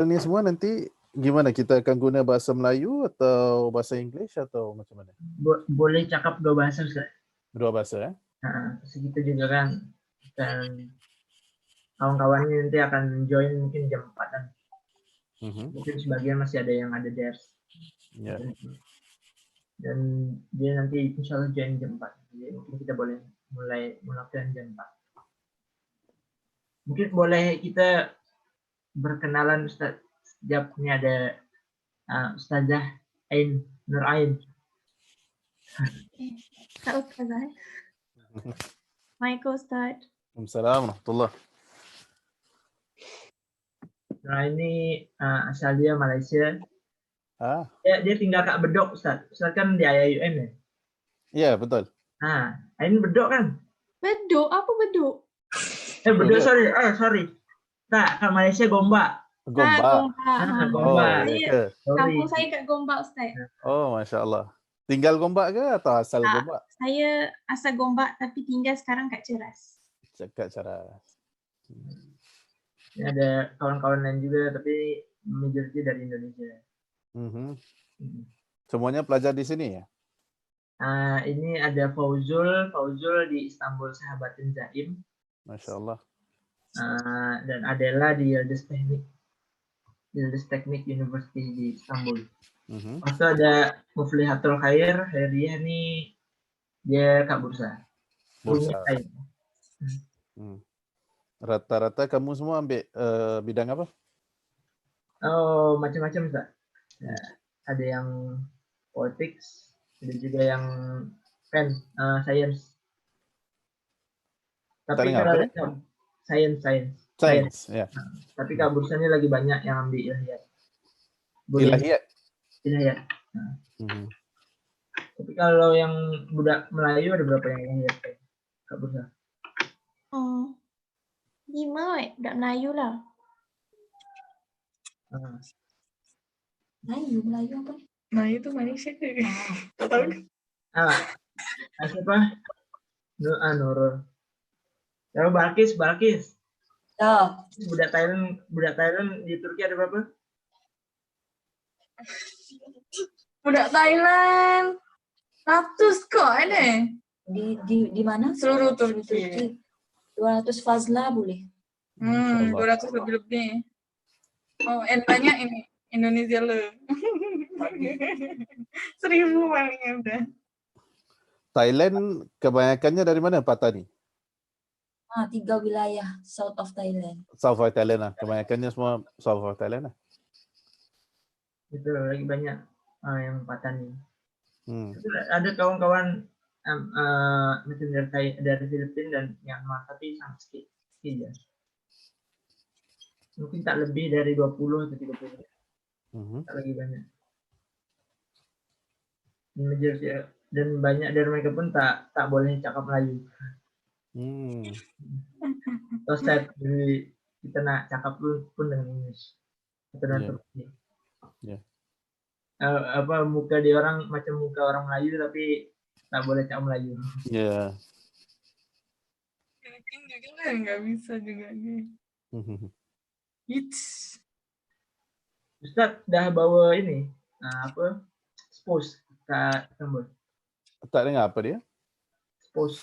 Ini semua nanti gimana? Kita akan guna bahasa Melayu atau bahasa Inggeris atau macam mana? Boleh cakap dua bahasa, Ustaz. Dua bahasa ya? Segitu juga kan. Dan kawan-kawannya nanti akan join mungkin jam 4-an. Mungkin sebagian masih ada yang ada ders. Ya. Dan dia nanti insya Allah join jam 4. Jadi mungkin kita boleh mulai melakukan jam 4. Mungkin boleh kita berkenalan, Ustaz. Setiap ini ada Ustazah Ain, Nur Ain. Kak Ustazah. Michael Ustaz. Assalamualaikum warahmatullahi. Nah ini asal dia Malaysia. Dia tinggal Kak Bedok, Ustaz. Ustaz kan di IAIUM ya? Iya, betul. Ain Bedok kan? Bedok? Apa Bedok? Bedok, sorry. Tak, Kak Malaysia Gombak. Gombak. Gombak. Kampung saya kat Gombak, Ustaz. Oh, Masya Allah. Tinggal Gombak ke atau asal Gombak? Saya asal Gombak tapi tinggal sekarang kat Ceras. Kat Ceras. Ini ada kawan-kawan lain juga tapi majority dari Indonesia. Semuanya pelajar di sini ya? Ini ada Fauzul di Istanbul Sahabatin Zaim. Masya Allah. Dan Adela di Yildiz Teknik University di Istanbul. Waktu ada Muflihatul Khairiyah nih, dia Kak Bursa. Rata-rata kamu semua ambil bidang apa? Oh, macam-macam, Ustaz. Ada yang politics, ada juga yang science. Tapi kalau science. Ya. Tapi Kak Bursa ini lagi banyak yang ambil ilahiyat. Ilahiyat. Tapi kalau yang budak Melayu ada berapa yang ilahiyat, Kak Bursa? 5 budak Melayu lah. Melayu apa? Melayu itu Malaysia ke? Tak tahu. Siapa? Nurul. Lalu Balkis. Budak Thailand di Turki ada berapa? Budak Thailand 100 kok ini. Di mana? Seluruh Turki. 200 fazla boleh. 200 lebih. Oh, banyak ini Indonesia le. 1000 paling udah. Thailand kebanyakannya dari mana Pak Tani? 3 wilayah South of Thailand. South of Thailand lah. Kebanyakannya semua South of Thailand lah. Itu lagi banyak yang Pak Tani. Ada kawan-kawan macam dari Filipina dan Myanmar, tapi sangat sedikit ya. Mungkin tak lebih dari 20 atau 30. Tak lagi banyak. Dan banyak dari mereka pun tak boleh cakap Melayu. Terus kita nak cakap pun dengan English. Atau dengan Turki. Muka dia orang macam muka orang Melayu tapi tak boleh cakap Melayu. Mungkin juga kan nggak bisa juga nih. Ustaz dah bawa ini spouse ke Istanbul. Tak dengar apa dia? Spouse.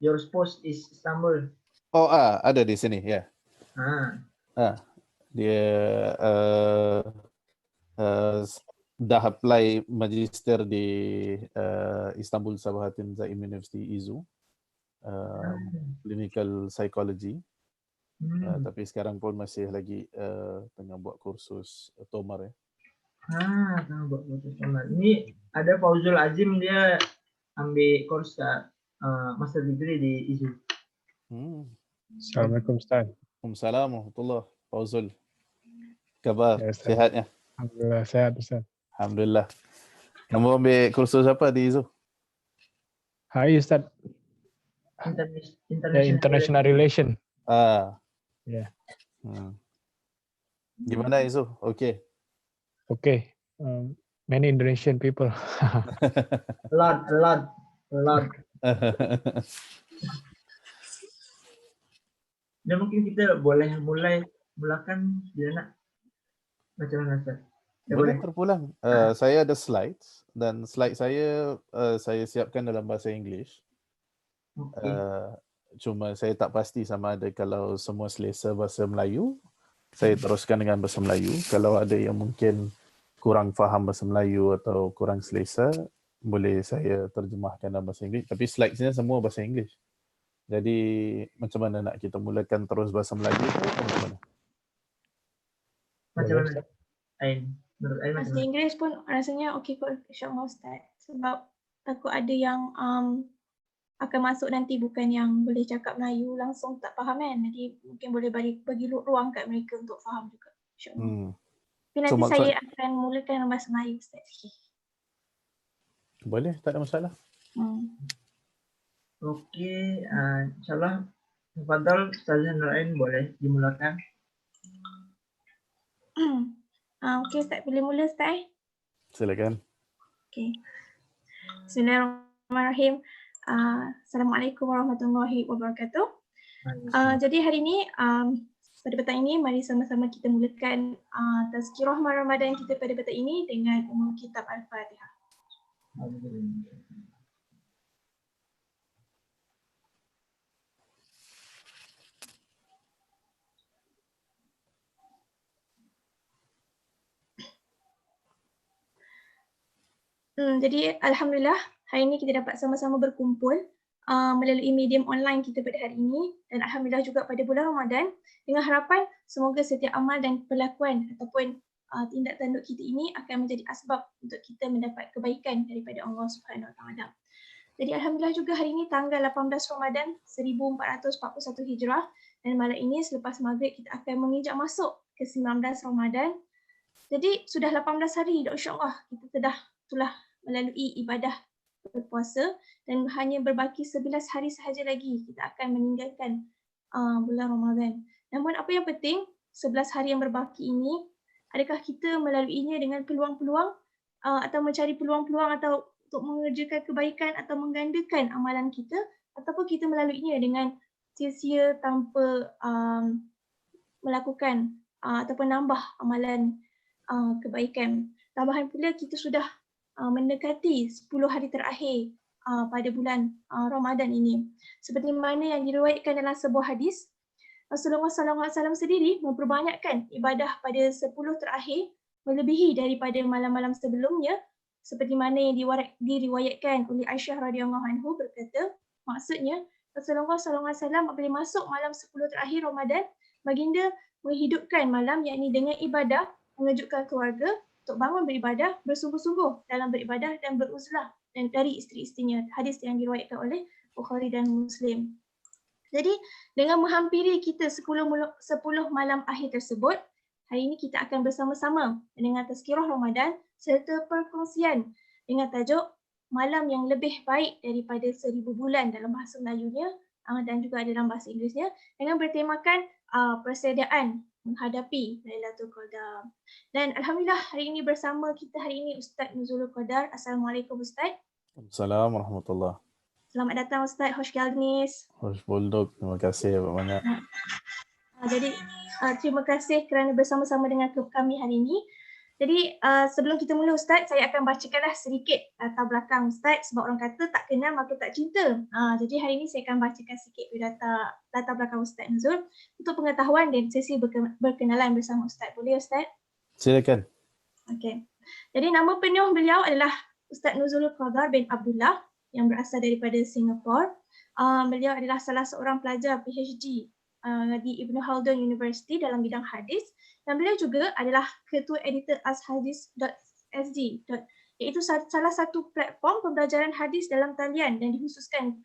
Your spouse is Istanbul. Oh, ada di sini ya. Dia dah apply magister di Istanbul Sabahattin Zaim University IZU, clinical psychology. Tapi sekarang pun masih lagi tengah buat kursus Tomar ya. Tengah buat kursus Tomar. Ini ada Fauzul Azim, dia ambil kursus master degree di IZU. Assalamualaikum Ustaz. Waalaikumsalam warahmatullahi. Fauzul, kabar sihatnya? Alhamdulillah sehat Ustaz. Alhamdulillah. Kamu ambil kursus apa di IZU? Hai Ustaz. International Relation. Ya. Gimana IZU? Okay. Many Indonesian people. A lot. Dan mungkin kita boleh mulakan bila nak. Macam mana Ustaz? Boleh terpulang. Saya ada slides dan slide saya siapkan dalam bahasa English. Cuma saya tak pasti sama ada kalau semua selesa bahasa Melayu, saya teruskan dengan bahasa Melayu. Kalau ada yang mungkin kurang faham bahasa Melayu atau kurang selesa, boleh saya terjemahkan dalam bahasa Inggeris. Tapi slides-nya semua bahasa Inggeris. Jadi macam mana nak kita mulakan terus bahasa Melayu ke macam mana? Macam mana? Menurut Ain bahasa Inggeris pun rasanya okey kot, insyaAllah Ustaz. Sebab takut ada yang akan masuk nanti bukan yang boleh cakap Melayu langsung tak faham kan. Jadi mungkin boleh bagi ruang kat mereka untuk faham juga, insyaAllah. Tapi nanti saya akan mulakan dalam bahasa Melayu Ustaz. Boleh, tak ada masalah. Okey, insyaAllah tafadhal Ustazah Nurain boleh dimulakan. Okey Ustaz, boleh mula Ustaz? Silakan. Okey. Bismillahirrahmanirrahim. Assalamualaikum warahmatullahi wabarakatuh. Jadi hari ini, pada petang ini, mari sama-sama kita mulakan Tazkirah Ramadan kita pada petang ini dengan umum kitab Al-Fatihah. Jadi Alhamdulillah hari ini kita dapat sama-sama berkumpul melalui medium online kita pada hari ini, dan Alhamdulillah juga pada bulan Ramadan, dengan harapan semoga setiap amal dan perlakuan ataupun tindak tanduk kita ini akan menjadi asbab untuk kita mendapat kebaikan daripada Allah Subhanahu Wa Taala. Jadi Alhamdulillah juga hari ini tanggal 18 Ramadan 1441 Hijrah, dan malam ini selepas maghrib kita akan menginjak masuk ke 19 Ramadan. Jadi sudah 18 hari insya-Allah kita telah melalui ibadah berpuasa, dan hanya berbaki 11 hari sahaja lagi kita akan meninggalkan bulan Ramadan. Namun apa yang penting, 11 hari yang berbaki ini, adakah kita melaluinya dengan peluang-peluang atau mencari peluang-peluang atau untuk mengerjakan kebaikan atau menggandakan amalan kita, ataupun kita melaluinya dengan sia-sia tanpa melakukan ataupun nambah amalan kebaikan. Tambahan pula kita sudah mendekati 10 hari terakhir pada bulan Ramadan ini. Seperti mana yang diriwayatkan dalam sebuah hadis, Rasulullah SAW sendiri memperbanyakkan ibadah pada 10 terakhir melebihi daripada malam-malam sebelumnya, seperti mana yang diriwayatkan oleh Aisyah radhiyallahu anhu berkata, maksudnya Rasulullah SAW apabila masuk malam 10 terakhir Ramadan, baginda menghidupkan malam yakni dengan ibadah, mengejutkan keluarga untuk bangun beribadah, bersungguh-sungguh dalam beribadah dan beruzlah dan dari isteri-isterinya. Hadis yang diriwayatkan oleh Bukhari dan Muslim. Jadi dengan menghampiri kita 10 malam akhir tersebut, hari ini kita akan bersama-sama dengan Tazkirah Ramadan serta perkongsian dengan tajuk Malam yang lebih baik daripada 1000 bulan dalam bahasa Melayunya dan juga dalam bahasa Inggerisnya, dengan bertemakan persediaan menghadapi Laylatul Qadar. Dan Alhamdulillah hari ini bersama kita hari ini Ustaz Nuzulul Qadar. Assalamualaikum Ustaz. Assalamualaikum warahmatullahi. Selamat datang Ustaz. Hoş geldiniz. Hoş bulduk. Terima kasih banyak. Jadi terima kasih kerana bersama-sama dengan kami hari ini. Jadi sebelum kita mula Ustaz, saya akan bacakanlah sedikit latar belakang Ustaz, sebab orang kata tak kenal maka tak cinta. Jadi hari ini saya akan bacakan sedikit latar belakang Ustaz Nuzul untuk pengetahuan dan sesi berkenalan bersama Ustaz. Boleh Ustaz? Silakan. Okey. Jadi nama penuh beliau adalah Ustaz Nuzulul Qadar bin Abdullah yang berasal daripada Singapura. Beliau adalah salah seorang pelajar PhD di Ibn Khaldun University dalam bidang hadis, dan beliau juga adalah ketua editor ashadis.sg, iaitu salah satu platform pembelajaran hadis dalam talian dan dihususkan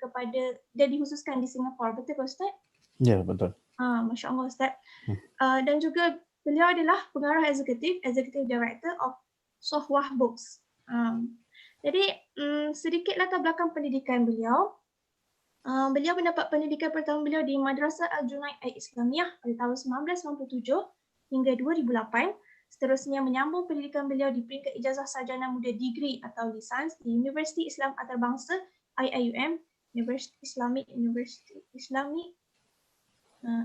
di Singapura. Betul ke Ustaz? Ya, betul. Masya Allah Ustaz. Dan juga beliau adalah pengarah executive director of Sohwah Books. Jadi sedikit latar belakang pendidikan beliau. Beliau mendapat pendidikan pertama beliau di Madrasah Al-Junaid Al-Islamiyah pada tahun 1997 hingga 2008. Seterusnya menyambung pendidikan beliau di peringkat ijazah sarjana muda degree atau lisans di Universiti Islam Antarabangsa IIUM,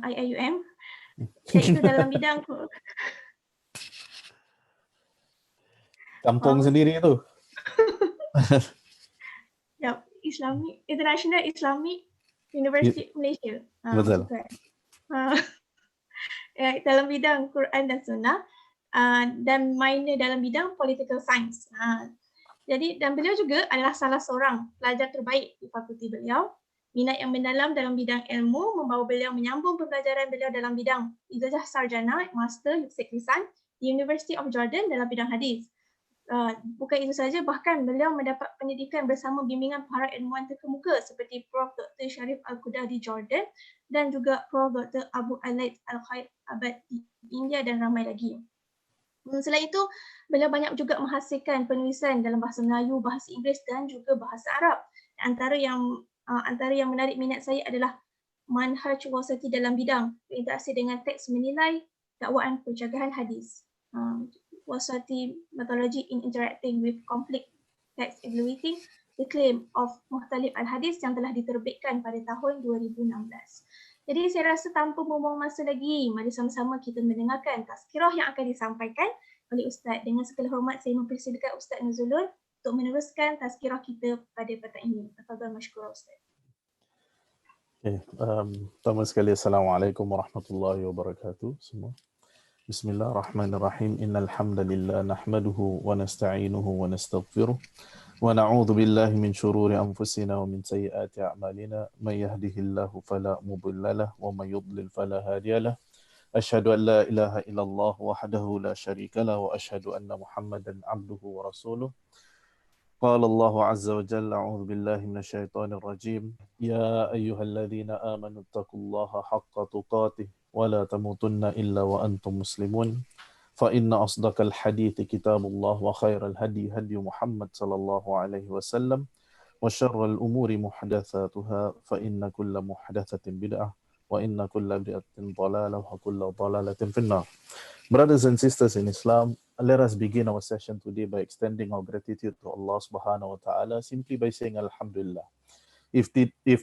IIUM, iaitu dalam bidang Kampung sendiri tu. Ya, International Islamic University Malaysia. Betul. Ya, dalam bidang Quran dan Sunnah dan minor dalam bidang Political Science. Jadi, dan beliau juga adalah salah seorang pelajar terbaik di fakulti beliau. Minat yang mendalam dalam bidang ilmu membawa beliau menyambung pembelajaran beliau dalam bidang ijazah sarjana, master, yuksak lisan di University of Jordan dalam bidang hadis. Bukan itu saja, bahkan beliau mendapat pendidikan bersama bimbingan para ilmuwan terkemuka seperti Prof. Dr. Sharif Al-Quda di Jordan dan juga Prof. Dr. Abu Alaid Al-Khair Abad di India dan ramai lagi. Selain itu, beliau banyak juga menghasilkan penulisan dalam bahasa Melayu, bahasa Inggeris dan juga bahasa Arab. Antara yang menarik minat saya adalah manhaj wasati dalam bidang berinteraksi dengan teks menilai dakwaan pencegahan hadis. Wasati methodology in interacting with conflict text evaluating the claim of Muhtalif al-Hadis yang telah diterbitkan pada tahun 2016. Jadi saya rasa tanpa membuang masa lagi, mari sama-sama kita mendengarkan tazkirah yang akan disampaikan oleh Ustaz. Dengan segala hormat saya mempersilakan Ustaz Nuzulul untuk meneruskan tazkirah kita pada petang ini. Tafadhal masykurah Ustaz. Pertama sekali, Assalamualaikum warahmatullahi wabarakatuh semua. Bismillahirrahmanirrahim. Innal hamdalillah nahmaduhu wa nasta'inuhu wa nastaghfiruh wa na'udzu billahi min shururi anfusina wa min sayyiati a'malina. May yahdihillahu fala mudhillalah wa may yudlil fala hadiyalah. Asyhadu an la ilaha illallah wahdahu la syarikalah wa asyhadu anna Muhammadan abduhu wa rasuluh. Qala Allah azza wa jalla, a'udzu billahi minasyaitonir rajim. Ya ayyuhalladzina amanu taqullaha haqqa tuqatih wa la tamutunna illa wa antum muslimun. Fa inna asdaqal hadithi kitabullah wa khairal hadi hadi Muhammad sallallahu alaihi wasallam wa syarral umuri muhdatsatuha fa inna kulla muhdatsatin bid'ah wa inna kulla bid'atin dhalalah wa kulla dhalalatin finnar. Brothers and sisters in Islam, let us begin our session today by extending our gratitude to Allah subhanahu wa ta'ala simply by saying Alhamdulillah. If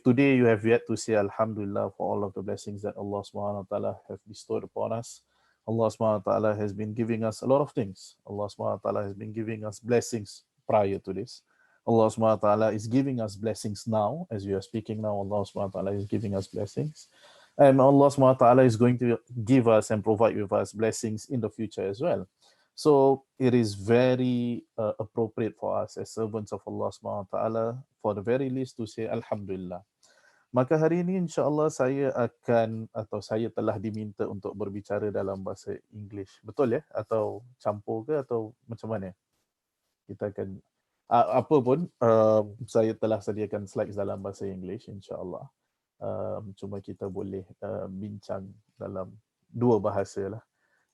today you have yet to say Alhamdulillah for all of the blessings that Allah subhanahu wa ta'ala have bestowed upon us, Allah subhanahu wa ta'ala has been giving us a lot of things. Allah subhanahu wa ta'ala has been giving us blessings prior to this. Allah subhanahu wa ta'ala is giving us blessings now. As we are speaking now, Allah subhanahu wa ta'ala is giving us blessings. And Allah subhanahu wa ta'ala is going to give us and provide with us blessings in the future as well. So it is very appropriate for us as servants of Allah subhanahu wa ta'ala, for the very least, to say Alhamdulillah. Maka hari ini insyaAllah saya telah diminta untuk berbicara dalam bahasa English. Betul ya? Atau campur ke atau macam mana? Kita akan, apa pun, saya telah sediakan slides dalam bahasa English insyaAllah. Cuma kita boleh bincang dalam dua bahasa lah.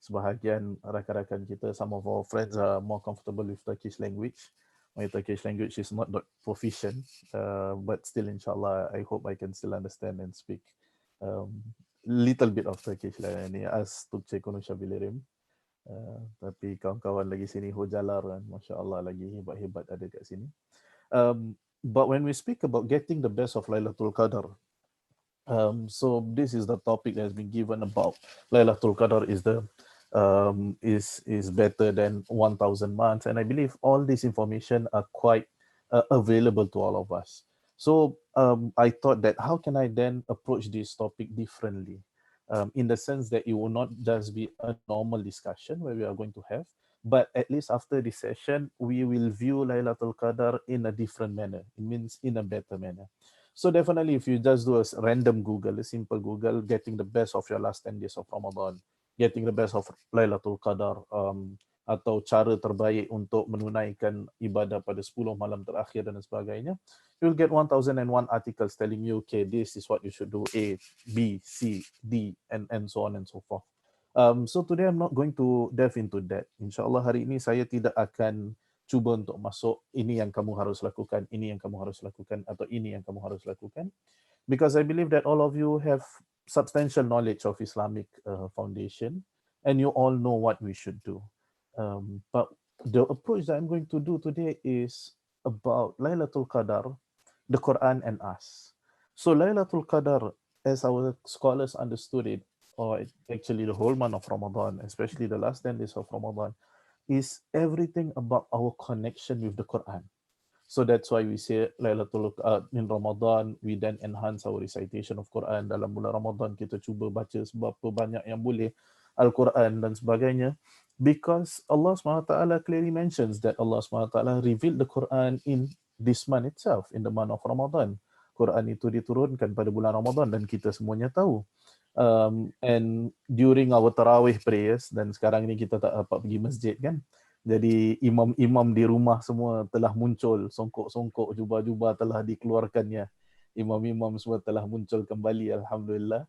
Sebahagian rakan-rakan kita, some of our friends are more comfortable with Turkish language. My Turkish language is not proficient, but still insyaAllah I hope I can still understand and speak little bit of Turkish lah. Ini as Türkçe konuşabilirim. Tapi kawan-kawan lagi sini hojalar kan, masya-Allah lagi hebat-hebat ada kat sini. But when we speak about getting the best of Laylatul Qadr, so this is the topic that has been given about Laylatul Qadr is better than 1,000 months, and I believe all this information are quite available to all of us. So I thought that how can I then approach this topic differently, in the sense that it will not just be a normal discussion where we are going to have, but at least after this session we will view Laylatul Qadr in a different manner. It means in a better manner. So definitely if you just do a random Google, a simple Google, getting the best of your last 10 days of Ramadan, getting the best of Laylatul Qadar, atau cara terbaik untuk menunaikan ibadah pada 10 malam terakhir dan sebagainya, you will get 1001 articles telling you, okay, this is what you should do, A, B, C, D, and so on and so forth. So today I'm not going to delve into that. InsyaAllah hari ini saya tidak akan cuba untuk masuk ini yang kamu harus lakukan, ini yang kamu harus lakukan, atau ini yang kamu harus lakukan. Because I believe that all of you have substantial knowledge of Islamic foundation, and you all know what we should do. But the approach that I'm going to do today is about Laylatul Qadar, the Quran and us. So Laylatul Qadar, as our scholars understood it, or actually the whole month of Ramadan, especially the last 10 days of Ramadan, is everything about our connection with the Quran. So that's why we say Laylatul in Ramadan, we then enhance our recitation of Quran. Dalam bulan Ramadan kita cuba baca seberapa banyak yang boleh Al-Quran dan sebagainya. Because Allah SWT clearly mentions that Allah SWT revealed the Quran in this month itself, in the month of Ramadan. Quran itu diturunkan pada bulan Ramadan dan kita semuanya tahu. And during our tarawih prayers, dan sekarang ni kita tak dapat pergi masjid kan, jadi imam-imam di rumah semua telah muncul, songkok-songkok, jubah-jubah telah dikeluarkannya. Imam-imam semua telah muncul kembali, Alhamdulillah.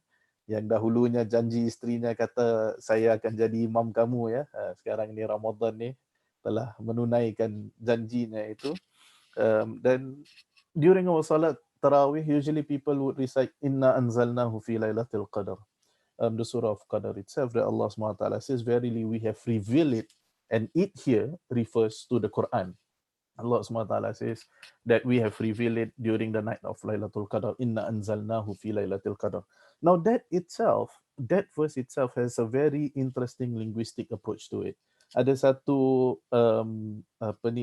Yang dahulunya janji isterinya kata, saya akan jadi imam kamu ya. Sekarang ni Ramadan ni telah menunaikan janjinya itu. Dan during our salat tarawih, usually people would recite, Inna anzalnahu fi Laylatul Qadr. The surah of Qadar itself, that Allah SWT says, verily we have revealed it. And it here refers to the Quran. Allah SWT says that we have revealed it during the night of Laylatul Qadr. Inna anzalnahu fi Laylatul Qadr. Now that verse itself has a very interesting linguistic approach to it. Ada satu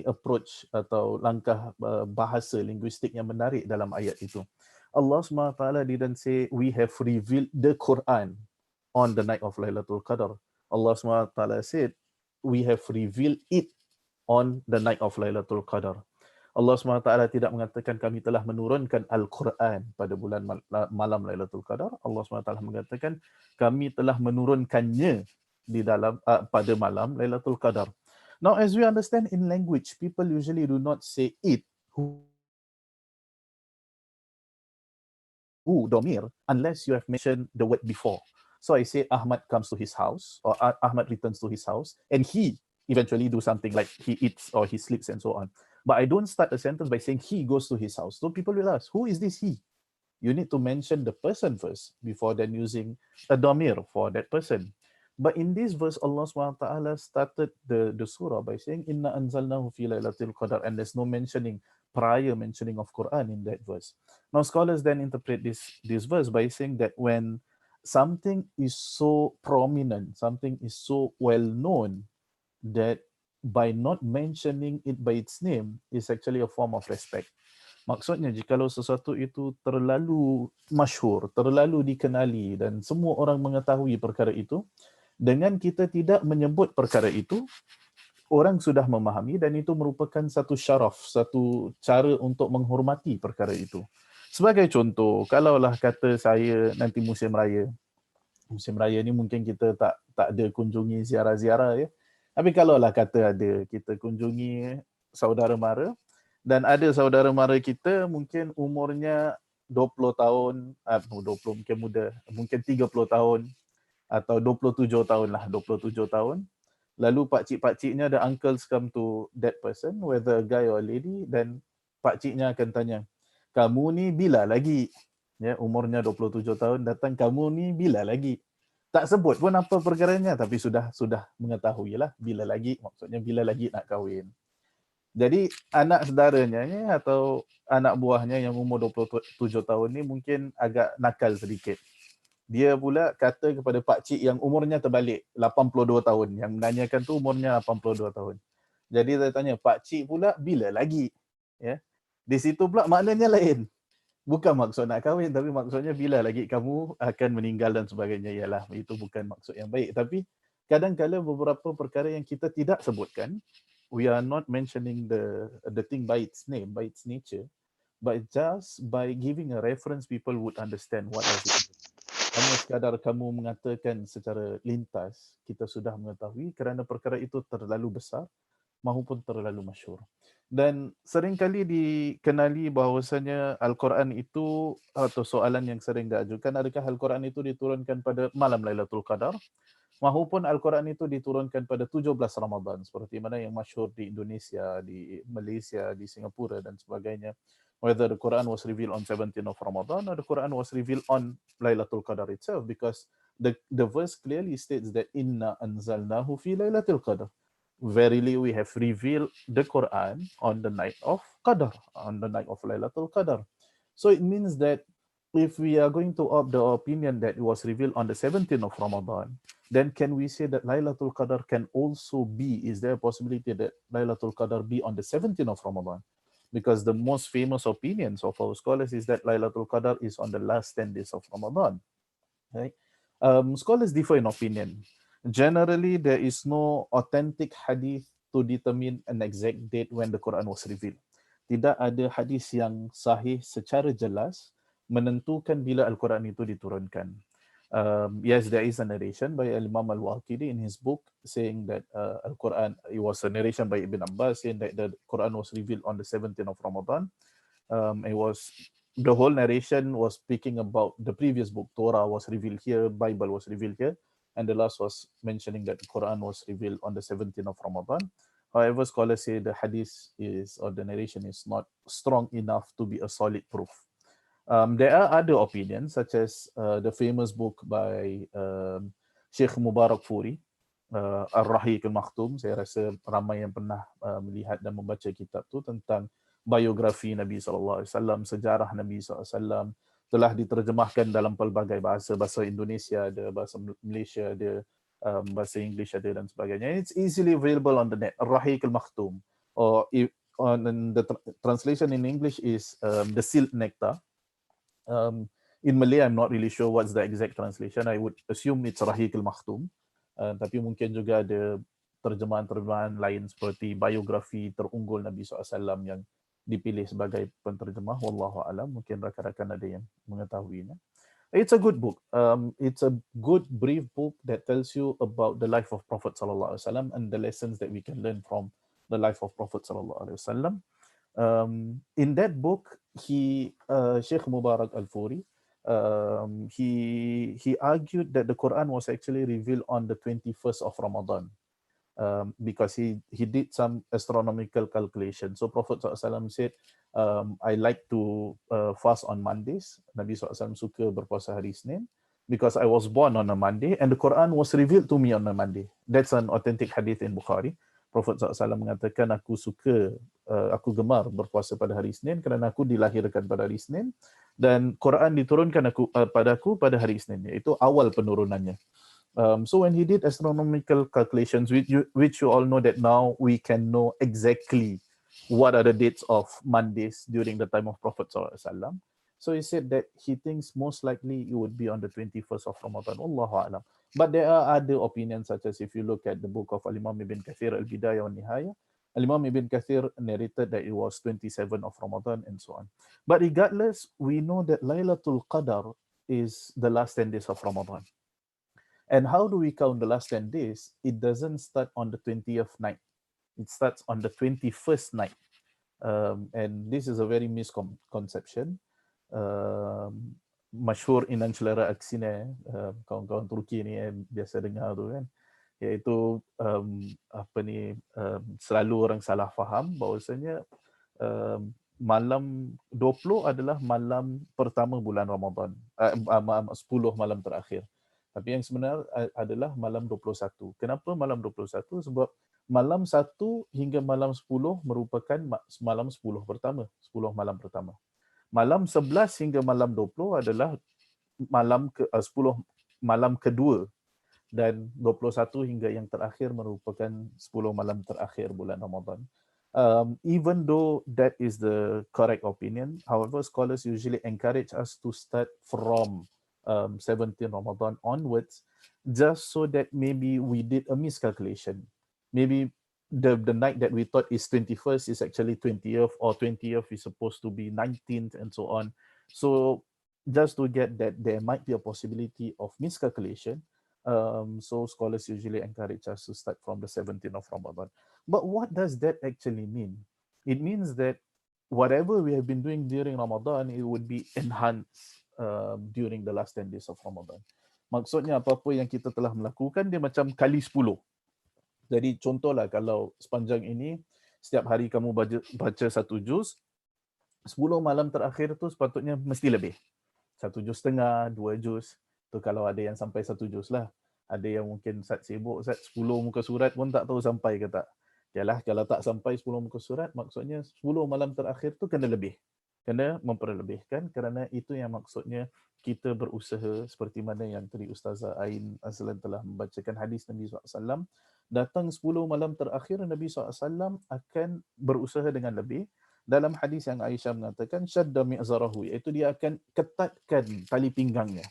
approach atau langkah bahasa linguistik yang menarik dalam ayat itu. Allah SWT didn't say we have revealed the Quran on the night of Laylatul Qadr. Allah SWT said we have revealed it on the night of Laylatul Qadr. Allah SWT tidak mengatakan kami telah menurunkan Al-Quran pada bulan malam Laylatul Qadar. Allah SWT mengatakan kami telah menurunkannya di dalam pada malam Laylatul Qadar. Now as we understand in language, people usually do not say it, who domir, unless you have mentioned the word before. So I say Ahmad comes to his house, or Ahmad returns to his house, and he eventually do something like he eats or he sleeps and so on. But I don't start a sentence by saying he goes to his house. So people will ask, who is this he? You need to mention the person first before then using a domir for that person. But in this verse, Allah SWT started the surah by saying, Inna anzalnahu fi Laylatul Qadr, and there's no prior mentioning of Quran in that verse. Now scholars then interpret this verse by saying that when something is so prominent, something is so well known, that by not mentioning it by its name is actually a form of respect. Maksudnya jikalau sesuatu itu terlalu masyhur, terlalu dikenali dan semua orang mengetahui perkara itu, dengan kita tidak menyebut perkara itu, orang sudah memahami dan itu merupakan satu syaraf, satu cara untuk menghormati perkara itu. Sebagai contoh, kalaulah kata saya nanti musim raya ni mungkin kita tak ada kunjungi ziarah-ziarah ya. Tapi kalaulah kata ada, kita kunjungi saudara mara dan ada saudara mara kita mungkin umurnya 20 tahun, 20 mungkin muda, mungkin 30 tahun atau 27 tahun lah, 27 tahun. Lalu pakcik-pakciknya, the uncles come to that person, whether a guy or a lady, dan pakciknya akan tanya, kamu ni bila lagi? Ya, umurnya 27 tahun, datang, kamu ni bila lagi? Tak sebut pun apa perkaranya, tapi sudah mengetahui lah bila lagi, maksudnya bila lagi nak kahwin. Jadi anak saudaranya atau anak buahnya yang umur 27 tahun ni mungkin agak nakal sedikit. Dia pula kata kepada pakcik yang umurnya terbalik, 82 tahun, yang menanyakan tu umurnya 82 tahun. Jadi saya tanya, pakcik pula bila lagi? Ya. Di situ pula maknanya lain. Bukan maksud nak kahwin, tapi maksudnya bila lagi kamu akan meninggal dan sebagainya. Yalah, itu bukan maksud yang baik. Tapi kadang-kadang beberapa perkara yang kita tidak sebutkan, we are not mentioning the thing by its name, by its nature, but just by giving a reference, people would understand what does it mean. Hanya sekadar kamu mengatakan secara lintas, kita sudah mengetahui kerana perkara itu terlalu besar maupun terlalu masyhur. Dan seringkali dikenali bahawasanya Al-Quran itu, atau soalan yang sering diajukan, adakah Al-Quran itu diturunkan pada malam Laylatul Qadar maupun Al-Quran itu diturunkan pada 17 Ramadan, seperti mana yang masyhur di Indonesia, di Malaysia, di Singapura dan sebagainya. Whether the Quran was revealed on 17th of Ramadan or the Quran was revealed on Laylatul Qadar itself, because the verse clearly states that Inna anzalnahu fi Laylatul Qadar. Verily we have revealed the Quran on the night of Qadr, on the night of Laylatul Qadr. So it means that if we are going to opt the opinion that it was revealed on the 17th of Ramadan, then can we say that Laylatul Qadr can also be, is there a possibility that Laylatul Qadr be on the 17th of Ramadan? Because the most famous opinions of our scholars is that Laylatul Qadr is on the last 10 days of Ramadan. Right? Scholars differ in opinion. Generally, there is no authentic hadith to determine an exact date when the Quran was revealed. Tidak ada hadis yang sahih secara jelas menentukan bila Al-Quran itu diturunkan. Yes, there is a narration by Imam Al-Waqidi in his book saying that Al-Quran, it was a narration by Ibn Abbas saying that the Quran was revealed on the 17th of Ramadan. The whole narration was speaking about the previous book. Torah was revealed here, Bible was revealed here, and the last was mentioning that the Quran was revealed on the 17th of Ramadan. However, scholars say the hadith is, or the narration is not strong enough to be a solid proof. There are other opinions, such as the famous book by Sheikh Mubarak Furi, Ar-Rahiq Al-Makhtum. Saya rasa ramai yang pernah melihat dan membaca kitab tu tentang biografi Nabi SAW, sejarah Nabi SAW, telah diterjemahkan dalam pelbagai bahasa, bahasa Indonesia ada, bahasa Malaysia ada, bahasa English ada dan sebagainya. It's easily available on the net. Ar-Rahiq Al-Makhtum, or the translation in English is the Sealed Nectar. In Malay, I'm not really sure what's the exact translation. I would assume it's Rahiq Al-Makhtum. Tapi mungkin juga ada terjemahan-terjemahan lain seperti biografi terunggul Nabi SAW yang dipilih sebagai penterjemah. Wallahu alam, mungkin rakan-rakan ada yang mengetahuinya. It's a good book. It's a good brief book that tells you about the life of Prophet SAW and the lessons that we can learn from the life of Prophet SAW. In that book, Sheikh Mubarak Al-Furi, he argued that the Quran was actually revealed on the 21st of Ramadan. Because he did some astronomical calculation. So Prophet SAW said, I like to fast on Mondays. Nabi SAW suka berpuasa hari Isnin because I was born on a Monday and the Quran was revealed to me on a Monday. That's an authentic hadith in Bukhari. Prophet SAW mengatakan, aku gemar berpuasa pada hari Isnin kerana aku dilahirkan pada hari Isnin dan Quran diturunkan padaku pada hari Isnin. Itu awal penurunannya. So when he did astronomical calculations, which you all know that now we can know exactly what are the dates of Mondays during the time of Prophet SAW. So he said that he thinks most likely it would be on the 21st of Ramadan. Allahu Alam. But there are other opinions, such as if you look at the book of Al-Imam Ibn Kathir, Al-Bidayah wa Nihaya, Al-Imam Ibn Kathir narrated that it was 27 of Ramadan and so on. But regardless, we know that Laylatul Qadr is the last 10 days of Ramadan. And how do we count the last 10 days? It doesn't start on the 20th night. It starts on the 21st night. And this is a very misconception. Masyhur Inan Celera Aksine, kawan-kawan Turki ni biasa dengar tu kan. Iaitu selalu orang salah faham bahawasanya malam 20 adalah malam pertama bulan Ramadan. 10 malam terakhir. Tapi yang sebenar adalah malam 21. Kenapa malam 21? Sebab malam 1 hingga malam 10 merupakan malam 10 pertama, 10 malam pertama. Malam 11 hingga malam 20 adalah malam 10 malam kedua dan 21 hingga yang terakhir merupakan 10 malam terakhir bulan Ramadan. Even though that is the correct opinion, however, scholars usually encourage us to start from 17 Ramadan onwards, just so that maybe we did a miscalculation. Maybe the night that we thought is 21st is actually 20th, or 20th is supposed to be 19th and so on. So just to get that there might be a possibility of miscalculation, so scholars usually encourage us to start from the 17th of Ramadan. But what does that actually mean? It means that whatever we have been doing during Ramadan, it would be enhanced during the last 10 days of Ramadan. Maksudnya apa-apa yang kita telah melakukan dia macam kali 10. Jadi contohlah kalau sepanjang ini setiap hari kamu baca 1 juz, 10 malam terakhir tu sepatutnya mesti lebih. 1 juz setengah, 2 juz. Tu kalau ada yang sampai 1 juz lah. Ada yang mungkin Ustaz sibuk, Ustaz 10 muka surat pun tak tahu sampai ke tak. Yalah, kalau tak sampai 10 muka surat, maksudnya 10 malam terakhir tu kena lebih. Kena memperlebihkan kerana itu yang maksudnya kita berusaha seperti mana yang tadi Ustazah Ain Azlan telah membacakan hadis Nabi SAW. Datang 10 malam terakhir Nabi SAW akan berusaha dengan lebih. Dalam hadis yang Aisyah mengatakan syadda mi'zarahu, iaitu dia akan ketatkan tali pinggangnya.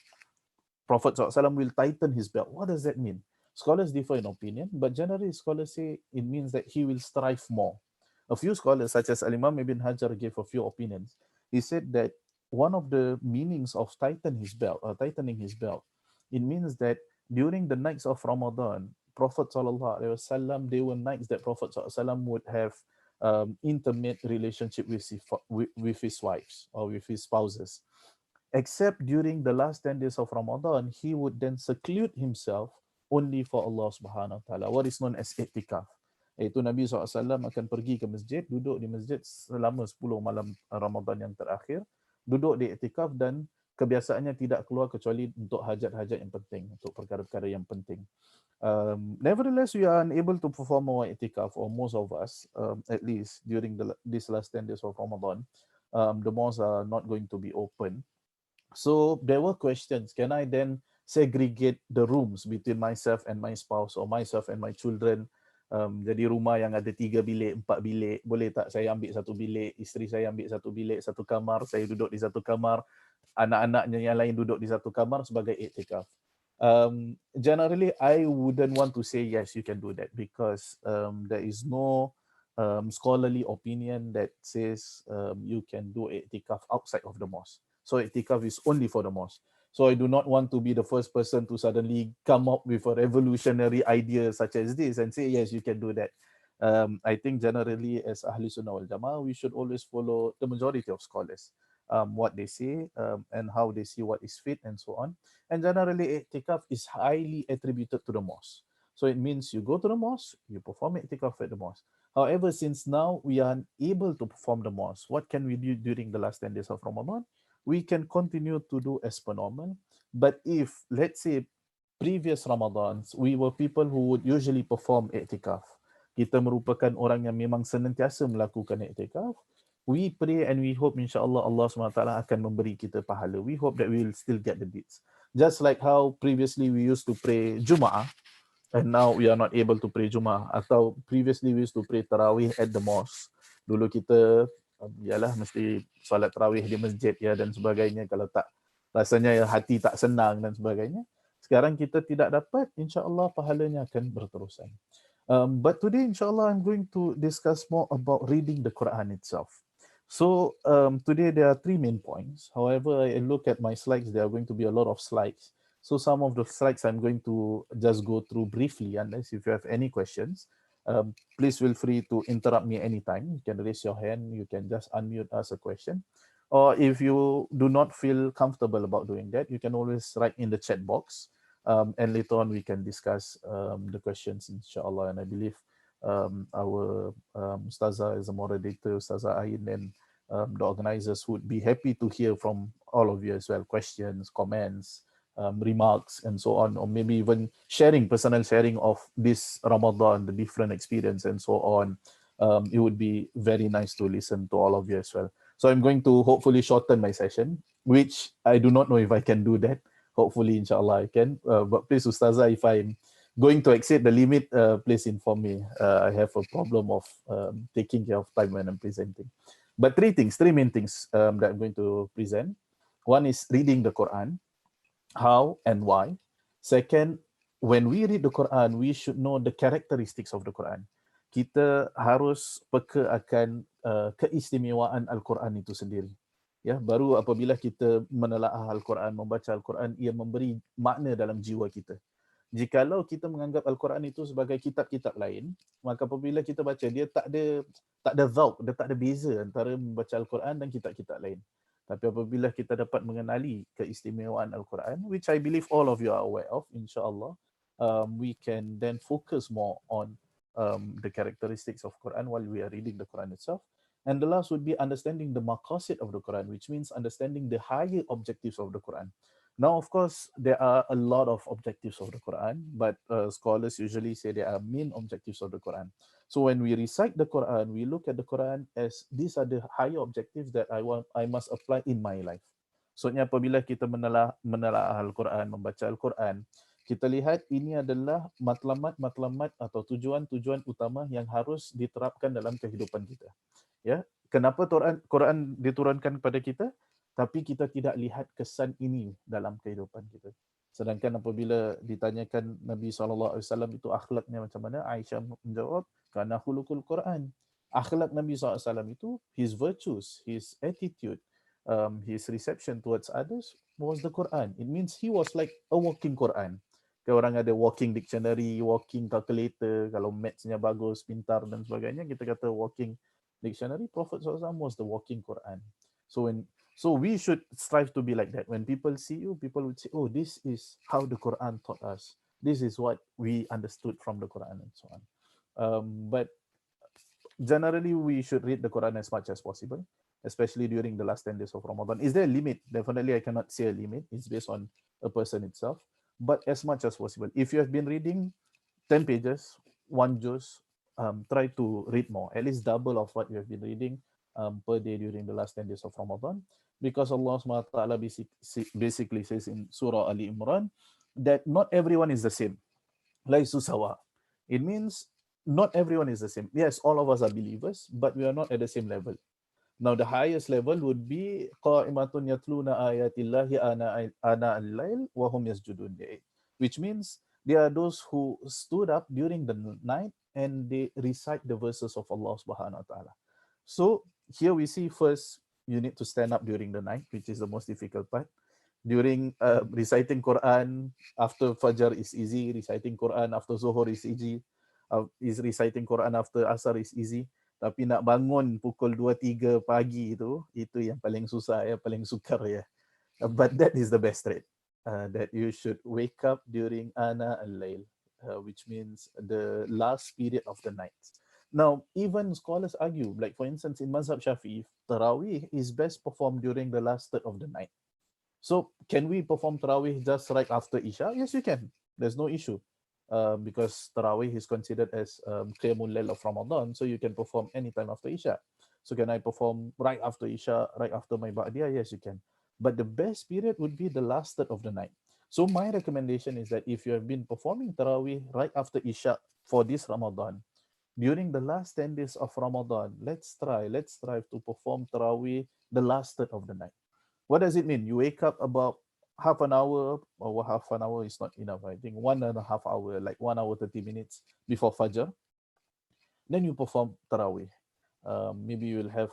Prophet SAW will tighten his belt. What does that mean? Scholars differ in opinion, but generally scholars say it means that he will strive more. A few scholars, such as Al-Imam Ibn Hajar, gave a few opinions. He said that one of the meanings of tightening his belt, it means that during the nights of Ramadan, Prophet SAW, they were nights that Prophet SAW would have intimate relationship with his wives or with his spouses. Except during the last 10 days of Ramadan, he would then seclude himself only for Allah Subhanahu Wa Taala, what is known as i'tikaf. Iaitu Nabi SAW akan pergi ke masjid, duduk di masjid selama 10 malam Ramadan yang terakhir, duduk di i'tikaf dan kebiasaannya tidak keluar kecuali untuk hajat-hajat yang penting, untuk perkara-perkara yang penting. Nevertheless, we are unable to perform our i'tikaf, or most of us, at least during these last 10 days of Ramadan. The mosques are not going to be open. So there were questions, can I then segregate the rooms between myself and my spouse, or myself and my children? Jadi rumah yang ada 3 bilik, 4 bilik, boleh tak saya ambil satu bilik, isteri saya ambil satu bilik, satu kamar, saya duduk di satu kamar, anak-anaknya yang lain duduk di satu kamar sebagai i'tikaf. Generally, I wouldn't want to say yes, you can do that, because there is no scholarly opinion that says you can do i'tikaf outside of the mosque. So i'tikaf is only for the mosque. So I do not want to be the first person to suddenly come up with a revolutionary idea such as this and say, yes, you can do that. I think generally as Ahli Sunnah wal Jama'ah, we should always follow the majority of scholars, what they say and how they see what is fit and so on. And generally i'tikaf is highly attributed to the mosque. So it means you go to the mosque, you perform i'tikaf at the mosque. However, since now we are unable to perform the mosque, what can we do during the last 10 days of Ramadan? We can continue to do as per normal. But if, let's say, previous Ramadans, we were people who would usually perform i'tikaf, kita merupakan orang yang memang senantiasa melakukan i'tikaf, we pray and we hope insyaAllah Allah SWT akan memberi kita pahala. We hope that we will still get the deeds. Just like how previously we used to pray Jum'ah, and now we are not able to pray Jum'ah. Atau previously we used to pray Tarawih at the mosque. Dulu kita ialah mesti solat tarawih di masjid ya dan sebagainya, kalau tak rasanya hati tak senang dan sebagainya. Sekarang kita tidak dapat, insya-Allah pahalanya akan berterusan. But today insya-Allah I'm going to discuss more about reading the Quran itself. So today there are 3 main points. However, I look at my slides, there are going to be a lot of slides. So some of the slides I'm going to just go through briefly, unless if you have any questions. Please feel free to interrupt me anytime. You can raise your hand, you can just unmute, ask a question. Or if you do not feel comfortable about doing that, you can always write in the chat box. And later on we can discuss the questions, inshallah. And I believe our Ustazah as a moderator, Ustazah Ain, and the organizers would be happy to hear from all of you as well, questions, comments, remarks and so on, or maybe even personal sharing of this Ramadan, the different experience and so on. It would be very nice to listen to all of you as well. So I'm going to hopefully shorten my session, which I do not know if I can do that. Hopefully, inshallah, I can. But please, Ustazah, if I'm going to exceed the limit, please inform me. I have a problem of taking care of time when I'm presenting. But 3 main things that I'm going to present. One is reading the Quran. How and why. Second, when we read the Quran, we should know the characteristics of the Quran. Kita harus peka akan keistimewaan Al-Quran itu sendiri. Ya, baru apabila kita menelaah Al-Quran, membaca Al-Quran, ia memberi makna dalam jiwa kita. Jikalau kita menganggap Al-Quran itu sebagai kitab-kitab lain, maka apabila kita baca dia tak ada zauq, dia tak ada beza antara membaca Al-Quran dan kitab-kitab lain. Tapi apabila kita dapat mengenali keistimewaan Al-Quran, which I believe all of you are aware of, insyaAllah, we can then focus more on the characteristics of Quran while we are reading the Quran itself. And the last would be understanding the maqasid of the Quran, which means understanding the higher objectives of the Quran. Now, of course, there are a lot of objectives of the Quran, but scholars usually say there are main objectives of the Quran. So when we recite the Quran, we look at the Quran as these are the higher objectives that I must apply in my life. Maksudnya apabila kita menelaah Al-Quran, membaca Al-Quran, kita lihat ini adalah matlamat atau tujuan-tujuan utama yang harus diterapkan dalam kehidupan kita. Ya, kenapa Quran diturunkan kepada kita? Tapi kita tidak lihat kesan ini dalam kehidupan kita. Sedangkan apabila ditanyakan Nabi SAW itu akhlaknya macam mana, Aisyah menjawab, karena khuluqul Quran. Akhlak Nabi SAW itu, his virtues, his attitude, his reception towards others was the Quran. It means he was like a walking Quran. Kalau orang ada walking dictionary, walking calculator, kalau mathsnya bagus, pintar dan sebagainya, kita kata walking dictionary. Prophet SAW was the walking Quran. So we should strive to be like that. When people see you, people would say, oh, this is how the Quran taught us. This is what we understood from the Quran and so on. But generally, we should read the Quran as much as possible, especially during the last 10 days of Ramadan. Is there a limit? Definitely, I cannot say a limit. It's based on a person itself. But as much as possible. If you have been reading 10 pages, 1 juz, try to read more. At least double of what you have been reading per day during the last 10 days of Ramadan. Because Allah SWT basically says in Surah Ali Imran that not everyone is the same. Laisu sawa. It means not everyone is the same. Yes, all of us are believers, but we are not at the same level. Now, the highest level would be qa'imatun yatluna ayatillahi ana al-layl wa hum yasjudun, which means they are those who stood up during the night and they recite the verses of Allah Subhanahu wa Ta'ala. So here we see first, you need to stand up during the night, which is the most difficult part. During reciting Quran after Fajr is easy, reciting Quran after Zuhur is easy, reciting Quran after Asar is easy. Tapi nak bangun pukul 2-3 pagi itu yang paling susah ya, paling sukar ya. But that is the best rate. That you should wake up during ana al-layl, which means the last period of the night. Now, even scholars argue, like for instance, in Mazhab Shafi'i, Tarawih is best performed during the last third of the night. So, can we perform Tarawih just right after Isha? Yes, you can. There's no issue. Because Tarawih is considered as Qiyamul Layl of Ramadan, so you can perform anytime after Isha. So, can I perform right after Isha, right after my Ba'diyah? Yes, you can. But the best period would be the last third of the night. So, my recommendation is that if you have been performing Tarawih right after Isha for this Ramadan, during the last 10 days of Ramadan, let's strive to perform Tarawih the last third of the night. What does it mean? You wake up about half an hour, or half an hour is not enough. I think 1.5 hours, like 1 hour 30 minutes before Fajr. Then you perform Tarawih. Maybe you will have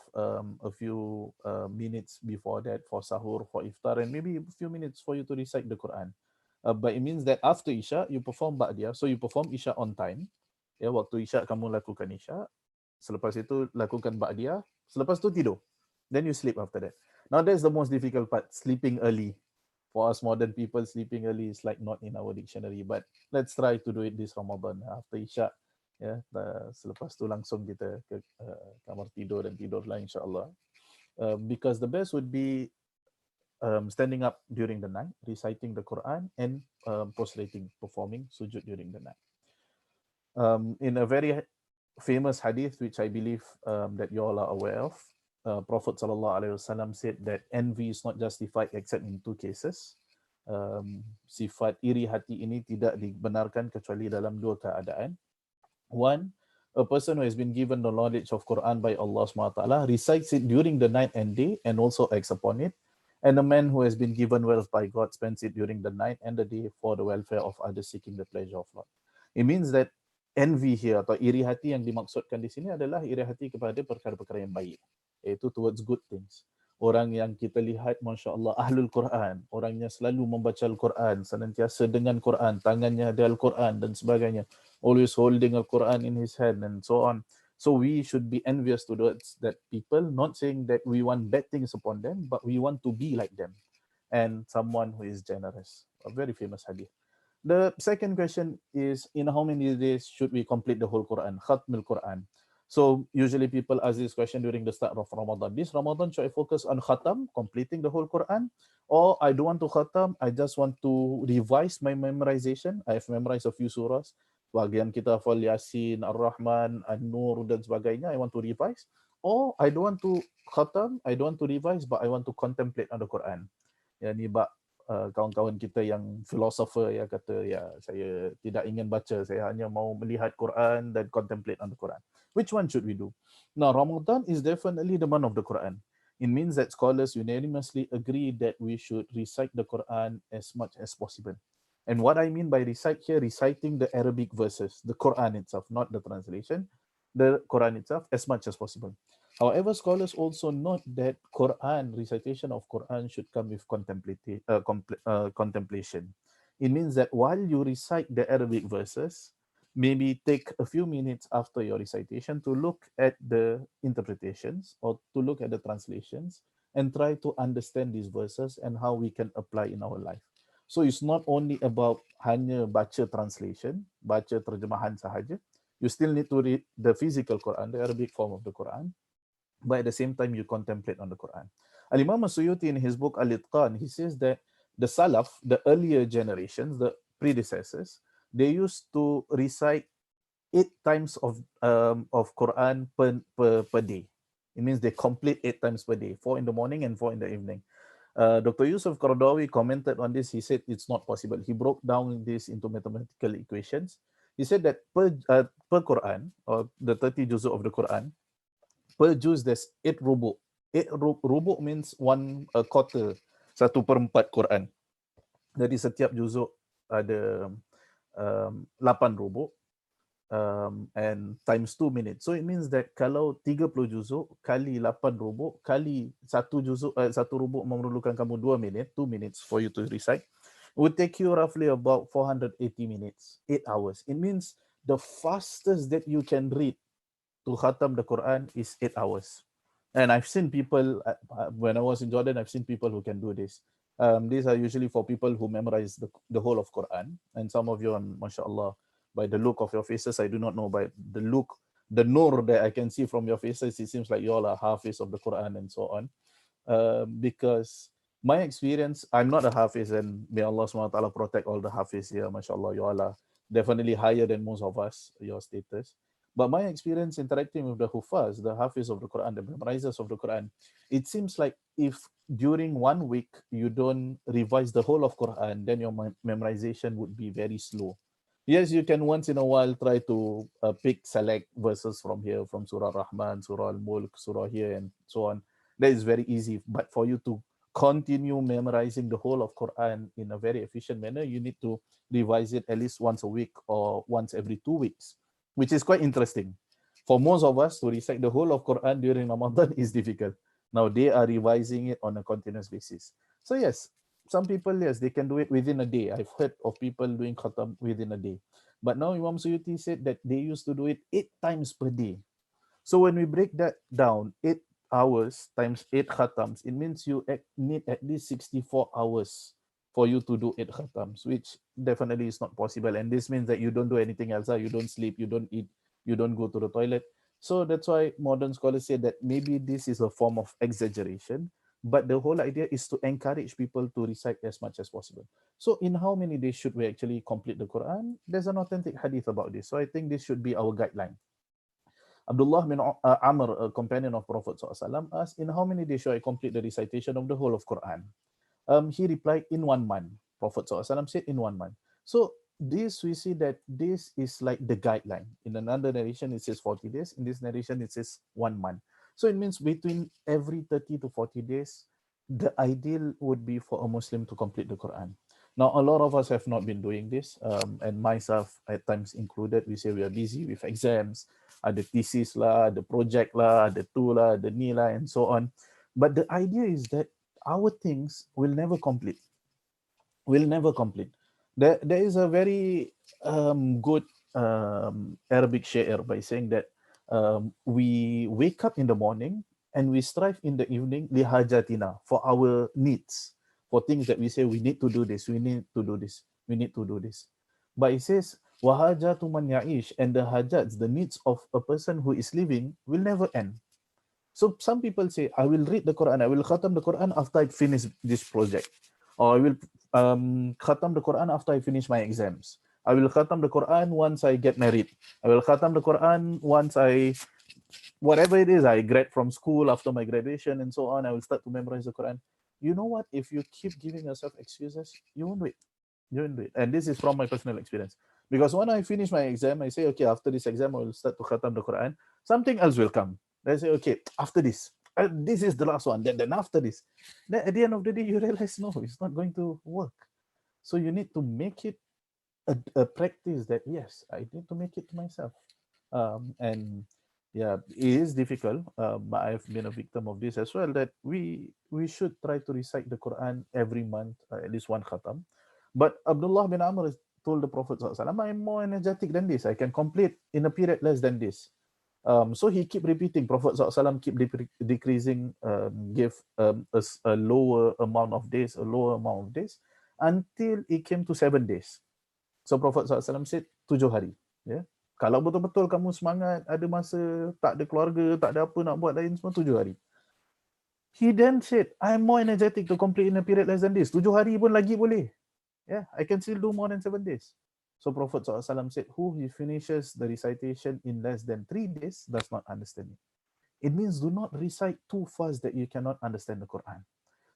a few minutes before that for sahur, for iftar, and maybe a few minutes for you to recite the Quran. But it means that after Isha, you perform Ba'diyah. So you perform Isha on time. Ya, waktu Isya kamu lakukan Isya, selepas itu lakukan Ba'diyah, selepas itu tidur. Then you sleep after that. Now that's the most difficult part, sleeping early. For us modern people, sleeping early is like not in our dictionary, but let's try to do it this Ramadan. After Isya, ya, selepas itu langsung kita ke kamar tidur dan tidurlah insyaAllah. Because the best would be standing up during the night, reciting the Quran, and prostrating, performing sujud during the night. In a very famous hadith, which I believe that you all are aware of, Prophet ﷺ said that envy is not justified except in 2 cases. Sifat iri hati ini tidak dibenarkan kecuali dalam 2 keadaan. One, a person who has been given the knowledge of Quran by Allah SWT recites it during the night and day and also acts upon it. And a man who has been given wealth by God spends it during the night and the day for the welfare of others seeking the pleasure of God. It means that envy here atau iri hati yang dimaksudkan di sini adalah iri hati kepada perkara-perkara yang baik, iaitu towards good things. Orang yang kita lihat, Masya Allah, Ahlul Quran, orangnya selalu membaca Al-Quran, senantiasa dengan Quran, tangannya ada Al-Quran dan sebagainya, always holding Al-Quran in his hand and so on. So we should be envious towards that people, not saying that we want bad things upon them, but we want to be like them. And someone who is generous. A very famous hadith. The second question is, in how many days should we complete the whole Quran? Khatmul Quran. So usually people ask this question during the start of Ramadan. This Ramadan, should I focus on khatam, completing the whole Quran? Or I don't want to khatam, I just want to revise my memorization. I have memorized a few surahs. bahagian kita hafal Yasin, Ar-Rahman, An-Nur dan sebagainya, I want to revise. Or I don't want to khatam, I don't want to revise, but I want to contemplate on the Quran. Ya, ni kawan-kawan kita yang philosopher ya kata, ya saya tidak ingin baca, saya hanya mau melihat Quran dan contemplate on the Quran. Which one should we do? Now, Ramadan is definitely the month of the Quran. It means that scholars unanimously agree that we should recite the Quran as much as possible. And what I mean by recite here, reciting the Arabic verses, the Quran itself, not the translation, the Quran itself as much as possible. However, scholars also note that recitation of Quran should come with contemplation. It means that while you recite the Arabic verses, maybe take a few minutes after your recitation to look at the interpretations or to look at the translations and try to understand these verses and how we can apply in our life. So it's not only about hanya baca translation, baca terjemahan sahaja. You still need to read the physical Quran, the Arabic form of the Quran, but at the same time you contemplate on the Quran. Al-Imam As-Suyuti in his book Al-Itqan, he says that the Salaf, the earlier generations, the predecessors, they used to recite 8 times of Quran per day. It means they complete 8 times per day, 4 in the morning and 4 in the evening. Dr. Yusuf Qaradawi commented on this. He said it's not possible. He broke down this into mathematical equations. He said that per Quran, or the 30 juz of the Quran, per juz there's 8 rubu'. 8 rubu' means 1 quarter, 1/4 Quran. Jadi setiap juzuk ada 8 rubu' and times 2 minutes. So it means that kalau 30 juzuk kali 8 rubu' kali 1 juzuk, 1 rubu' memerlukan kamu 2 minutes for you to recite, would take you roughly about 480 minutes, 8 hours. It means the fastest that you can read to khatam the Quran is 8 hours. And I've seen people, when I was in Jordan, I've seen people who can do this. These are usually for people who memorize the whole of Quran. And some of you, mashallah, by the look of your faces, I do not know, by the look, the nur that I can see from your faces, it seems like you all are hafiz of the Quran and so on. Because my experience, I'm not a hafiz, and may Allah SWT protect all the hafiz here, mashallah, you all are definitely higher than most of us, your status. But my experience interacting with the Hufaz, the Hafiz of the Quran, the memorizers of the Quran, it seems like if during 1 week you don't revise the whole of Quran, then your memorization would be very slow. Yes, you can once in a while try to select verses from here, from Surah Rahman, Surah Al-Mulk, Surah here, and so on. That is very easy. But for you to continue memorizing the whole of Quran in a very efficient manner, you need to revise it at least once a week or once every 2 weeks. Which is quite interesting. For most of us, to recite the whole of Quran during Ramadan is difficult. Now they are revising it on a continuous basis. So yes, some people, yes, they can do it within a day. I've heard of people doing khatam within a day. But now Imam Suyuti said that they used to do it 8 times per day. So when we break that down, 8 hours times 8 khatams, it means you need at least 64 hours for you to do 8 khatams, which definitely is not possible. And this means that you don't do anything else. You don't sleep, you don't eat, you don't go to the toilet. So that's why modern scholars say that maybe this is a form of exaggeration, but the whole idea is to encourage people to recite as much as possible. So in how many days should we actually complete the Quran? There's an authentic hadith about this. So I think this should be our guideline. Abdullah bin Amr, a companion of Prophet ﷺ, asked, in how many days should I complete the recitation of the whole of Quran? He replied, in 1 month. Prophet ﷺ said, in 1 month. So this, we see that this is like the guideline. In another narration, it says 40 days. In this narration, it says 1 month. So it means between every 30 to 40 days, the ideal would be for a Muslim to complete the Quran. Now, a lot of us have not been doing this, and myself at times included. We say we are busy with exams, the thesis lah, the project lah, the tu lah, the ni lah, and so on. But the idea is that our things will never complete. Will never complete. There is a very good Arabic shair by saying that we wake up in the morning and we strive in the evening lihajatina, for our needs, for things that we say we need to do this, we need to do this, we need to do this. But it says wahajatu man ya'ish, and the hajats, the needs of a person who is living, will never end. So some people say, I will read the Quran, I will khatam the Quran after I finish this project, or I will khatam the Quran after I finish my exams. I will khatam the Quran once I get married. I will khatam the Quran once whatever it is, I grad from school after my graduation and so on, I will start to memorize the Quran. You know what? If you keep giving yourself excuses, you won't do it. You won't do it. And this is from my personal experience. Because when I finish my exam, I say, okay, after this exam, I will start to khatam the Quran. Something else will come. I say, okay, after this, this is the last one. Then after this. Then at the end of the day, you realize, no, it's not going to work. So you need to make it a practice that, yes, I need to make it to myself. And yeah, it is difficult, but I've been a victim of this as well, that we should try to recite the Quran every month, at least one khatam. But Abdullah bin Amr told the Prophet ﷺ, I'm more energetic than this. I can complete in a period less than this. So he keep repeating. Prophet ﷺ keep decreasing, give a lower amount of days, until it came to 7 days. So Prophet ﷺ said 7 hari. Yeah. Kalau betul-betul kamu semangat, ada masa, tak ada keluarga, tak ada apa nak buat lain, semua 7 hari. He then said, I'm more energetic to complete in a period less than this. 7 hari pun lagi boleh. Yeah, I can still do more than 7 days. So Prophet ﷺ said, who finishes the recitation in less than 3 days does not understand it. It means do not recite too fast that you cannot understand the Quran.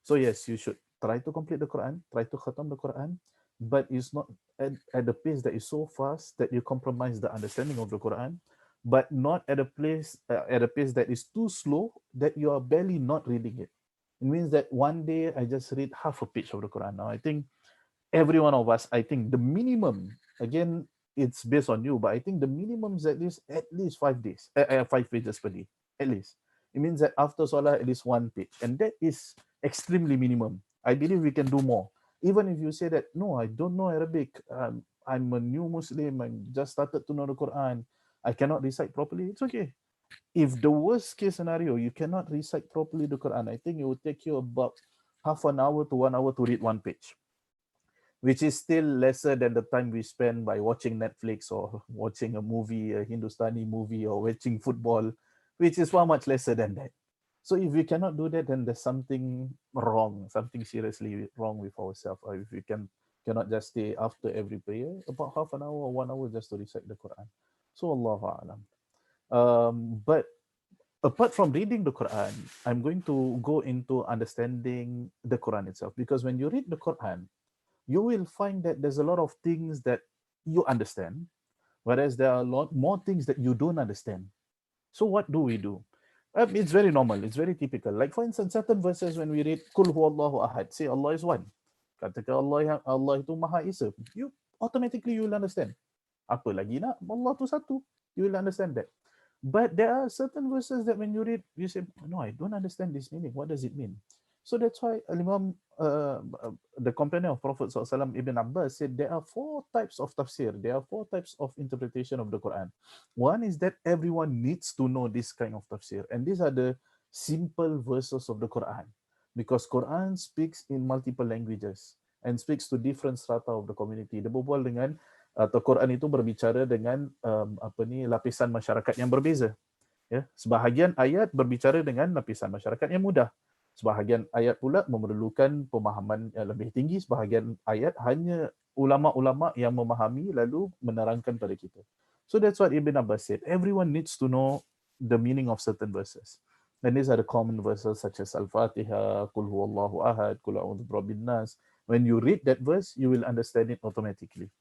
So yes, you should try to complete the Quran, try to khatam the Quran, but it's not at the pace that is so fast that you compromise the understanding of the Quran, but not at a pace that is too slow that you are barely not reading it. It means that one day I just read half a page of the Quran. Now I think every one of us, I think the minimum, again, it's based on you, but I think the minimum is at least 5 days, 5 pages per day, at least. It means that after Salah, at least 1 page. And that is extremely minimum. I believe we can do more. Even if you say that, no, I don't know Arabic, I'm a new Muslim, I just started to know the Quran, I cannot recite properly, it's okay. If the worst case scenario, you cannot recite properly the Quran, I think it will take you about half an hour to 1 hour to read 1 page, which is still lesser than the time we spend by watching Netflix or watching a movie, a Hindustani movie, or watching football, which is far much lesser than that. So if we cannot do that, then there's something wrong, something seriously wrong with ourselves. Or if we cannot just stay after every prayer, about half an hour or 1 hour just to recite the Quran. So Allahu A'lam. But apart from reading the Quran, I'm going to go into understanding the Quran itself. Because when you read the Quran, you will find that there's a lot of things that you understand, whereas there are a lot more things that you don't understand. So what do we do? It's very normal. It's very typical. Like for instance, certain verses when we read Qul huwallahu ahad, say Allah is one. Katakan Allah itu Maha Esa. You automatically you will understand. Apa lagi nak? Allah tu satu. You will understand that. But there are certain verses that when you read, you say, no, I don't understand this meaning. What does it mean? So that's why Imam, the companion of Prophet ﷺ, Ibn Abbas, said there are 4 types of tafsir. There are 4 types of interpretation of the Quran. One is that everyone needs to know this kind of tafsir. And these are the simple verses of the Quran. Because Quran speaks in multiple languages and speaks to different strata of the community. Dia berbual dengan, atau Quran itu berbicara dengan lapisan masyarakat yang berbeza. Ya, sebahagian ayat berbicara dengan lapisan masyarakat yang mudah. Sebahagian ayat pula memerlukan pemahaman yang lebih tinggi, sebahagian ayat hanya ulama-ulama yang memahami lalu menerangkan pada kita. So that's what Ibn Abbas said. Everyone needs to know the meaning of certain verses. And these are the common verses such as Al-Fatiha, Qul huwallahu ahad, Qul a'udhu birabbin nas. When you read that verse, you will understand it automatically.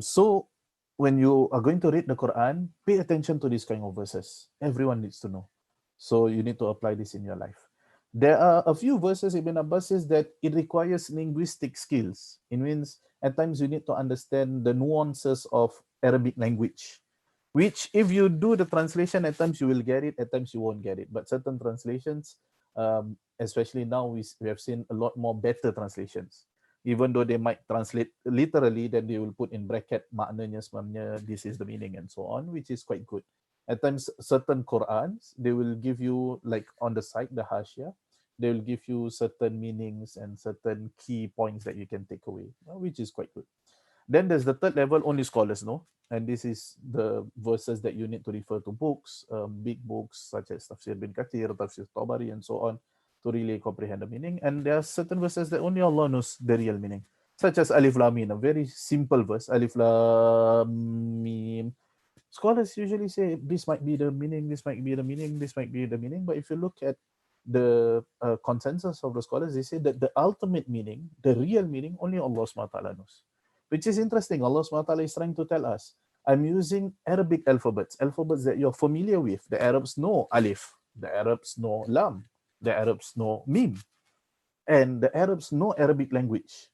So when you are going to read the Quran, pay attention to these kind of verses. Everyone needs to know. So you need to apply this in your life. There are a few verses Ibn Abbas says that it requires linguistic skills. It means at times you need to understand the nuances of Arabic language, which if you do the translation, at times you will get it, at times you won't get it. But certain translations, especially now we have seen a lot more better translations. Even though they might translate literally, then they will put in bracket maknanya sebenarnya this is the meaning and so on, which is quite good. At times, certain Qurans, they will give you, like on the side, the Hashia, they will give you certain meanings and certain key points that you can take away, which is quite good. Then there's the third level, only scholars know. And this is the verses that you need to refer to books, big books such as Tafsir bin Kathir, Tafsir Tabari, and so on, to really comprehend the meaning. And there are certain verses that only Allah knows the real meaning. such as Alif Lam Mim, a very simple verse, Alif Lam Mim. Scholars usually say this might be the meaning, this might be the meaning, this might be the meaning. But if you look at the consensus of the scholars, they say that the ultimate meaning, the real meaning, only Allah SWT knows. Which is interesting. Allah SWT is trying to tell us, I'm using Arabic alphabets that you're familiar with. The Arabs know Alif, the Arabs know Lam, the Arabs know Mim, and the Arabs know Arabic language.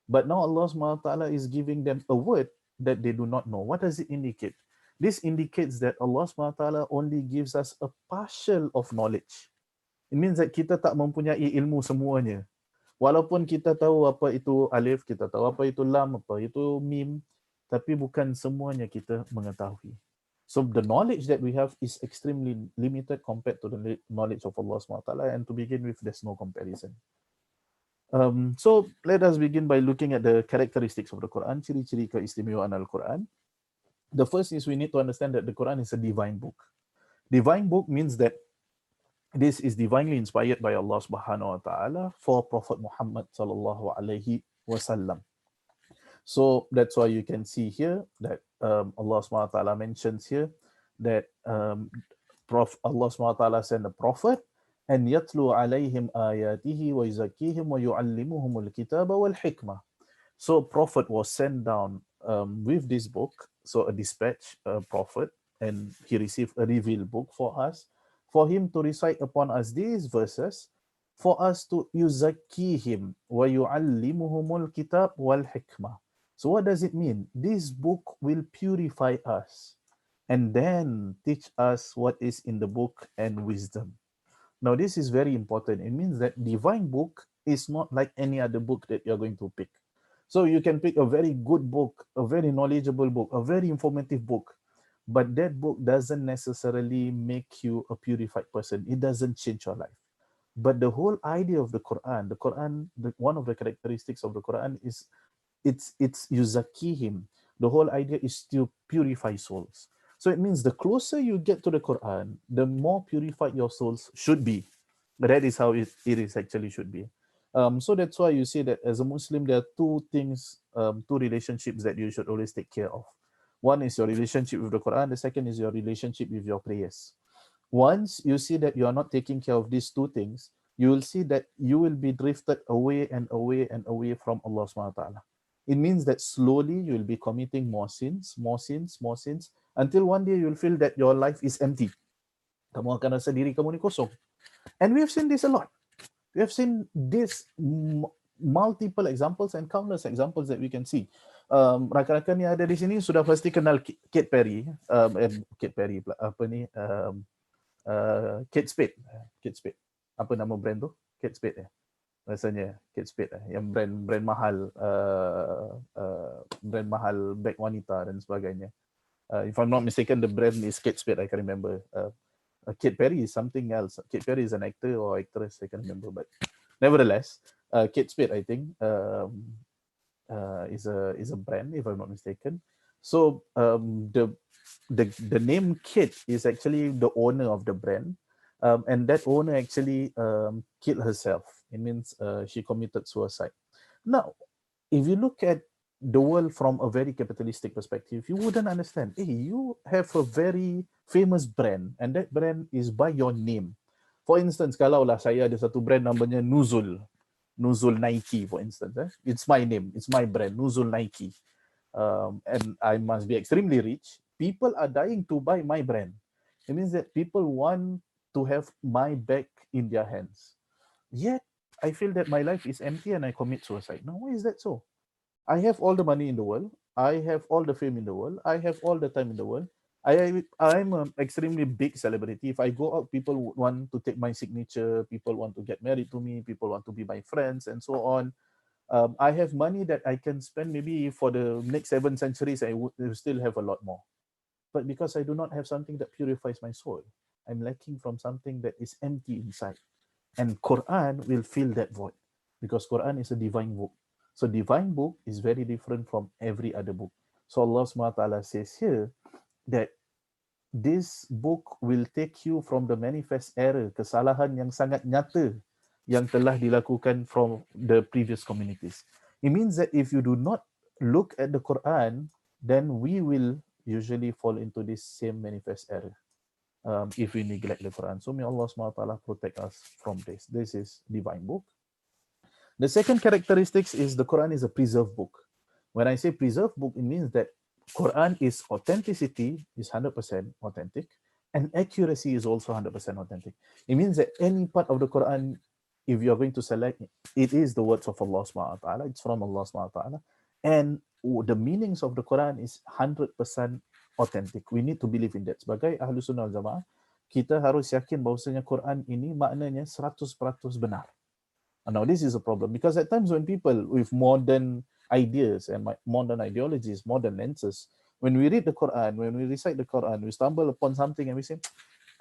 But now Allah SWT is giving them a word that they do not know. What does it indicate? This indicates that Allah SWT only gives us a partial of knowledge. It means that kita tak mempunyai ilmu semuanya. Walaupun kita tahu apa itu alif, kita tahu apa itu lam, apa itu mim, tapi bukan semuanya kita mengetahui. So the knowledge that we have is extremely limited compared to the knowledge of Allah SWT, and to begin with, there's no comparison. So let us begin by looking at the characteristics of the Quran, ciri-ciri keistimewaan Al-Quran. The first is we need to understand that the Quran is a divine book. Divine book means that this is divinely inspired by Allah Subhanahu wa Ta'ala for Prophet Muhammad Sallallahu Alaihi Wasallam. So that's why you can see here that Allah Subhanahu wa Ta'ala mentions here that Allah Subhanahu wa Ta'ala sent a prophet and yatlu alayhim ayatihi wa yuzakkihim wa yu'allimuhumul kitaba wal hikmah. So prophet was sent down with this book, so a dispatch prophet, and he received a revealed book for us, for him to recite upon us these verses, for us to yuzakkihim wa yu'allimuhumul kitab wal hikmah. So what does it mean? This book will purify us and then teach us what is in the book and wisdom. Now this is very important. It means that divine book is not like any other book that you're going to pick. So you can pick a very good book, a very knowledgeable book, a very informative book, but that book doesn't necessarily make you a purified person. It doesn't change your life. But the whole idea of the Quran, one of the characteristics of the Quran is it's yuzakkihim. The whole idea is to purify souls. So it means the closer you get to the Quran, the more purified your souls should be. But that is how it is actually should be. So that's why you see that as a Muslim, there are two things, two relationships that you should always take care of. One is your relationship with the Quran. The second is your relationship with your prayers. Once you see that you are not taking care of these two things, you will see that you will be drifted away and away and away from Allah subhanahu wa ta'ala. It means that slowly you will be committing more sins, until one day you will feel that your life is empty. Kamu akan rasa diri kamu ni kosong. And we have seen this a lot. We have seen this multiple examples and countless examples that we can see. Rakan-rakan yang ada di sini sudah pasti kenal Kate Perry. Kate Perry apa ni? Kate Spade. Apa nama brand tu? Kate Spade ya. Rasanya Kate Spade yang brand mahal, brand mahal beg wanita dan sebagainya. If I'm not mistaken, the brand is Kate Spade. I can remember. Kate Perry is something else. Kate Perry is an actor or actress. I can remember, but nevertheless, Kate Spade, I think, is a brand, if I'm not mistaken. So the name Kate is actually the owner of the brand, and that owner actually killed herself. It means she committed suicide. Now, if you look at the world from a very capitalistic perspective, you wouldn't understand. Hey, you have a very famous brand, and that brand is by your name. For instance, kalau lah saya ada satu brand namanya Nuzul Nike, for instance, it's my name, it's my brand, Nuzul Nike, and I must be extremely rich. People are dying to buy my brand. It means that people want to have my bag in their hands. Yet I feel that my life is empty and I commit suicide. Now, why is that so? I have all the money in the world. I have all the fame in the world. I have all the time in the world. I'm an extremely big celebrity. If I go out, people want to take my signature. People want to get married to me. People want to be my friends and so on. I have money that I can spend maybe for the next 7 centuries. I would still have a lot more. But because I do not have something that purifies my soul, I'm lacking from something that is empty inside. And Quran will fill that void, because Quran is a divine book. So divine book is very different from every other book. So Allah SWT says here that this book will take you from the manifest error, kesalahan yang sangat nyata yang telah dilakukan from the previous communities. It means that if you do not look at the Quran, then we will usually fall into this same manifest error if we neglect the Quran. So may Allah SWT protect us from this. This is divine book. The second characteristics is the Quran is a preserved book. When I say preserved book, it means that Quran is authenticity is 100% authentic, and accuracy is also 100% authentic. It means that any part of the Quran, if you're going to select, it is the words of Allah subhanahu wa ta'ala, it's from Allah subhanahu wa ta'ala, and the meanings of the Quran is 100% authentic. We need to believe in that. Sebagai Ahlu Sunnah wal Jamaah, kita harus yakin bahawasanya Quran ini maknanya 100% benar. And now this is a problem, because at times when people with modern ideas and modern ideologies, modern lenses, when we read the Quran, when we recite the Quran, we stumble upon something and we say,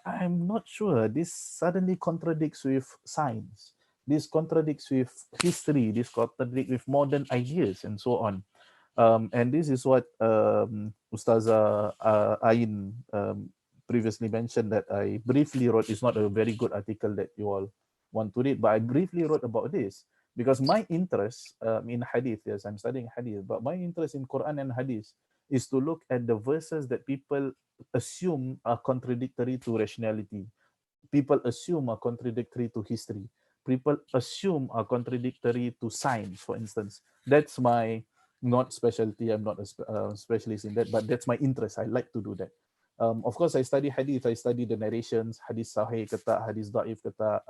I'm not sure, this suddenly contradicts with science, this contradicts with history, this contradicts with modern ideas and so on. And this is what Ustaz Ain previously mentioned, that I briefly wrote. It's not a very good article that you all want to read, but I briefly wrote about this because my interest in hadith, yes, I'm studying hadith, but my interest in Quran and hadith is to look at the verses that people assume are contradictory to rationality, people assume are contradictory to history, people assume are contradictory to science, for instance. That's my not specialty, I'm not a specialist in that, but that's my interest. I like to do that. Of course, I study hadith, I study the narrations, hadith sahih kata, hadith da'if kata,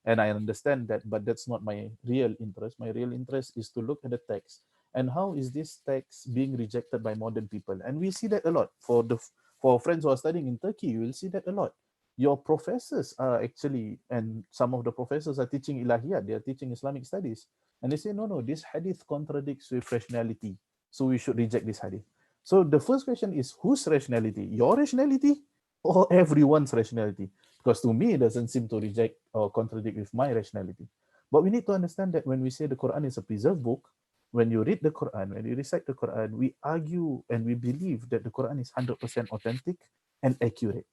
and I understand that, but that's not my real interest. My real interest is to look at the text and how is this text being rejected by modern people. And we see that a lot. For friends who are studying in Turkey, you will see that a lot. Your professors are actually, and some of the professors are teaching ilahiyat, they are teaching Islamic studies, and they say, no, this hadith contradicts with rationality, so we should reject this hadith. So the first question is, whose rationality? Your rationality or everyone's rationality? Because to me, it doesn't seem to reject or contradict with my rationality. But we need to understand that when we say the Quran is a preserved book, when you read the Quran, when you recite the Quran, we argue and we believe that the Quran is 100% authentic and accurate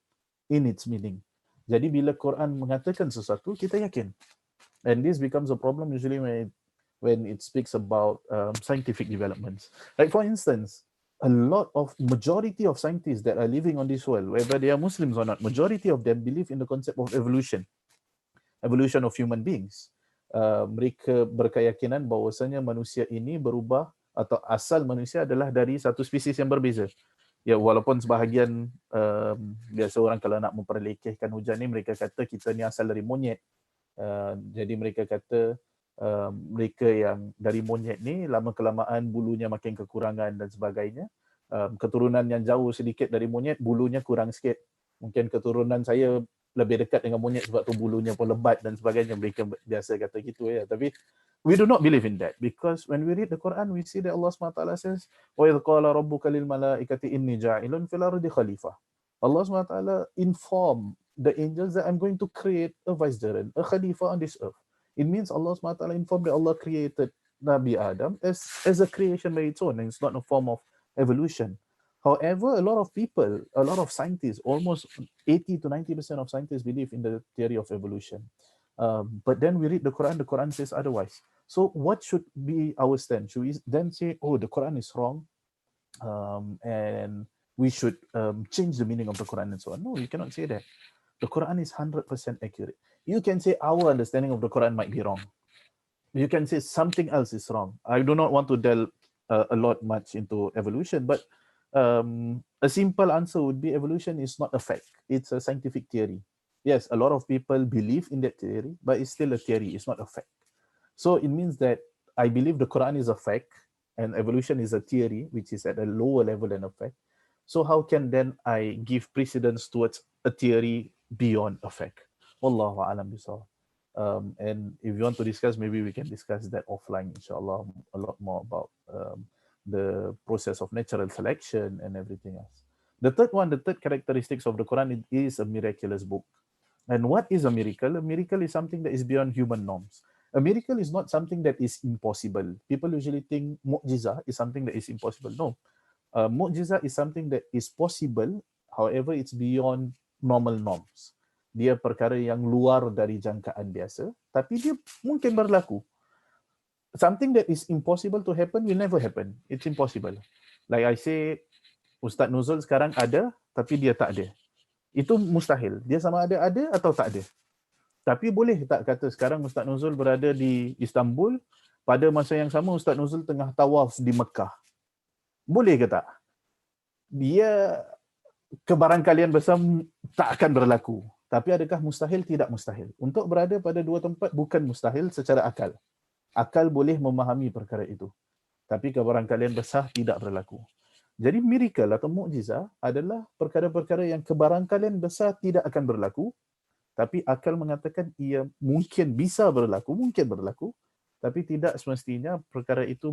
in its meaning. Jadi bila Quran mengatakan sesuatu, kita yakin. And this becomes a problem usually when it speaks about scientific developments. Like for instance, majority of scientists that are living on this world, whether they are Muslims or not, majority of them believe in the concept of evolution of human beings. Mereka berkeyakinan bahawasanya manusia ini berubah atau asal manusia adalah dari satu spesies yang berbeza. Ya, walaupun sebahagian biasa orang kalau nak memperlekehkan hujan ni, mereka kata kita ni asal dari monyet. Jadi mereka kata mereka yang dari monyet ni lama kelamaan bulunya makin kekurangan dan sebagainya. Keturunan yang jauh sedikit dari monyet, bulunya kurang sikit. Mungkin keturunan saya lebih dekat dengan monyet sebab tu bulunya pun lebat dan sebagainya. Mereka biasa kata gitu ya. Tapi we do not believe in that, because when we read the Quran, we see that Allah SWT says, وَإِذْ قَالَ رَبُّكَ لِلْمَلَائِكَةِ إِنِّي جَاعِلٌ فِي الْأَرْضِ خَلِيفَةً. Allah SWT informed the angels that I'm going to create a vicegerent, a khalifa on this earth. It means Allah SWT informed that Allah created Nabi Adam as a creation by its own, and it's not a form of evolution. However, a lot of people, a lot of scientists, almost 80 to 90% of scientists believe in the theory of evolution. But then we read the Quran says otherwise. So what should be our stand? Should we then say, oh, the Quran is wrong, and we should change the meaning of the Quran and so on? No, you cannot say that. The Quran is 100% accurate. You can say our understanding of the Quran might be wrong. You can say something else is wrong. I do not want to delve a lot much into evolution, but a simple answer would be evolution is not a fact. It's a scientific theory. Yes, a lot of people believe in that theory, but it's still a theory. It's not a fact. So it means that I believe the Quran is a fact and evolution is a theory, which is at a lower level than a fact. So how can then I give precedence towards a theory beyond a fact? Wallahu a'lam bisawab. And if you want to discuss, maybe we can discuss that offline, inshallah, a lot more about the process of natural selection and everything else. The third characteristics of the Quran is a miraculous book. And what is a miracle? A miracle is something that is beyond human norms. A miracle is not something that is impossible. People usually think mu'jizah is something that is impossible. No. Mu'jizah is something that is possible, however, it's beyond normal norms. Dia perkara yang luar dari jangkaan biasa, tapi dia mungkin berlaku. something that is impossible to happen will never happen. It's impossible. Like I say, Ustaz Nuzul sekarang ada, tapi dia tak ada. Itu mustahil. Dia sama ada atau tak ada. Tapi boleh tak kata sekarang Ustaz Nuzul berada di Istanbul, pada masa yang sama Ustaz Nuzul tengah tawaf di Mekah. Boleh ke tak? Dia kebarangkalian besar tak akan berlaku. Tapi adakah mustahil? Tidak mustahil. Untuk berada pada dua tempat bukan mustahil secara akal. Akal boleh memahami perkara itu. Tapi kebarangkalian besar tidak berlaku. Jadi miracle atau mukjizat adalah perkara-perkara yang kebarangkalian besar tidak akan berlaku. Tapi akal mengatakan ia mungkin bisa berlaku, tapi tidak semestinya perkara itu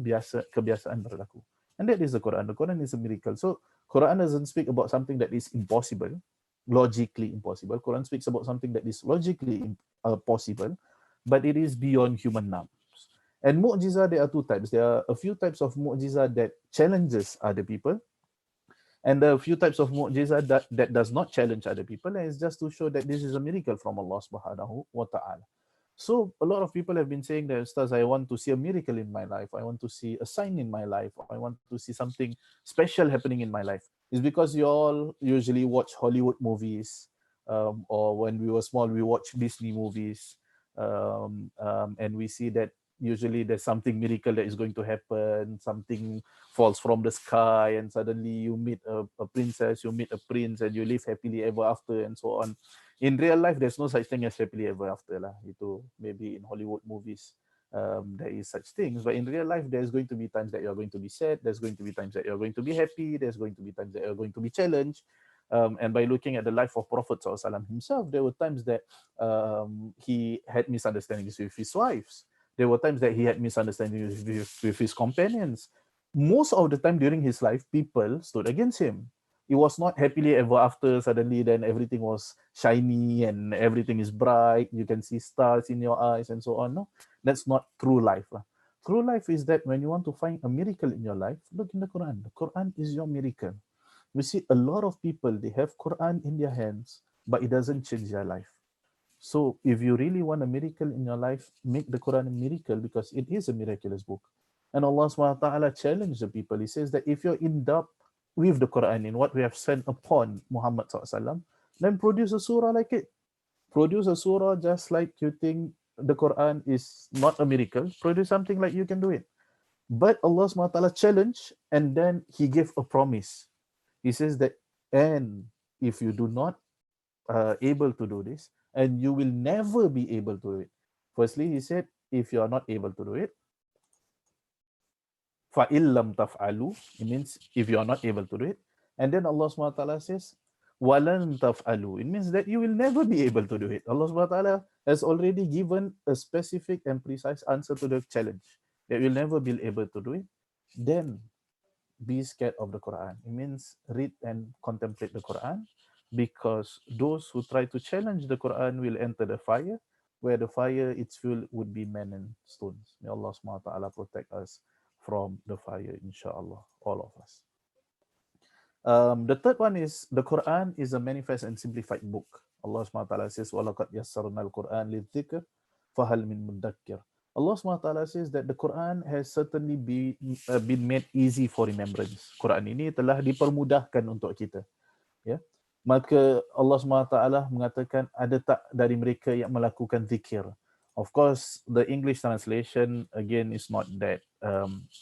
kebiasaan berlaku. And that is the Quran. The Quran is a miracle. So Quran doesn't speak about something that is impossible, logically impossible. Quran speaks about something that is logically possible, but it is beyond human norms. And mu'jizah, there are two types. There are a few types of mu'jizah that challenges other people, and there are a few types of mu'jizah that does not challenge other people, and it's just to show that this is a miracle from Allah subhanahu wa ta'ala. So a lot of people have been saying that, Ustaz, I want to see a miracle in my life. I want to see a sign in my life. I want to see something special happening in my life. It's because you all usually watch Hollywood movies, or when we were small, we watched Disney movies, and we see that usually there's something miracle that is going to happen, something falls from the sky, and suddenly you meet a princess, you meet a prince, and you live happily ever after, and so on. In real life, there's no such thing as happily ever after lah. Itu maybe in Hollywood movies there is such things, but in real life, there's going to be times that you're going to be sad, there's going to be times that you're going to be happy, there's going to be times that you're going to be challenged. And by looking at the life of Prophet ﷺ himself, there were times that he had misunderstandings with his wives. There were times that he had misunderstandings with his companions. Most of the time during his life, people stood against him. It was not happily ever after, suddenly then everything was shiny and everything is bright. You can see stars in your eyes and so on. No, that's not true life. True life is that when you want to find a miracle in your life, look in the Quran. The Quran is your miracle. We see a lot of people, they have Quran in their hands, but it doesn't change their life. So if you really want a miracle in your life, make the Quran a miracle, because it is a miraculous book. And Allah SWT challenged the people. He says that if you're in doubt with the Quran, in what we have sent upon Muhammad SAW, then produce a surah like it. Produce a surah just like you think the Quran is not a miracle. Produce something like you can do it. But Allah SWT challenged, and then he gave a promise. He says that, and if you do not able to do this, and you will never be able to do it. Firstly, he said, if you are not able to do it, فَإِن لَمْ تَفْعَلُوا, it means if you are not able to do it. And then Allah SWT says, وَلَنْ تَفْعَلُوا, it means that you will never be able to do it. Allah SWT has already given a specific and precise answer to the challenge, that you'll never be able to do it. Then be scared of the Quran. It means read and contemplate the Quran, because those who try to challenge the Quran will enter the fire, where the fire, its fuel would be men and stones. May Allah SWT protect us from the fire, inshallah, all of us. The third one is the Quran is a manifest and simplified book. Allah SWT says, وَلَقَدْ يَسَّرْنَا الْقُرْآنَ لِلذِّكْرِ فَهَلْ مِن مُدَّكِّرٍ. Allah SWT says that the Quran has certainly been made easy for remembrance. Quran ini telah dipermudahkan untuk kita. Ya. Maka Allah SWT mengatakan, ada tak dari mereka yang melakukan zikir? Of course, the English translation, again, is not that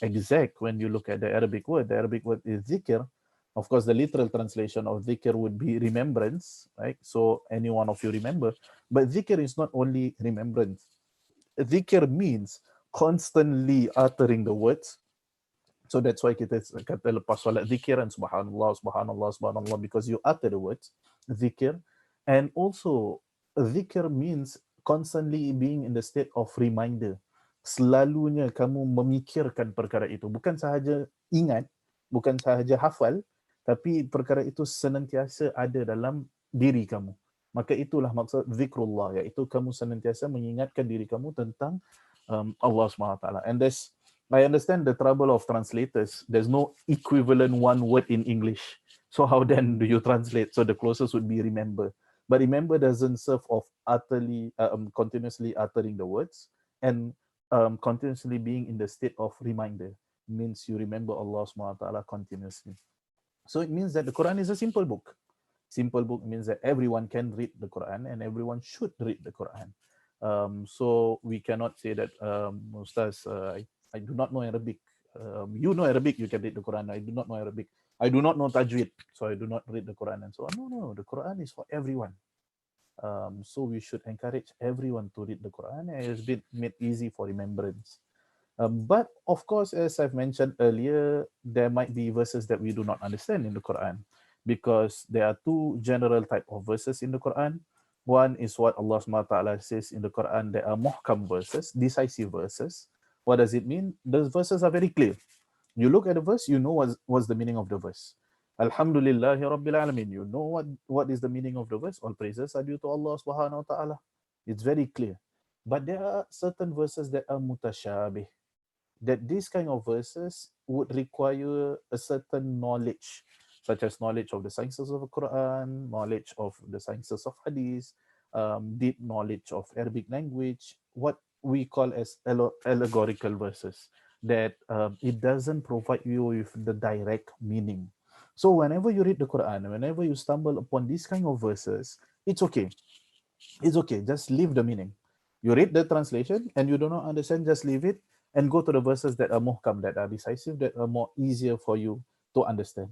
exact when you look at the Arabic word. The Arabic word is zikir. Of course, the literal translation of zikr would be remembrance, right? So any one of you remember. But zikr is not only remembrance. Zikr means constantly uttering the words. So that's why kita kata lepas solat zikir and subhanallah, subhanallah, subhanallah, because you utter the words, zikr. And also, zikr means constantly being in the state of reminder. Selalunya kamu memikirkan perkara itu. Bukan sahaja ingat, bukan sahaja hafal, tapi perkara itu senantiasa ada dalam diri kamu. Maka itulah maksud zikrullah, iaitu kamu senantiasa mengingatkan diri kamu tentang Allah SWT. And I understand the trouble of translators. There's no equivalent one word in English. So how then do you translate? So the closest would be remember. But remember doesn't serve of utterly, continuously uttering the words. And continuously being in the state of reminder. Means you remember Allah subhanahu wa ta'ala continuously. So it means that the Quran is a simple book. Simple book means that everyone can read the Quran and everyone should read the Quran. So we cannot say that, Ustaz, I do not know Arabic. You know Arabic, you can read the Quran. I do not know Arabic. I do not know Tajweed, so I do not read the Quran and so on. No, the Quran is for everyone. So we should encourage everyone to read the Quran, and it's been made easy for remembrance. But of course, as I've mentioned earlier, there might be verses that we do not understand in the Quran, because there are two general type of verses in the Quran. One is what Allah subhanahu wa ta'ala says in the Quran, there are muhkam verses, decisive verses. What does it mean? Those verses are very clear. You look at the verse, you know what's the meaning of the verse. Alhamdulillahi Rabbil Alamin. You know what is the meaning of the verse. All praises are due to Allah subhanahu wa ta'ala. It's very clear. But there are certain verses that are mutashabih, that these kind of verses would require a certain knowledge, such as knowledge of the sciences of the Quran, knowledge of the sciences of Hadith, deep knowledge of Arabic language, what we call as allegorical verses, that it doesn't provide you with the direct meaning. So whenever you read the Quran, whenever you stumble upon these kind of verses, it's okay. It's okay, just leave the meaning. You read the translation and you do not understand, just leave it and go to the verses that are muhkam, that are decisive, that are more easier for you to understand.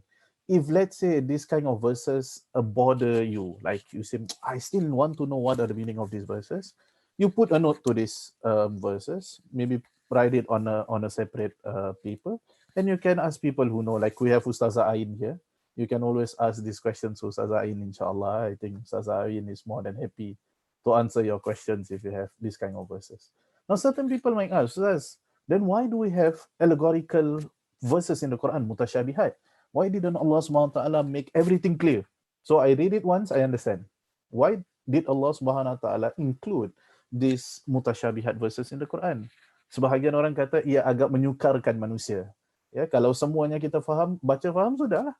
If let's say this kind of verses bother you, like you say, I still want to know what are the meaning of these verses, you put a note to these verses, maybe write it on a separate paper, and you can ask people who know, like we have Ustazah Ain here. You can always ask these questions to Ustazah Ain, inshallah. I think Ustazah Ain is more than happy to answer your questions if you have this kind of verses. Now, certain people might ask, Ustaz, then why do we have allegorical verses in the Quran, mutashabihat? Why didn't Allah subhanahu wa ta'ala make everything clear? So I read it once, I understand. Why did Allah subhanahu wa ta'ala include these mutashabihat verses in the Quran? Sebahagian orang kata ia agak menyukarkan manusia. Ya, kalau semuanya kita faham, baca faham sudahlah.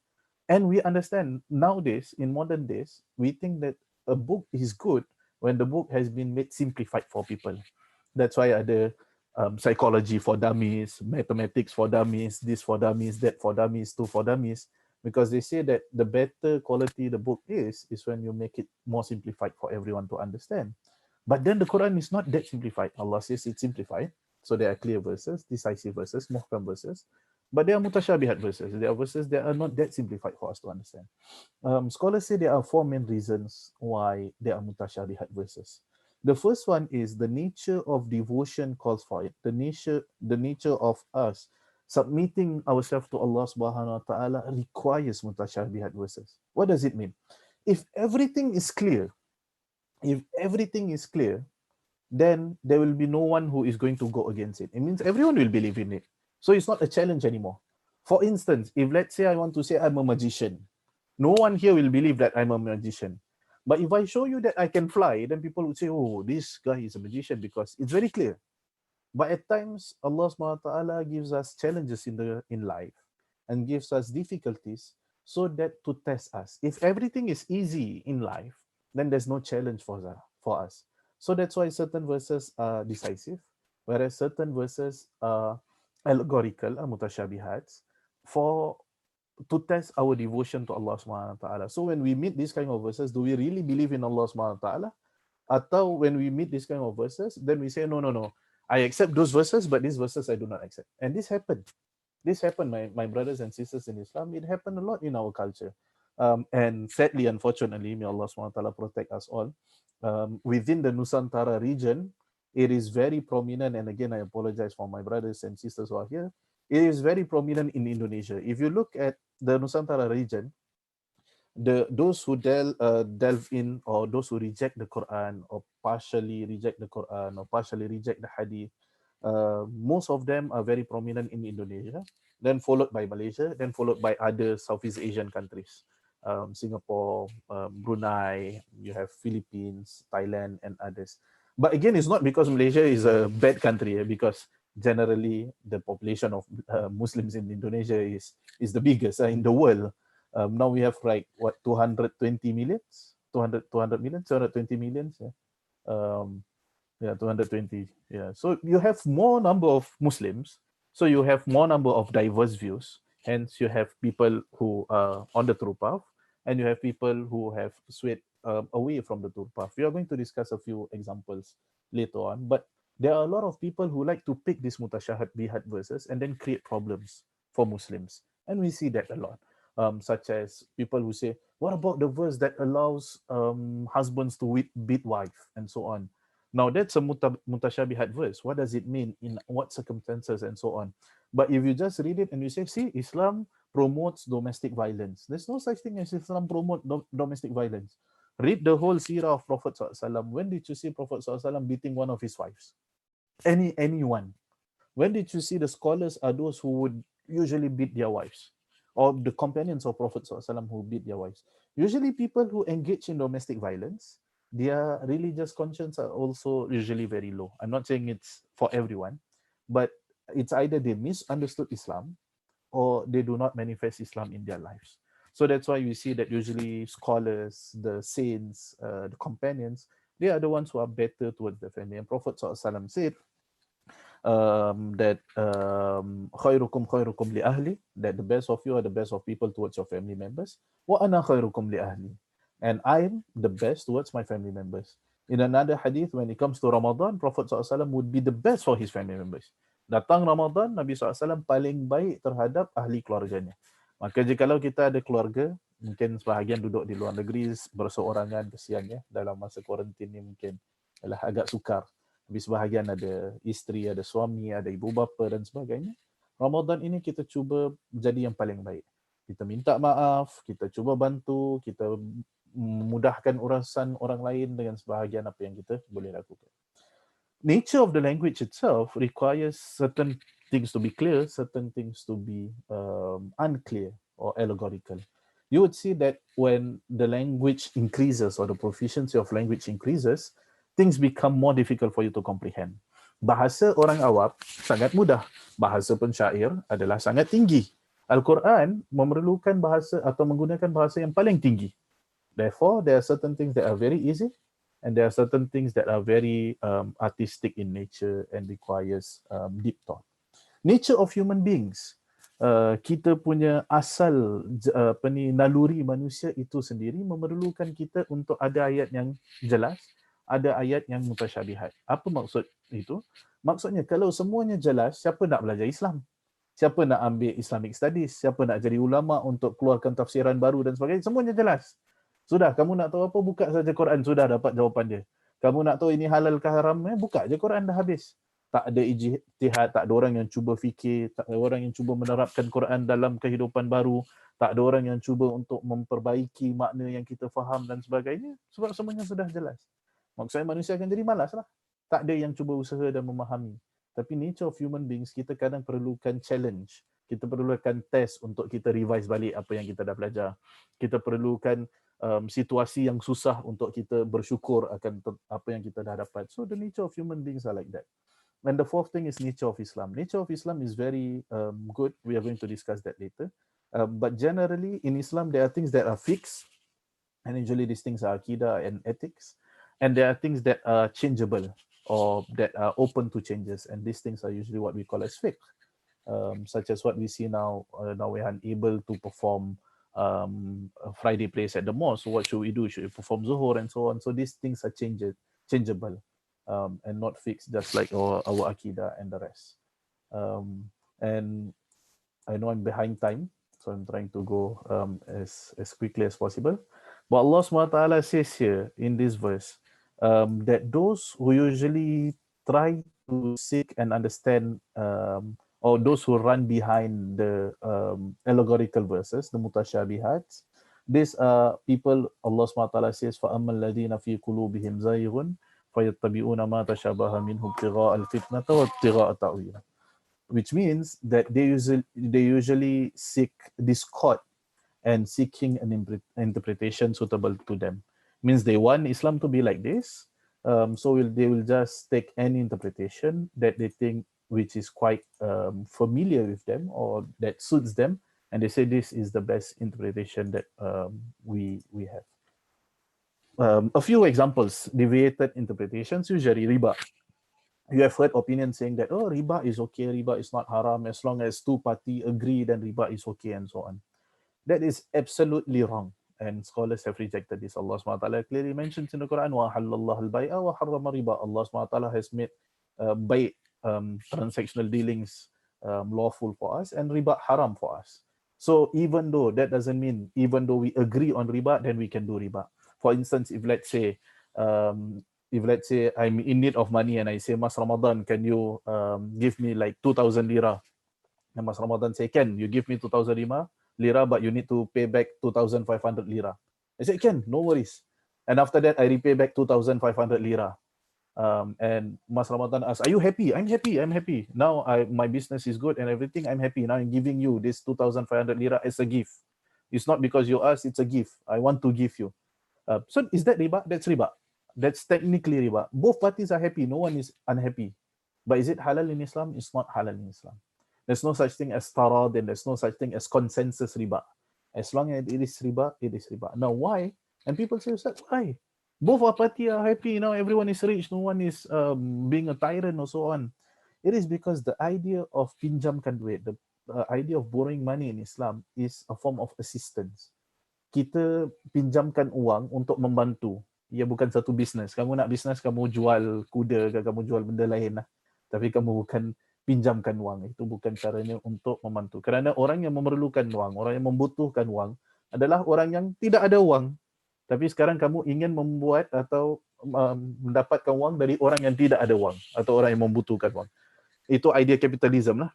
And we understand nowadays, in modern days, we think that a book is good when the book has been made simplified for people. That's why ada psychology for dummies, mathematics for dummies, this for dummies, that for dummies, two for dummies, because they say that the better quality the book is when you make it more simplified for everyone to understand. But then the Quran is not that simplified. Allah says it's simplified. So there are clear verses, decisive verses, muhkam verses, but there are mutashabihat verses. There are verses that are not that simplified for us to understand. Scholars say there are four main reasons why there are mutashabihat verses. The first one is the nature of devotion calls for it. The nature of us submitting ourselves to Allah subhanahu wa ta'ala requires mutashabihat verses. What does it mean? If everything is clear, then there will be no one who is going to go against it. It means everyone will believe in it. So it's not a challenge anymore. For instance, if let's say I want to say I'm a magician, no one here will believe that I'm a magician. But if I show you that I can fly, then people would say, oh, this guy is a magician, because it's very clear. But at times, Allah subhanahu wa ta'ala gives us challenges in life and gives us difficulties so that to test us. If everything is easy in life, then there's no challenge for us. So that's why certain verses are decisive, whereas certain verses are allegorical, mutashabihats, to test our devotion to Allah subhanahu wa ta'ala. So when we meet these kind of verses, do we really believe in Allah subhanahu wa ta'ala? Atau when we meet these kind of verses, then we say, no, I accept those verses, but these verses I do not accept. And this happened. My brothers and sisters in Islam, it happened a lot in our culture. And sadly, unfortunately, may Allah subhanahu wa ta'ala protect us all, within the Nusantara region, it is very prominent. And again, I apologize for my brothers and sisters who are here. It is very prominent in Indonesia. If you look at the Nusantara region, those who delve in, or those who reject the Quran, or partially reject the Quran, or partially reject the Hadith, most of them are very prominent in Indonesia, then followed by Malaysia, then followed by other Southeast Asian countries. Singapore, Brunei, you have Philippines, Thailand, and others. But again, it's not because Malaysia is a bad country, because generally the population of Muslims in Indonesia is the biggest in the world. Now we have like 220 millions, 220 millions. Yeah. Yeah, 220. Yeah. So you have more number of Muslims. So you have more number of diverse views. Hence, you have people who are on the true path, and you have people who have swayed away from the true path. We are going to discuss a few examples later on, but there are a lot of people who like to pick these mutashabihad verses and then create problems for Muslims, and we see that a lot. Such as people who say, "What about the verse that allows husbands to beat wife and so on?" Now that's a mutashabihat verse. What does it mean? In what circumstances and so on? But if you just read it and you say, see, Islam promotes domestic violence. There's no such thing as Islam promote domestic violence. Read the whole seerah of Prophet ﷺ. When did you see Prophet ﷺ beating one of his wives? Anyone? When did you see the scholars are those who would usually beat their wives? Or the companions of Prophet ﷺ who beat their wives? Usually people who engage in domestic violence, their religious conscience are also usually very low. I'm not saying it's for everyone, but it's either they misunderstood Islam or they do not manifest Islam in their lives. So that's why you see that usually scholars, the saints, the companions, they are the ones who are better towards the family. And Prophet ﷺ said that khairukum khairukum li ahli, that the best of you are the best of people towards your family members. Wa ana khairukum li ahli, and I'm the best towards my family members. In another hadith, when it comes to Ramadan, Prophet ﷺ would be the best for his family members. Datang Ramadan, Nabi SAW paling baik terhadap ahli keluarganya. Maka jikalau kita ada keluarga, mungkin sebahagian duduk di luar negeri berseorangan, kesian ya, dalam masa kuarantin ni mungkin adalah agak sukar. Tapi sebahagian ada isteri, ada suami, ada ibu bapa dan sebagainya. Ramadan ini kita cuba jadi yang paling baik. Kita minta maaf, kita cuba bantu, kita memudahkan urusan orang lain dengan sebahagian apa yang kita boleh lakukan. Nature of the language itself requires certain things to be clear, certain things to be unclear or allegorical. You would see that when the language increases or the proficiency of language increases, things become more difficult for you to comprehend. Bahasa orang awam sangat mudah. Bahasa pensyair adalah sangat tinggi. Al-Quran memerlukan bahasa atau menggunakan bahasa yang paling tinggi. Therefore, there are certain things that are very easy, and there are certain things that are very artistic in nature and requires deep thought. Nature of human beings. Kita punya asal naluri manusia itu sendiri memerlukan kita untuk ada ayat yang jelas, ada ayat yang mutasyabihat. Apa maksud itu? Maksudnya kalau semuanya jelas, siapa nak belajar Islam? Siapa nak ambil Islamic Studies? Siapa nak jadi ulama untuk keluarkan tafsiran baru dan sebagainya? Semuanya jelas. Sudah, kamu nak tahu apa, buka saja Quran, sudah dapat jawapan dia. Kamu nak tahu ini halal ke haram, buka je Quran, dah habis. Tak ada ijtihad, tak ada orang yang cuba fikir, tak ada orang yang cuba menerapkan Quran dalam kehidupan baru, tak ada orang yang cuba untuk memperbaiki makna yang kita faham dan sebagainya, sebab semuanya sudah jelas. Maksudnya manusia akan jadi malas lah. Tak ada yang cuba usaha dan memahami. Tapi nature of human beings, kita kadang perlukan challenge. Kita perlukan test untuk kita revise balik apa yang kita dah belajar. Kita perlukan situasi yang susah untuk kita bersyukur akan apa yang kita dah dapat. So the nature of human beings are like that. And the fourth thing is nature of Islam. Nature of Islam is very good. We are going to discuss that later. But generally in Islam, there are things that are fixed. And usually these things are akidah and ethics. And there are things that are changeable or that are open to changes. And these things are usually what we call as fiqh. Such as what we see now. Now we are unable to perform Friday prayers at the mosque. So what should we do? Should we perform Zuhur and so on? So these things are changeable and not fixed, just like our Aqidah and the rest. And I know I'm behind time, so I'm trying to go as quickly as possible. But Allah SWT says here in this verse that those who usually try to seek and understand or those who run behind the allegorical verses, the mutashabihats, these are people, Allah SWT says, فَأَمَّا الَّذِينَ فِي قُلُوبِهِمْ زَيْغٌ فَيَتَّبِعُونَ مَا تَشَابَهَ مِنْهُ ابْتِغَاءَ الْفِتْنَةِ وَابْتِغَاءَ تَأْوِيلِهِ, which means that they usually seek discord and seeking an interpretation suitable to them. Means they want Islam to be like this, so they will just take any interpretation that they think which is quite familiar with them or that suits them, and they say this is the best interpretation that we have. a few examples, deviated interpretations, usually riba. You have heard opinions saying that, oh, riba is okay, riba is not haram, as long as two parties agree, then riba is okay, and so on. That is absolutely wrong. And scholars have rejected this. Allah SWT clearly mentions in the Quran, وَحَلَّ اللَّهُ الْبَيْءَ وَحَرَّمَ riba. Allah SWT has made bay, transactional dealings lawful for us, and riba haram for us. So even though that doesn't mean, even though we agree on riba, then we can do riba. For instance, if let's say I'm in need of money and I say, Mas Ramadan, can you give me like 2,000 lira? And Mas Ramadan say, can you give me 2,000 lira, but you need to pay back 2,500 lira. I said, can, no worries. And after that, I repay back 2,500 lira. And Mas Ramadan asks, are you happy? I'm happy. Now my business is good and everything, I'm happy. Now I'm giving you this 2,500 lira as a gift. It's not because you asked, it's a gift. I want to give you. So is that riba? That's riba. That's technically riba. Both parties are happy. No one is unhappy. But is it halal in Islam? It's not halal in Islam. There's no such thing as tarad, and there's no such thing as consensus riba. As long as it is riba, it is riba. Now, why? And people say, why? Both our party are happy. Now everyone is rich. No one is being a tyrant or so on. It is because the idea of pinjamkan duit, the idea of borrowing money in Islam is a form of assistance. Kita pinjamkan uang untuk membantu. Ia bukan satu bisnes. Kamu nak bisnes, kamu jual kuda ke, kamu jual benda lain lah. Tapi kamu bukan pinjamkan wang. Itu bukan caranya untuk membantu. Kerana orang yang memerlukan wang, orang yang membutuhkan wang adalah orang yang tidak ada wang. Tapi sekarang kamu ingin membuat atau mendapatkan wang dari orang yang tidak ada wang atau orang yang membutuhkan wang. Itu idea capitalism lah.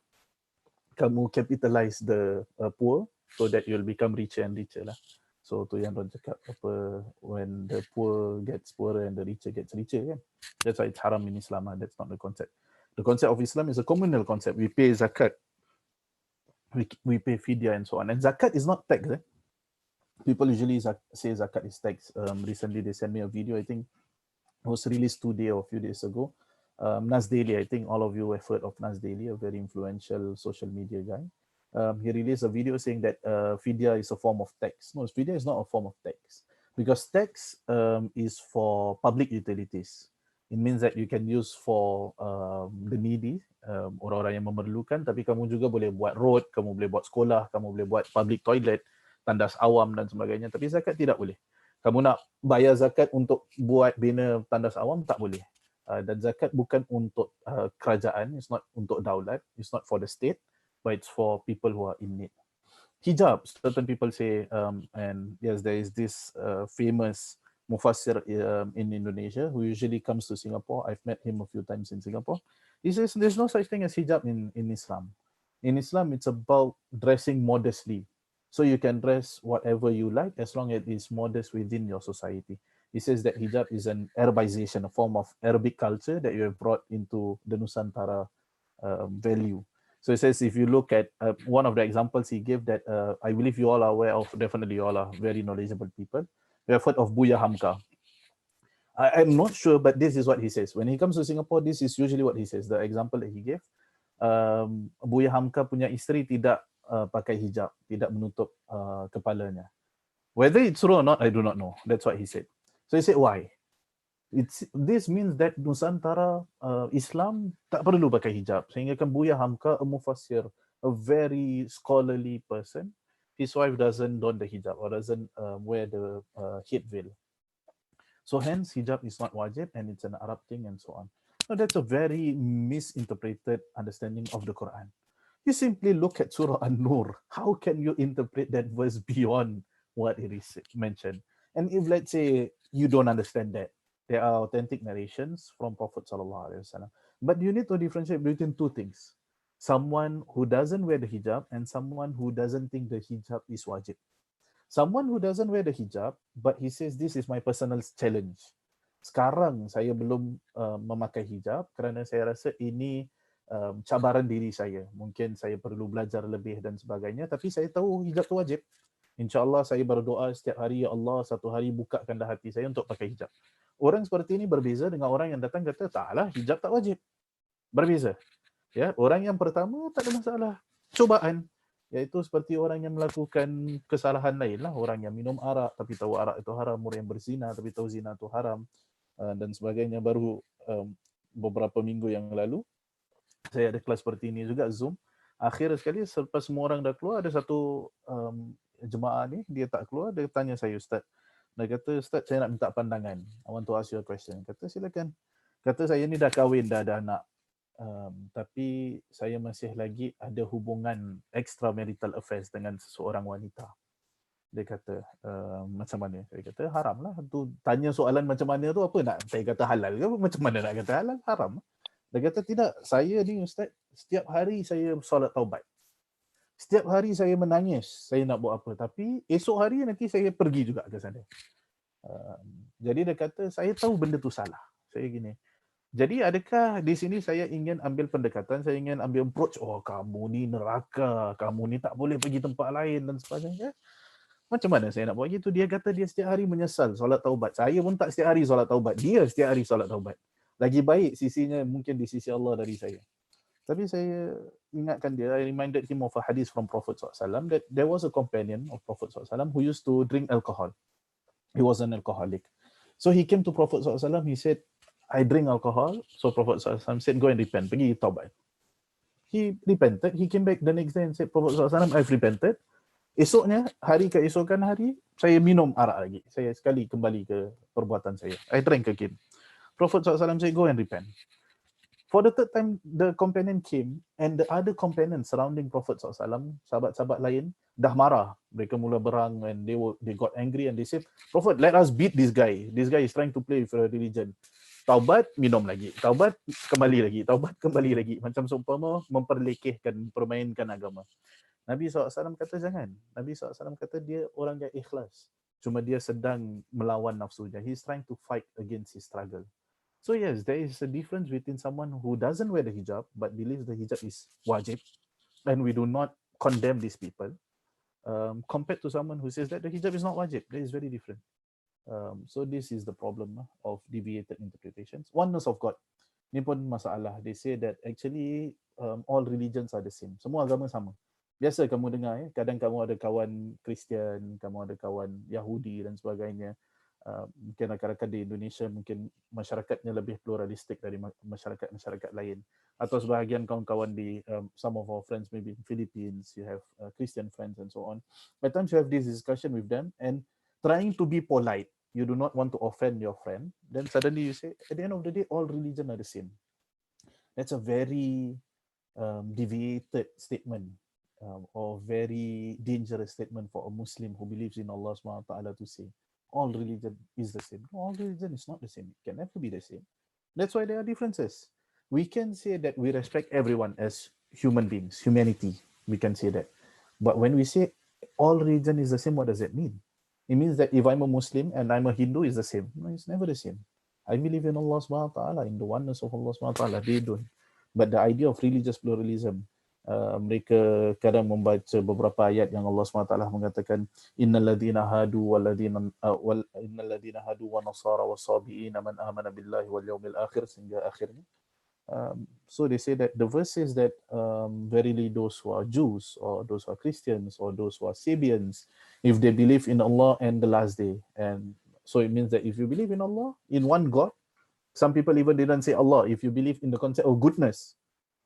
Kamu capitalize the poor so that you'll become richer and richer lah. So tu yang orang cakap apa, when the poor gets poorer and the richer gets richer kan. That's why it's haram in Islam. That's not the concept. The concept of Islam is a communal concept. We pay zakat, we pay fidya and so on. And zakat is not tax. People usually say zakat is tax. Recently they sent me a video, I think it was released today or a few days ago. Nas Daily, I think all of you have heard of Nas Daily, a very influential social media guy. He released a video saying that fidya is a form of tax. No, fidya is not a form of tax. Because tax is for public utilities. It means that you can use for the needy, orang-orang yang memerlukan, tapi kamu juga boleh buat road, kamu boleh buat sekolah, kamu boleh buat public toilet, tandas awam dan sebagainya. Tapi zakat tidak boleh. Kamu nak bayar zakat untuk buat bina tandas awam, tak boleh. Dan zakat bukan untuk kerajaan, it's not untuk daulat, it's not for the state, but it's for people who are in need. Hijab, certain people say, and yes, there is this famous Mufassir in Indonesia who usually comes to Singapore. I've met him a few times in Singapore. He says there's no such thing as hijab in Islam. In Islam, it's about dressing modestly. So you can dress whatever you like as long as it is modest within your society. He says that hijab is an Arabization, a form of Arabic culture that you have brought into the Nusantara value. So he says if you look at one of the examples he gave that I believe you all are aware of, definitely you all are very knowledgeable people. You have heard of Buya Hamka. I'm not sure, but this is what he says. When he comes to Singapore, this is usually what he says. The example that he gave, Buya Hamka punya isteri tidak pakai hijab, tidak menutup kepalanya. Whether it's true or not, I do not know. That's what he said. So he said, why? This means that Nusantara Islam tak perlu pakai hijab. Sehingga kan Buya Hamka, a mufassir, a very scholarly person, his wife doesn't don the hijab or doesn't wear the head veil. So hence hijab is not wajib and it's an Arab thing and so on. Now that's a very misinterpreted understanding of the Quran. You simply look at Surah An-Nur. How can you interpret that verse beyond what it is mentioned? And if let's say you don't understand that, there are authentic narrations from Prophet ﷺ. But you need to differentiate between two things. Someone who doesn't wear the hijab and someone who doesn't think the hijab is wajib. Someone who doesn't wear the hijab, but he says, this is my personal challenge. Sekarang saya belum memakai hijab kerana saya rasa ini cabaran diri saya. Mungkin saya perlu belajar lebih dan sebagainya, tapi saya tahu hijab tu wajib. InsyaAllah saya berdoa setiap hari, ya Allah, satu hari bukakanlah hati saya untuk pakai hijab. Orang seperti ini berbeza dengan orang yang datang kata, taklah, hijab tak wajib. Berbeza. Ya, orang yang pertama tak ada masalah. Cobaan. Iaitu seperti orang yang melakukan kesalahan lain lah. Orang yang minum arak tapi tahu arak itu haram. Orang yang berzina tapi tahu zina itu haram. Dan sebagainya. Baru beberapa minggu yang lalu, saya ada kelas seperti ini juga, Zoom. Akhir sekali selepas semua orang dah keluar, ada satu jemaah ni, dia tak keluar, dia tanya saya, Ustaz. Dia kata, Ustaz, saya nak minta pandangan. I want to ask you a question. Kata, silakan. Kata, saya ni dah kahwin, dah ada anak. Tapi saya masih lagi ada hubungan extramarital affairs dengan seseorang wanita. Dia kata, macam mana? Saya kata, haram lah. Tu, tanya soalan macam mana tu apa nak? Saya kata halal ke? Macam mana nak kata halal? Haram. Dia kata, tidak. Saya ni Ustaz, setiap hari saya solat taubat. Setiap hari saya menangis. Saya nak buat apa. Tapi esok hari nanti saya pergi juga ke sana. Jadi dia kata, saya tahu benda tu salah. Saya gini. Jadi adakah di sini saya ingin ambil pendekatan, saya ingin ambil approach, oh kamu ni neraka, kamu ni tak boleh pergi tempat lain dan sebagainya. Macam mana saya nak buat gitu? Dia kata dia setiap hari menyesal solat taubat. Saya pun tak setiap hari solat taubat. Dia setiap hari solat taubat. Lagi baik sisinya mungkin di sisi Allah dari saya. Tapi saya ingatkan dia, I reminded him of a hadith from Prophet SAW that there was a companion of Prophet SAW who used to drink alcohol. He was an alcoholic. So he came to Prophet SAW, he said, I drink alcohol. So Prophet SAW said, go and repent. Pergi taubat. He repented. He came back the next day and said, Prophet SAW, I've repented. Esoknya, hari keesokan hari, saya minum arak lagi. Saya sekali kembali ke perbuatan saya. I drank again. Prophet SAW said, go and repent. For the third time, the companion came and the other companions surrounding Prophet SAW, sahabat-sahabat lain, dah marah. Mereka mula berang and they got angry and they said, Prophet, let us beat this guy. This guy is trying to play with a religion. Taubat, minum lagi. Taubat, kembali lagi. Taubat, kembali lagi. Macam seumpama memperlekehkan, permainkan agama. Nabi SAW kata jangan. Nabi SAW kata dia orang yang ikhlas. Cuma dia sedang melawan nafsunya. He's trying to fight against his struggle. So yes, there is a difference between someone who doesn't wear the hijab but believes the hijab is wajib, and we do not condemn these people, compared to someone who says that the hijab is not wajib. That is very different. So this is the problem of deviated interpretations. Oneness of God. Ini pun masalah. They say that actually all religions are the same. Semua agama sama. Biasa kamu dengar, kadang kamu ada kawan Kristian, kamu ada kawan Yahudi dan sebagainya. Mungkin rakan-rakan di Indonesia mungkin masyarakatnya lebih pluralistik dari masyarakat-masyarakat lain. Atau sebahagian kawan-kawan di some of our friends maybe in Philippines, you have Christian friends and so on. By the time you have this discussion with them and trying to be polite, you do not want to offend your friend, then suddenly you say, at the end of the day, all religion are the same. That's a very deviated statement. Or very dangerous statement for a Muslim who believes in Allah SWT to say all religion is the same. No, all religion is not the same. It can never be the same. That's why there are differences. We can say that we respect everyone as human beings, humanity. We can say that. But when we say all religion is the same, what does that mean? It means that if I'm a Muslim and I'm a Hindu, it's the same. No, it's never the same. I believe in Allah SWT, in the oneness of Allah SWT. They don't. But the idea of religious pluralism, mereka kadang membaca beberapa ayat yang Allah SWT mengatakan innalladzina hadu innalladzina hadu wa nasara was-sabiina man amana billahi wal yawmil akhir sehingga akhirnya. So they say that the verse says that verily those who are Jews or those who are Christians or those who are Sabians, if they believe in Allah and the last day, and so it means that if you believe in Allah, in one God, some people even didn't say Allah, if you believe in the concept of goodness,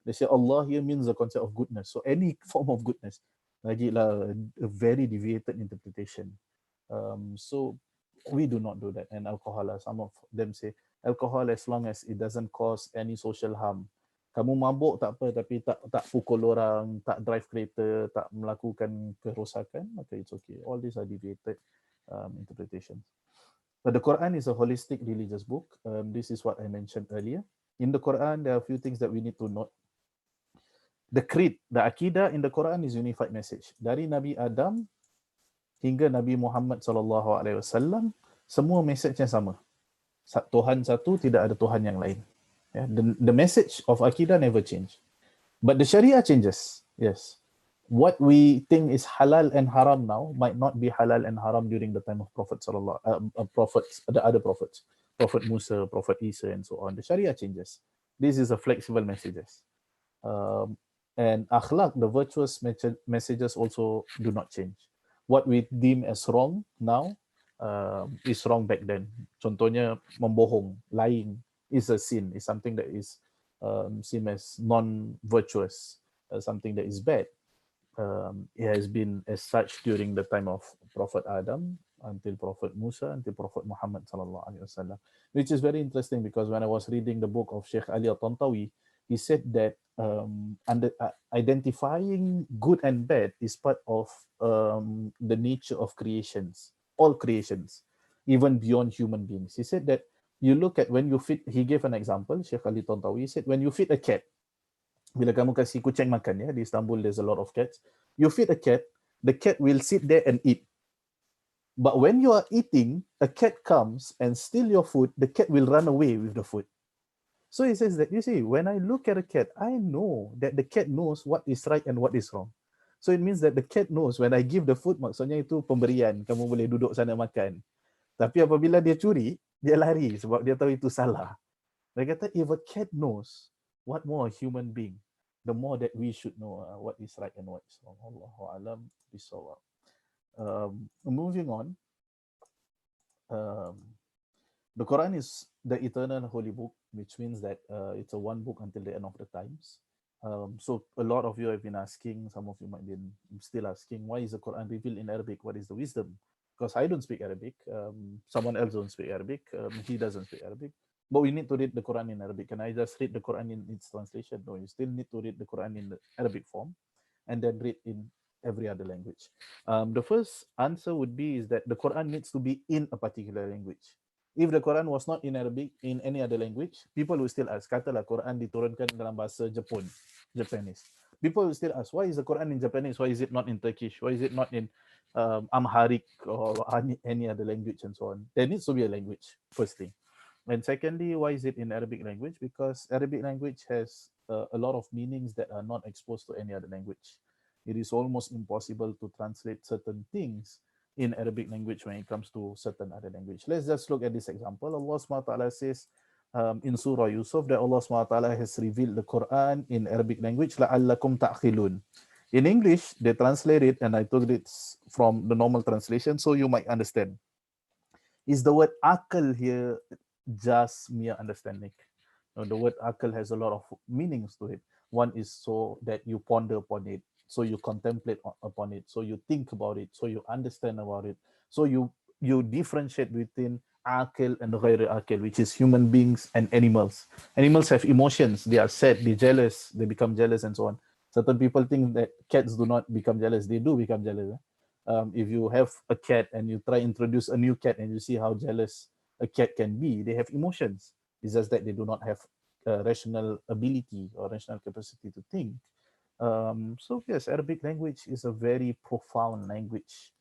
they say Allah here means the concept of goodness. So any form of goodness. Lagilah a very deviated interpretation. So we do not do that. And alcohol, some of them say, alcohol as long as it doesn't cause any social harm. Kamu mabuk tak apa, tapi tak pukul orang, tak drive kereta, tak melakukan kerosakan, maka it's okay. All these are deviated interpretations. But the Quran is a holistic religious book. This is what I mentioned earlier. In the Quran, there are a few things that we need to note. The creed, the akidah in the Quran is unified message. Dari Nabi Adam hingga Nabi Muhammad SAW, semua message-nya sama. Tuhan satu, tidak ada Tuhan yang lain. Yeah, the message of akidah never change. But the Sharia changes. Yes. What we think is halal and haram now might not be halal and haram during the time of Prophet prophets, the other prophets, Prophet Musa, Prophet Isa, and so on. The Sharia changes. This is a flexible messages. And akhlaq, the virtuous messages also do not change. What we deem as wrong now is wrong back then. Contohnya membohong, lying is a sin, is something that is seen as non-virtuous, something that is bad. It has been as such during the time of Prophet Adam until Prophet Musa, until Prophet Muhammad sallallahu alaihi wasallam, which is very interesting because when I was reading the book of Sheikh Ali Al-Tantawi, he said that identifying good and bad is part of the nature of creations, all creations, even beyond human beings. He said that you look at when you feed, he gave an example, Sheikh Ali Tantawi said, when you feed a cat, bila kamu kasih kucing makan, ya, di Istanbul there's a lot of cats, you feed a cat, the cat will sit there and eat. But when you are eating, a cat comes and steal your food, the cat will run away with the food. So he says that, you see, when I look at a cat, I know that the cat knows what is right and what is wrong. So it means that the cat knows when I give the food, maksudnya itu pemberian, kamu boleh duduk sana makan. Tapi apabila dia curi, dia lari sebab dia tahu itu salah. Dia kata, if a cat knows, what more a human being? The more that we should know what is right and what is wrong. Allahu a'lam bisawab. Moving on, the Quran is the eternal holy book, which means that it's a one book until the end of the times. So a lot of you have been asking, some of you might be still asking, why is the Quran revealed in Arabic? What is the wisdom? Because I don't speak Arabic. Someone else don't speak Arabic. He doesn't speak Arabic. But we need to read the Quran in Arabic. Can I just read the Quran in its translation? No, you still need to read the Quran in the Arabic form and then read in every other language. The first answer would be is that the Quran needs to be in a particular language. If the Quran was not in Arabic, in any other language, people will still ask, katalah Quran diturunkan dalam bahasa Jepun, Japanese. People will still ask, why is the Quran in Japanese? Why is it not in Turkish? Why is it not in Amharic or any other language and so on? There needs to be a language, first thing. And secondly, why is it in Arabic language? Because Arabic language has a lot of meanings that are not exposed to any other language. It is almost impossible to translate certain things in Arabic language when it comes to certain other language. Let's just look at this example. Allah SWT says in Surah Yusuf that Allah SWT has revealed the Quran in Arabic language, لَعَلَّكُمْ تَعْقِلُونَ. In English, they translate it, and I took it from the normal translation, so you might understand. Is the word akal here just mere understanding? Now, the word akal has a lot of meanings to it. One is so that you ponder upon it, so you contemplate upon it, so you think about it, so you understand about it, so you differentiate between akil and ghairi akil, which is human beings and animals. Animals have emotions. They are sad, they're jealous, they become jealous and so on. Certain people think that cats do not become jealous. They do become jealous. If you have a cat and you try introduce a new cat and you see how jealous a cat can be, they have emotions. It's just that they do not have rational ability or rational capacity to think. So yes, Arabic language is a very profound language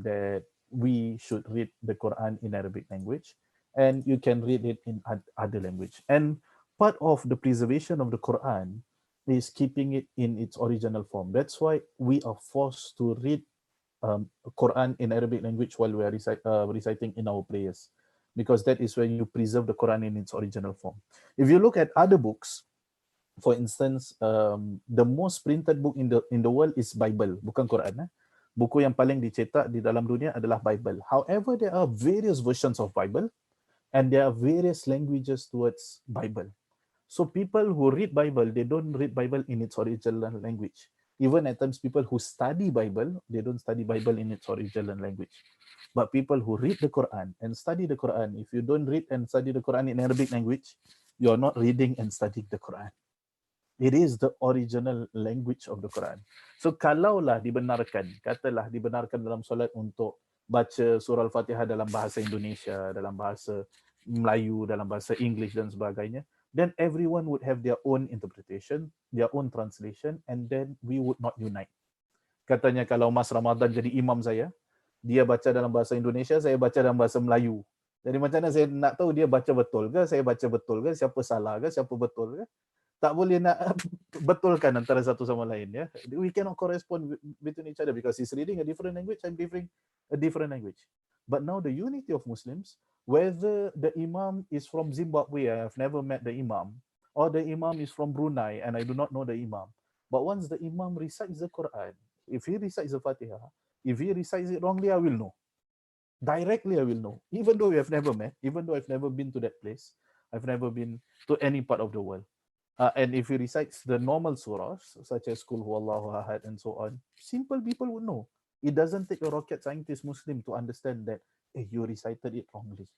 that we should read the Quran in Arabic language, and you can read it in other language. And part of the preservation of the Quran is keeping it in its original form. That's why we are forced to read Quran in Arabic language while we are reciting in our prayers, because that is when you preserve the Quran in its original form. If you look at other books, for instance, the most printed book in the world is Bible, bukan Quran. Buku yang paling dicetak di dalam dunia adalah Bible. However, there are various versions of Bible, and there are various languages towards Bible. So people who read Bible, they don't read Bible in its original language. Even at times, people who study Bible, they don't study Bible in its original language. But people who read the Quran and study the Quran, if you don't read and study the Quran in Arabic language, you are not reading and studying the Quran. It is the original language of the Quran. So kalaulah dibenarkan, katalah dibenarkan dalam solat untuk baca surah Al-Fatihah dalam bahasa Indonesia, dalam bahasa Melayu, dalam bahasa English dan sebagainya, then everyone would have their own interpretation, their own translation, and then we would not unite. Katanya kalau Mas Ramadan jadi imam saya, dia baca dalam bahasa Indonesia, saya baca dalam bahasa Melayu. Jadi macam mana saya nak tahu dia baca betul ke, saya baca betul ke, siapa salah ke, siapa betul ke? Tak boleh nak betulkan antara satu sama lain, ya. We cannot correspond between each other because he's reading a different language, I'm reading a different language. But now the unity of Muslims, whether the imam is from Zimbabwe, I have never met the imam, or the imam is from Brunei and I do not know the imam, But once the Imam recites the Quran, if he recites the Fatiha, if he recites it wrongly, I will know. Directly, I will know. Even though we have never met, even though I've never been to that place, I've never been to any part of the world. And if he recites the normal surahs, such as Qul Huwallahu Ahad and so on, simple people would know. It doesn't take a rocket scientist Muslim to understand that you recited it wrongly.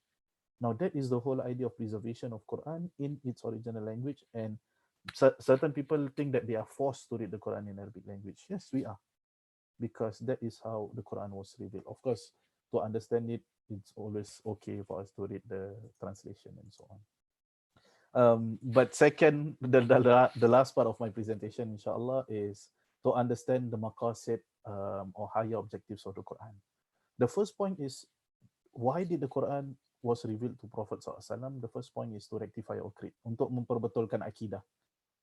Now that is the whole idea of preservation of Quran in its original language, and certain people think that they are forced to read the Quran in Arabic language. Yes, we are, because that is how the Quran was revealed. Of course, to understand it, it's always okay for us to read the translation and so on. But second, the last part of my presentation, inshallah, is to understand the maqasid or higher objectives of the Quran. The first point is, why did the Quran was revealed to Prophet SAW? The first point is to rectify our creed, untuk memperbetulkan akidah.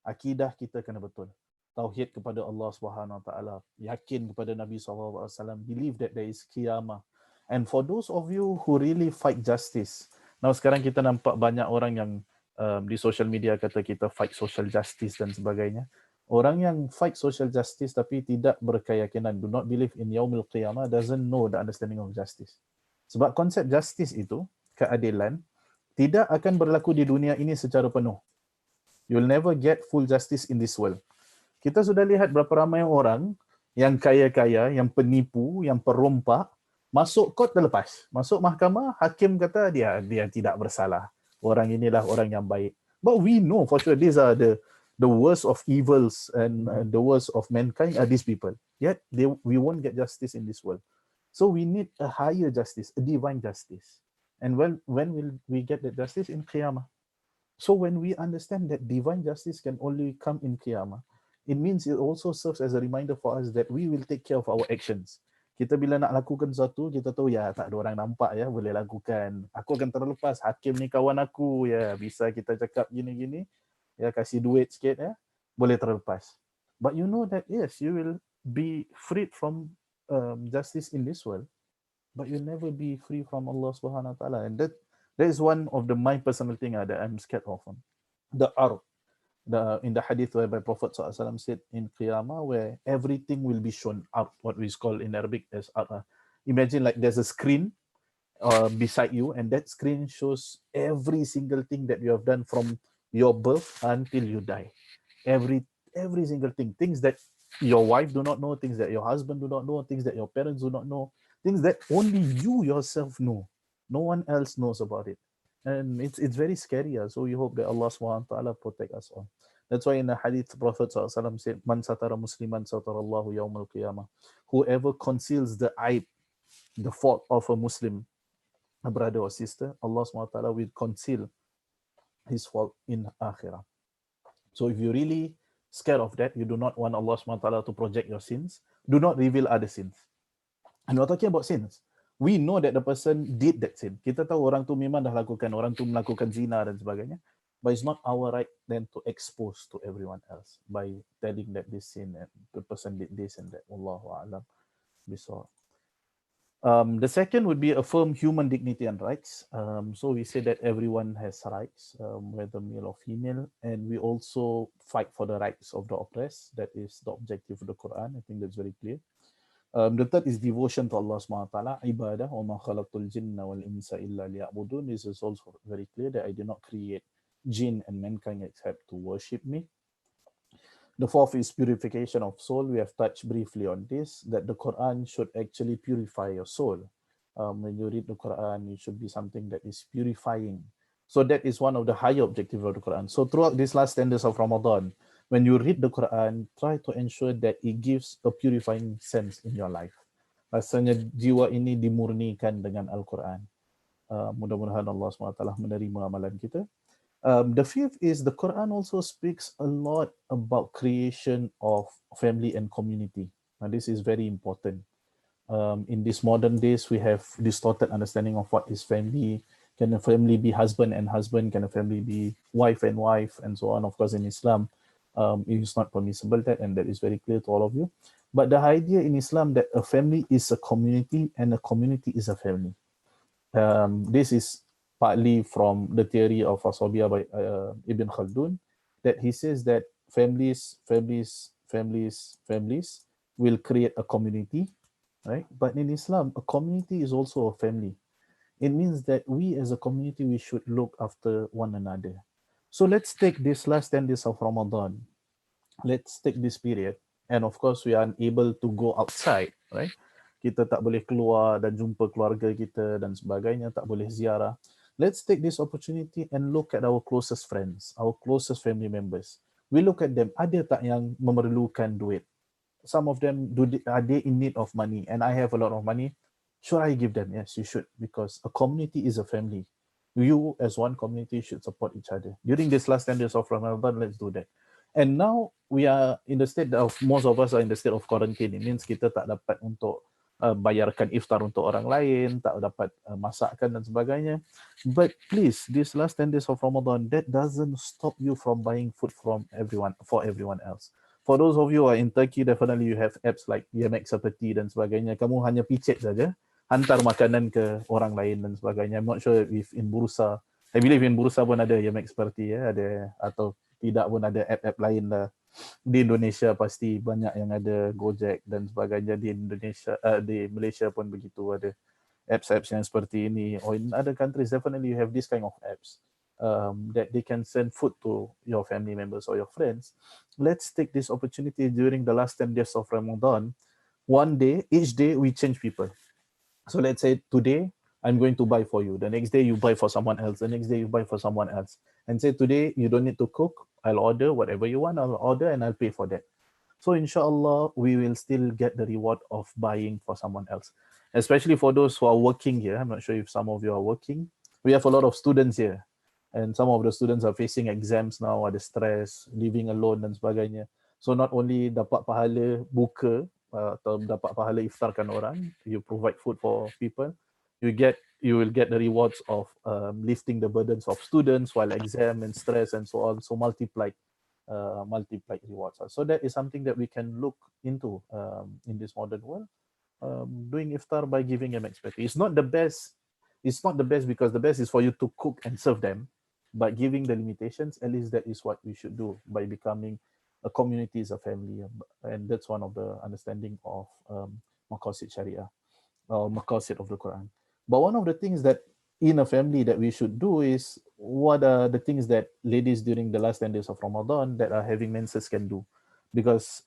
Akidah kita kena betul. Tauhid kepada Allah Subhanahu Wa Taala, yakin kepada Nabi SAW, believe that there is qiyamah. And for those of you who really fight justice, now sekarang kita nampak banyak orang yang di social media kata kita fight social justice dan sebagainya. Orang yang fight social justice tapi tidak berkeyakinan, do not believe in yaumil qiyamah, doesn't know the understanding of justice. Sebab konsep justice itu, keadilan, tidak akan berlaku di dunia ini secara penuh. You'll never get full justice in this world. Kita sudah lihat berapa ramai orang yang kaya-kaya, yang penipu, yang perompak, masuk court terlepas. Masuk mahkamah, hakim kata dia tidak bersalah. Orang inilah orang yang baik. But we know for sure these are the worst of evils and the worst of mankind are these people. Yet we won't get justice in this world. So we need a higher justice, a divine justice. And when will we get that justice? In Qiyamah. So when we understand that divine justice can only come in Qiyamah, it means it also serves as a reminder for us that we will take care of our actions. Kita bila nak lakukan sesuatu, kita tahu ya tak ada orang nampak ya, boleh lakukan. Aku akan terlepas, hakim ni kawan aku ya, bisa kita cakap gini-gini, ya kasih duit sikit ya, boleh terlepas. But you know that yes, you will be freed from justice in this world, but you'll never be free from Allah Subhanahu Wa Taala. And that is one of my personal thing that I'm scared of. The ard. In the hadith whereby Prophet ﷺ said in Qiyamah, where everything will be shown out, what we call in Arabic as ard. Imagine like there's a screen beside you, and that screen shows every single thing that you have done from your birth until you die. Every single thing. Things that your wife do not know, things that your husband do not know, things that your parents do not know, things that only you yourself know. No one else knows about it. And it's very scary. So we hope that Allah SWT protect us all. That's why in the hadith, Prophet ﷺ said, Man satara musliman satara Allahu yawmal qiyamah. Whoever conceals the aib, the fault of a Muslim, a brother or sister, Allah SWT will conceal his fault in akhirah. So if you're really scared of that, you do not want Allah SWT to project your sins, do not reveal other sins. And we're talking about sins. We know that the person did that sin. Kita tahu orang tu memang dah lakukan, orang tu melakukan zina dan sebagainya. But it's not our right then to expose to everyone else by telling that this sin and the person did this and that. Wallahu a'lam bisawab. The second would be affirm human dignity and rights. So we say that everyone has rights, whether male or female, and we also fight for the rights of the oppressed. That is the objective of the Quran. I think that's very clear. The third is devotion to Allah SWT, ibadah, وَمَا خَلَقْتُ الْجِنَّ وَالْإِنسَ إِلَّا لِيَعْبُدُونَ. This is also very clear that I did not create jinn and mankind except to worship me. The fourth is purification of soul. We have touched briefly on this, that the Quran should actually purify your soul. When you read the Quran, it should be something that is purifying. So that is one of the higher objectives of the Quran. So throughout these last 10 days of Ramadan, when you read the Quran, try to ensure that it gives a purifying sense in your life. Rasanya jiwa ini dimurnikan dengan Al-Quran. Mudah-mudahan Allah SWT menerima amalan kita. The fifth is the Quran also speaks a lot about creation of family and community. Now this is very important. In these modern days, we have distorted understanding of what is family. Can a family be husband and husband? Can a family be wife and wife? And so on. Of course, in Islam, it is not permissible that, and that is very clear to all of you. But the idea in Islam that a family is a community and a community is a family. This is partly from the theory of Asabiyah by Ibn Khaldun, that he says that family families will create a community, right? But in Islam, a community is also a family. It means that we as a community, we should look after one another. So let's take this last 10 days of Ramadan. Let's take this period. And of course, we are unable to go outside, right? Kita tak boleh keluar dan jumpa keluarga kita dan sebagainya, tak boleh ziarah. Let's take this opportunity and look at our closest friends, our closest family members. We look at them, ada tak yang memerlukan duit? Some of them, are they in need of money? And I have a lot of money. Should I give them? Yes, you should, because a community is a family. You as one community should support each other. During this last 10 days of Ramadan, let's do that. And now we are in the state of, most of us are in the state of quarantine. It means kita tak dapat untuk bayarkan iftar untuk orang lain, tak dapat masakkan dan sebagainya. But please, this last 10 days of Ramadan, that doesn't stop you from buying food from everyone, for everyone else. For those of you who are in Turkey, definitely you have apps like Yemek Seperti dan sebagainya. Kamu hanya picit saja, hantar makanan ke orang lain dan sebagainya. I'm not sure if in Bursa, I believe in Bursa pun ada Yemek Seperti, ya, ada, atau tidak pun ada app-app lain lah. Di Indonesia pasti banyak yang ada Gojek dan sebagainya. Di Indonesia, di Malaysia pun begitu, ada apps-apps yang seperti ini. Or in other countries, definitely you have this kind of apps that they can send food to your family members or your friends. Let's take this opportunity during the last 10 days of Ramadan. One day, each day we change people. So let's say today, I'm going to buy for you. The next day you buy for someone else. The next day you buy for someone else. And say today you don't need to cook. I'll order whatever you want. I'll order and I'll pay for that. So inshallah, we will still get the reward of buying for someone else. Especially for those who are working here. I'm not sure if some of you are working. We have a lot of students here. And some of the students are facing exams now, ada stress, living alone dan sebagainya. So not only dapat pahala buka atau dapat pahala iftarkan orang, you provide food for people, you will get the rewards of lifting the burdens of students while exam and stress and so on. So multiplied rewards. So that is something that we can look into in this modern world. Doing iftar by giving them expertise. It's not the best. It's not the best because the best is for you to cook and serve them. But giving the limitations, at least that is what we should do by becoming a community as a family. And that's one of the understanding of Maqasid Sharia, or Maqasid of the Quran. But one of the things that in a family that we should do is, what are the things that ladies during the last 10 days of Ramadan that are having menses can do? Because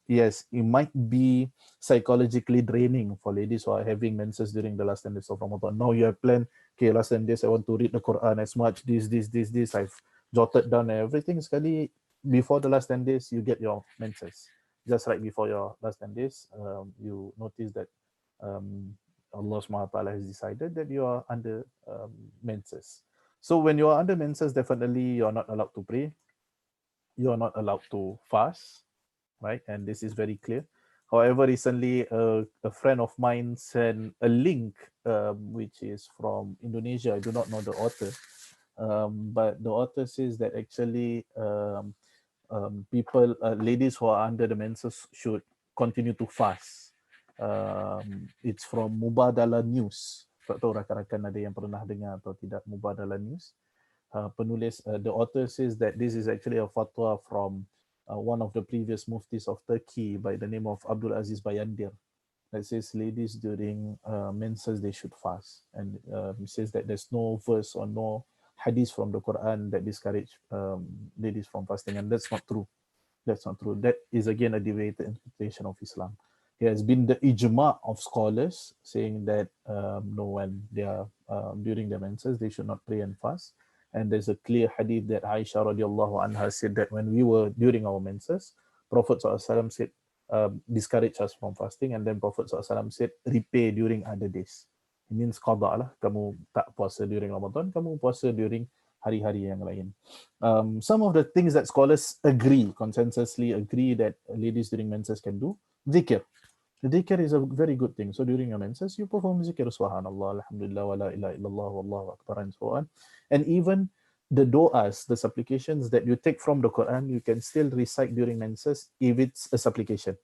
yes, it might be psychologically draining for ladies who are having menses during the last 10 days of Ramadan. Now you have planned, okay, last 10 days I want to read the Quran as much, this. I've jotted down everything. Sekali, before the last 10 days, you get your menses. Just right before your last 10 days, you notice that Allah SWT has decided that you are under menses. So when you are under menses, definitely you are not allowed to pray. You are not allowed to fast, right? And this is very clear. However, recently a friend of mine sent a link which is from Indonesia. I do not know the author, but the author says that actually ladies who are under the menses should continue to fast. It's from Mubadala News. Tak tahu rakan-rakan ada yang pernah dengar atau tidak Mubadala News. Penulis, the author says that this is actually a fatwa from one of the previous muftis of Turkey by the name of Abdul Aziz Bayandir, that says ladies during menses they should fast, and he says that there's no verse or no hadith from the Quran that discourage ladies from fasting, and that's not true. That's not true. That is again a deviated interpretation of Islam. There has been the ijma of scholars saying that no, when they are during their menses they should not pray and fast. And there's a clear hadith that Aisha radiallahu anha said that when we were during our menses, Prophet ﷺ said, discourage us from fasting, and then Prophet ﷺ said, repay during other days. It means qada lah, kamu tak puasa during Ramadan, kamu puasa during hari-hari yang lain. Some of the things that scholars consensusly agree that ladies during menses can do, zikr. Zikr is a very good thing. So during your menses, you perform zikr, subhanallah, alhamdulillah, wa la ilaha illallah, wallahu akbar, and so on. And even the du'as, the supplications that you take from the Quran, you can still recite during menses if it's a supplication.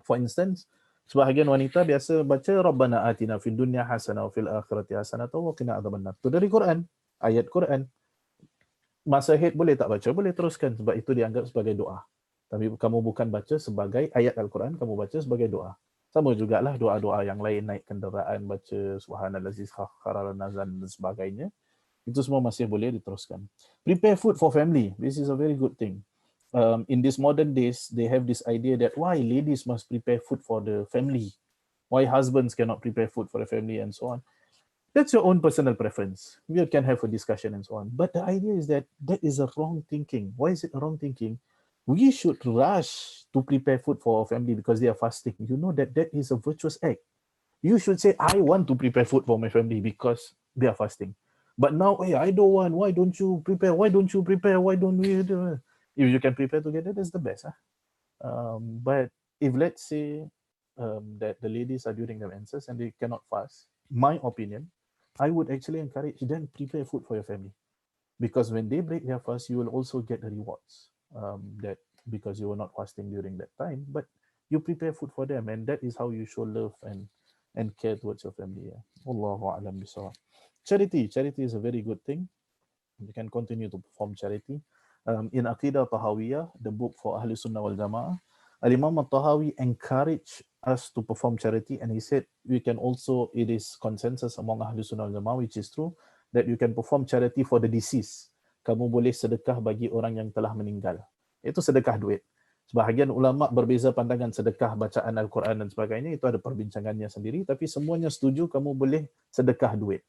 For instance, sebahagian wanita biasa baca Rabbana atina fid dunya hasanah wa fil akhirati hasanah wa qina adzabannar. Itu dari Quran, ayat Quran. Masa haid boleh tak baca? Boleh teruskan sebab itu dianggap sebagai doa. Tapi kamu bukan baca sebagai ayat Al-Quran, kamu baca sebagai doa. Sama jugalah doa-doa yang lain, naik kenderaan, baca Subhanallazi sakhkhara lana dan sebagainya. Itu semua masih boleh diteruskan. Prepare food for family. This is a very good thing. In these modern days, they have this idea that why ladies must prepare food for the family, why husbands cannot prepare food for the family, and so on. That's your own personal preference. You can have a discussion and so on. But the idea is that that is a wrong thinking. Why is it a wrong thinking? We should rush to prepare food for our family because they are fasting. You know that that is a virtuous act. You should say, I want to prepare food for my family because they are fasting. But now, hey, I don't want. Why don't you prepare? Why don't you prepare? Why don't we do? If you can prepare together, that's the best. But if let's say that the ladies are during their menses and they cannot fast, my opinion, I would actually encourage them prepare food for your family, because when they break their fast, you will also get the rewards that because you were not fasting during that time, but you prepare food for them, and that is how you show love and care towards your family. Allahu a'lam bisawab. Charity is a very good thing. You can continue to perform charity. In Aqidah Tahawiyah, the book for Ahlus Sunnah wal Jama'ah, Al-Imam Al-Tahawi encouraged us to perform charity, and he said we can also, it is consensus among Ahlus Sunnah wal Jama'ah, which is true, that you can perform charity for the deceased. Kamu boleh sedekah bagi orang yang telah meninggal. Itu sedekah duit. Sebahagian ulama berbeza pandangan sedekah bacaan Al-Quran dan sebagainya, itu ada perbincangannya sendiri, tapi semuanya setuju kamu boleh sedekah duit.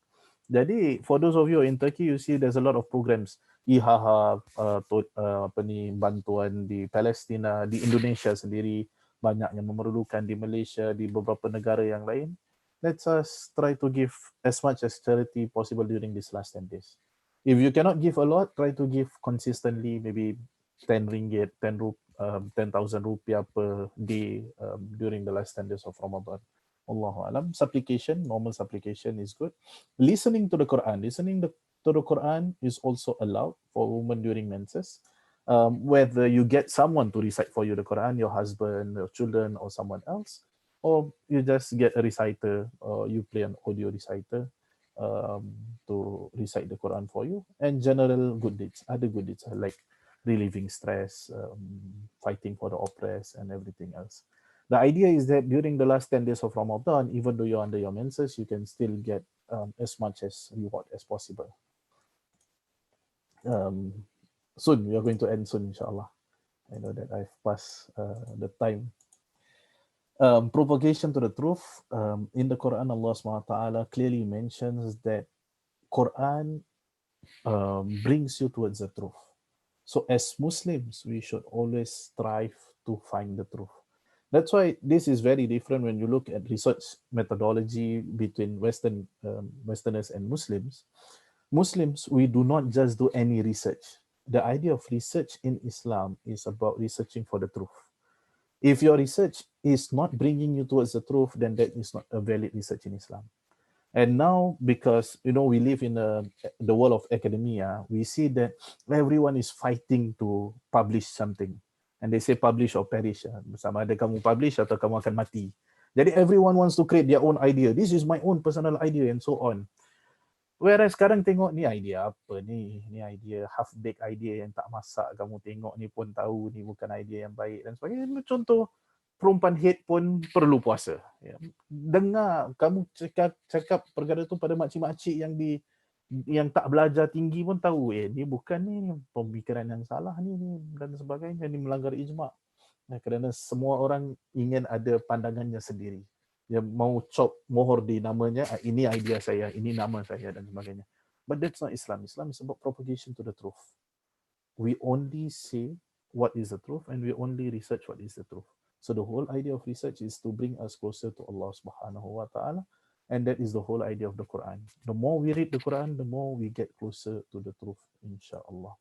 Jadi for those of you in Turkey, you see there's a lot of programs, IHH, bantuan di Palestina, di Indonesia sendiri banyak yang memerlukan, di Malaysia, di beberapa negara yang lain. Let's us try to give as much as charity possible during these last 10 days. If you cannot give a lot, try to give consistently, maybe 10 ringgit, 10,000 rupiah per day during the last 10 days of Ramadan. Allahu alam. Supplication, normal supplication is good. Listening to the Quran. Listening to the Quran is also allowed for women during menses. Whether you get someone to recite for you the Quran, your husband, your children, or someone else, or you just get a reciter, or you play an audio reciter to recite the Quran for you. And general good deeds. Other good deeds are like relieving stress, fighting for the oppressed, and everything else. The idea is that during the last 10 days of Ramadan, even though you're under your menses, you can still get as much as reward as possible. Soon, we are going to end soon, inshallah. I know that I've passed the time. Propagation to the truth. In the Quran, Allah SWT clearly mentions that Quran brings you towards the truth. So as Muslims, we should always strive to find the truth. That's why this is very different when you look at research methodology between Westerners and Muslims. Muslims, we do not just do any research. The idea of research in Islam is about researching for the truth. If your research is not bringing you towards the truth, then that is not a valid research in Islam. And now, because we live in the world of academia, we see that everyone is fighting to publish something. And they say publish or perish. Sama ada kamu publish atau kamu akan mati. Jadi everyone wants to create their own idea. This is my own personal idea and so on. Whereas sekarang tengok ni idea apa ni? Ni idea half-baked idea yang tak masak. Kamu tengok ni pun tahu ni bukan idea yang baik dan sebagainya. Contoh, perempuan head pun perlu puasa. Dengar kamu cakap perkara tu pada makcik-makcik yang tak belajar tinggi pun tahu ni bukan ni pemikiran yang salah ni dan sebagainya, ni melanggar ijma'. Kerana semua orang ingin ada pandangannya sendiri. Dia mau cop mohor di namanya, ini idea saya, ini nama saya dan sebagainya. But that's not Islam. Islam is about propagation to the truth. We only say what is the truth and we only research what is the truth. So the whole idea of research is to bring us closer to Allah Subhanahu wa ta'ala. And that is the whole idea of the Quran. The more we read the Quran, the more we get closer to the truth, inshallah.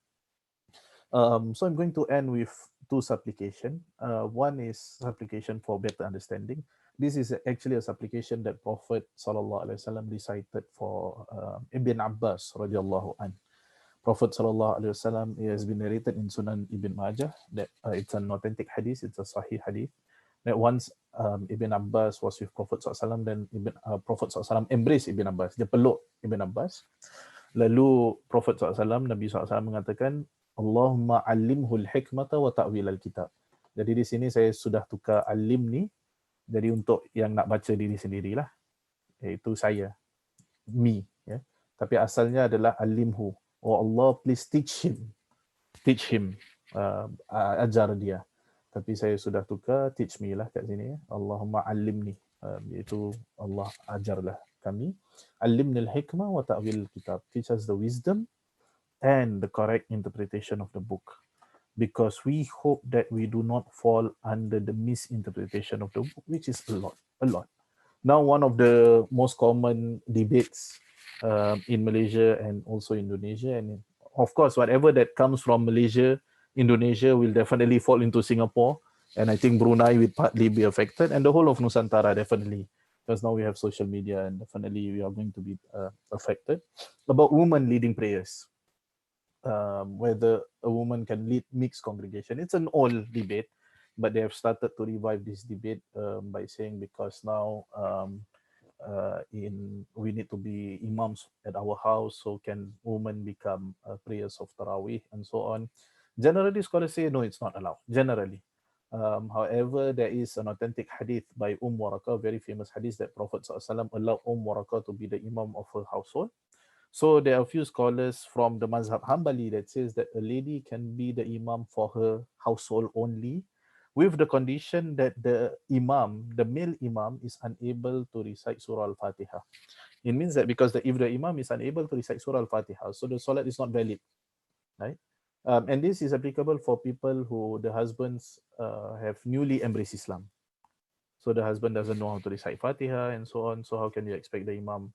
So I'm going to end with two supplication. One is supplication for better understanding. This is actually a supplication that Prophet sallallahu alaihi wasallam recited for Ibn Abbas radhiyallahu an. Prophet sallallahu alaihi wasallam, it has been narrated in Sunan Ibn Majah that it's an authentic hadith, it's a sahih hadith. That once Ibn Abbas was with Prophet SAW, then Prophet SAW embrace Ibn Abbas. Dia peluk Ibn Abbas. Lalu Prophet SAW, Nabi SAW mengatakan, Allahumma alimhul hikmata wa ta'wil al-kitab. Jadi di sini saya sudah tukar alim ni jadi untuk yang nak baca diri sendirilah, iaitu saya, me, ya. Tapi asalnya adalah alimhu. Oh Allah, please teach him, ajar dia. Tapi saya sudah tukar teach me lah kat sini, ya. Allahumma alimni, iaitu Allah ajarlah kami. Alimnil hikmah wa ta'wil kitab. Teach us the wisdom and the correct interpretation of the book. Because we hope that we do not fall under the misinterpretation of the book, which is a lot. Now, one of the most common debates in Malaysia and also Indonesia, and of course, whatever that comes from Malaysia, Indonesia will definitely fall into Singapore, and I think Brunei will partly be affected, and the whole of Nusantara definitely, because now we have social media, and definitely we are going to be affected, about women leading prayers. Whether a woman can lead mixed congregation. It's an old debate, but they have started to revive this debate by saying because now we need to be imams at our house, so can women become prayers of Tarawih and so on. Generally, scholars say no, it's not allowed, generally. However, there is an authentic hadith by Waraqah, very famous hadith, that Prophet ﷺ allowed Waraqah to be the imam of her household. So there are a few scholars from the Mazhab Hanbali that says that a lady can be the imam for her household only, with the condition that the imam, the male imam, is unable to recite Surah Al-Fatiha. It means that because if the imam is unable to recite Surah Al-Fatiha, so the salat is not valid, right? And this is applicable for people who the husbands have newly embraced Islam. So the husband doesn't know how to recite Fatiha and so on. So how can you expect the imam,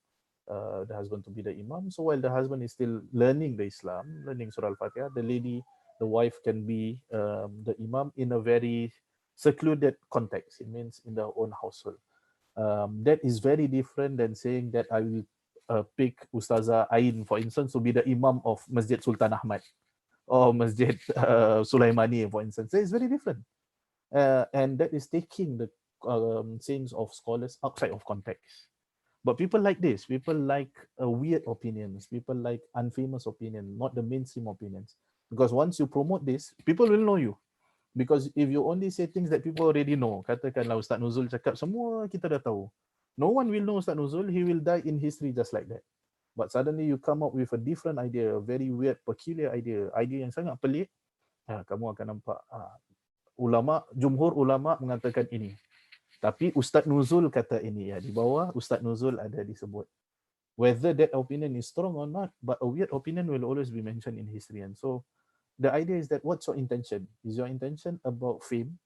the husband, to be the imam? So while the husband is still learning the Islam, learning Surah Al-Fatiha, the wife can be the imam in a very secluded context. It means in their own household. That is very different than saying that I will pick Ustazah Ain, for instance, to be the imam of Masjid Sultan Ahmad or Masjid Sulaimani, for instance. It's very different. And that is taking the sayings of scholars outside of context. But people like this. People like weird opinions. People like unfamous opinions, not the mainstream opinions. Because once you promote this, people will know you. Because if you only say things that people already know, katakanlah Ustaz Nuzul cakap, semua kita dah tahu. No one will know Ustaz Nuzul. He will die in history just like that. But suddenly you come up with a different idea, a very weird, peculiar idea yang sangat pelik, kamu akan nampak jumhur ulama mengatakan ini. Tapi Ustaz Nuzul kata ini, ya, di bawah Ustaz Nuzul ada disebut. Whether that opinion is strong or not, but a weird opinion will always be mentioned in history. And so the idea is that what's your intention? Is your intention about fame?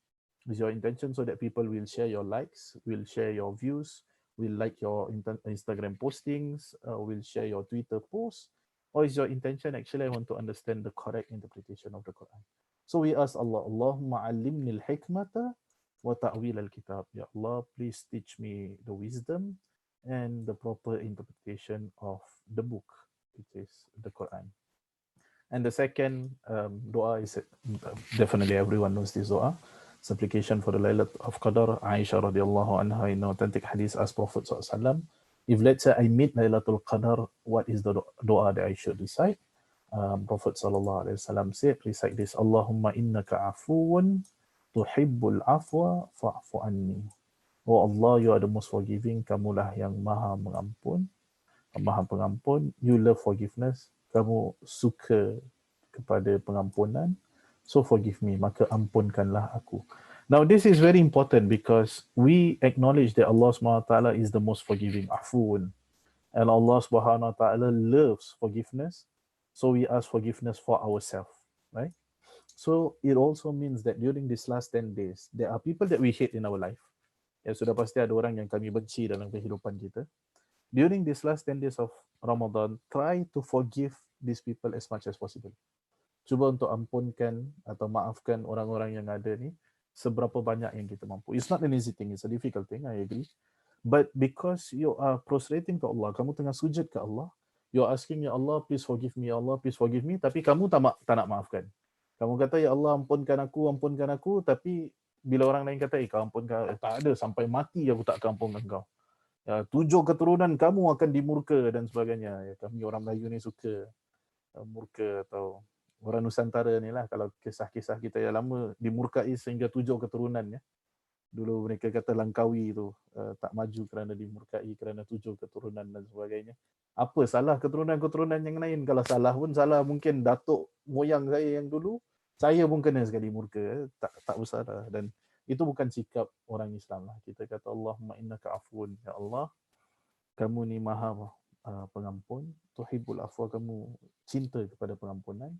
Is your intention so that people will share your likes, will share your views, will like your Instagram postings, will share your Twitter posts? Or is your intention actually I want to understand the correct interpretation of the Quran? So we ask Allah, Allahumma alimni al-hikmata wa ta'wil al-kitab. Ya Allah, please teach me the wisdom and the proper interpretation of the book, which is the Quran. And the second dua is definitely everyone knows this dua. Supplication for the Laylatul of Qadr. Aisha radiallahu anha in authentic hadith asked Prophet ﷺ, if let's say I meet Laylatul Qadr, what is the dua that I should recite? Prophet ﷺ said, recite this, Allahumma innaka afuun tuhibbul afwa fa'fu anni. Oh Allah, you are the most forgiving, kamulah yang maha mengampun, maha pengampun, you love forgiveness, kamu suka kepada pengampunan, so forgive me, maka ampunkanlah aku. Now this is very important because we acknowledge that Allah SWT is the most forgiving, afuun, and Allah SWT loves forgiveness, so we ask forgiveness for ourselves, right? So it also means that during these last 10 days, there are people that we hate in our life. Ya, sudah pasti ada orang yang kami benci dalam kehidupan kita. During these last 10 days of Ramadan, try to forgive these people as much as possible. Cuba untuk ampunkan atau maafkan orang-orang yang ada ni seberapa banyak yang kita mampu. It's not an easy thing, it's a difficult thing, I agree. But because you are prostrating to Allah, kamu tengah sujud ke Allah, you are asking, Ya Allah, please forgive me, Ya Allah, please forgive me, tapi kamu tak nak maafkan. Kamu kata, Ya Allah, ampunkan aku, tapi bila orang lain kata, kau ampunkan, tak ada, sampai mati aku tak akan ampunkan kau. 7 keturunan kamu akan dimurka dan sebagainya. Ya, kami orang Melayu ni suka murka atau orang Nusantara ni lah, kalau kisah-kisah kita yang lama dimurkai sehingga 7 keturunan ya. Dulu mereka kata Langkawi tu tak maju kerana dimurkai kerana 7 keturunan dan sebagainya. Apa salah keturunan-keturunan yang lain? Kalau salah pun salah mungkin datuk moyang saya yang dulu, saya pun kena sekali murka, tak besar dah. Dan itu bukan sikap orang Islam lah. Kita kata Allahumma innaka afun, ya Allah, kamu ni maha pengampun, tuhibbul afwa, kamu cinta kepada pengampunan,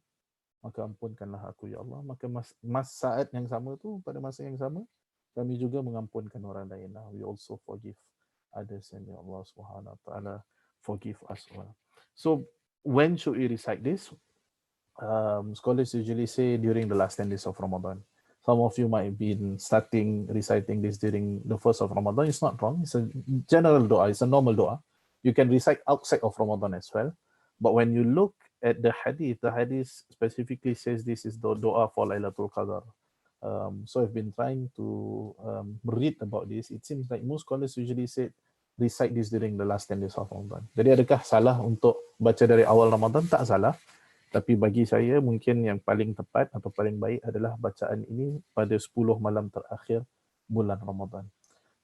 maka ampunkanlah aku ya Allah. Maka saat yang sama tu, pada masa yang sama, kami juga mengampunkan orang lain. We also forgive others, and ya Allah Subhanahu wa taala forgive us all. So when should we recite this? Scholars usually say during the last 10 days of Ramadan. Some of you might have been reciting this during the first of Ramadan. It's not wrong. It's a general dua. It's a normal dua. You can recite outside of Ramadan as well. But when you look at the hadith specifically says this is the dua for Laylatul Qadar. So I've been trying to read about this. It seems like most scholars usually say recite this during the last 10 days of Ramadan. Jadi adakah salah untuk baca dari awal Ramadan? Tak salah. Tapi bagi saya mungkin yang paling tepat atau paling baik adalah bacaan ini pada 10 malam terakhir bulan Ramadan.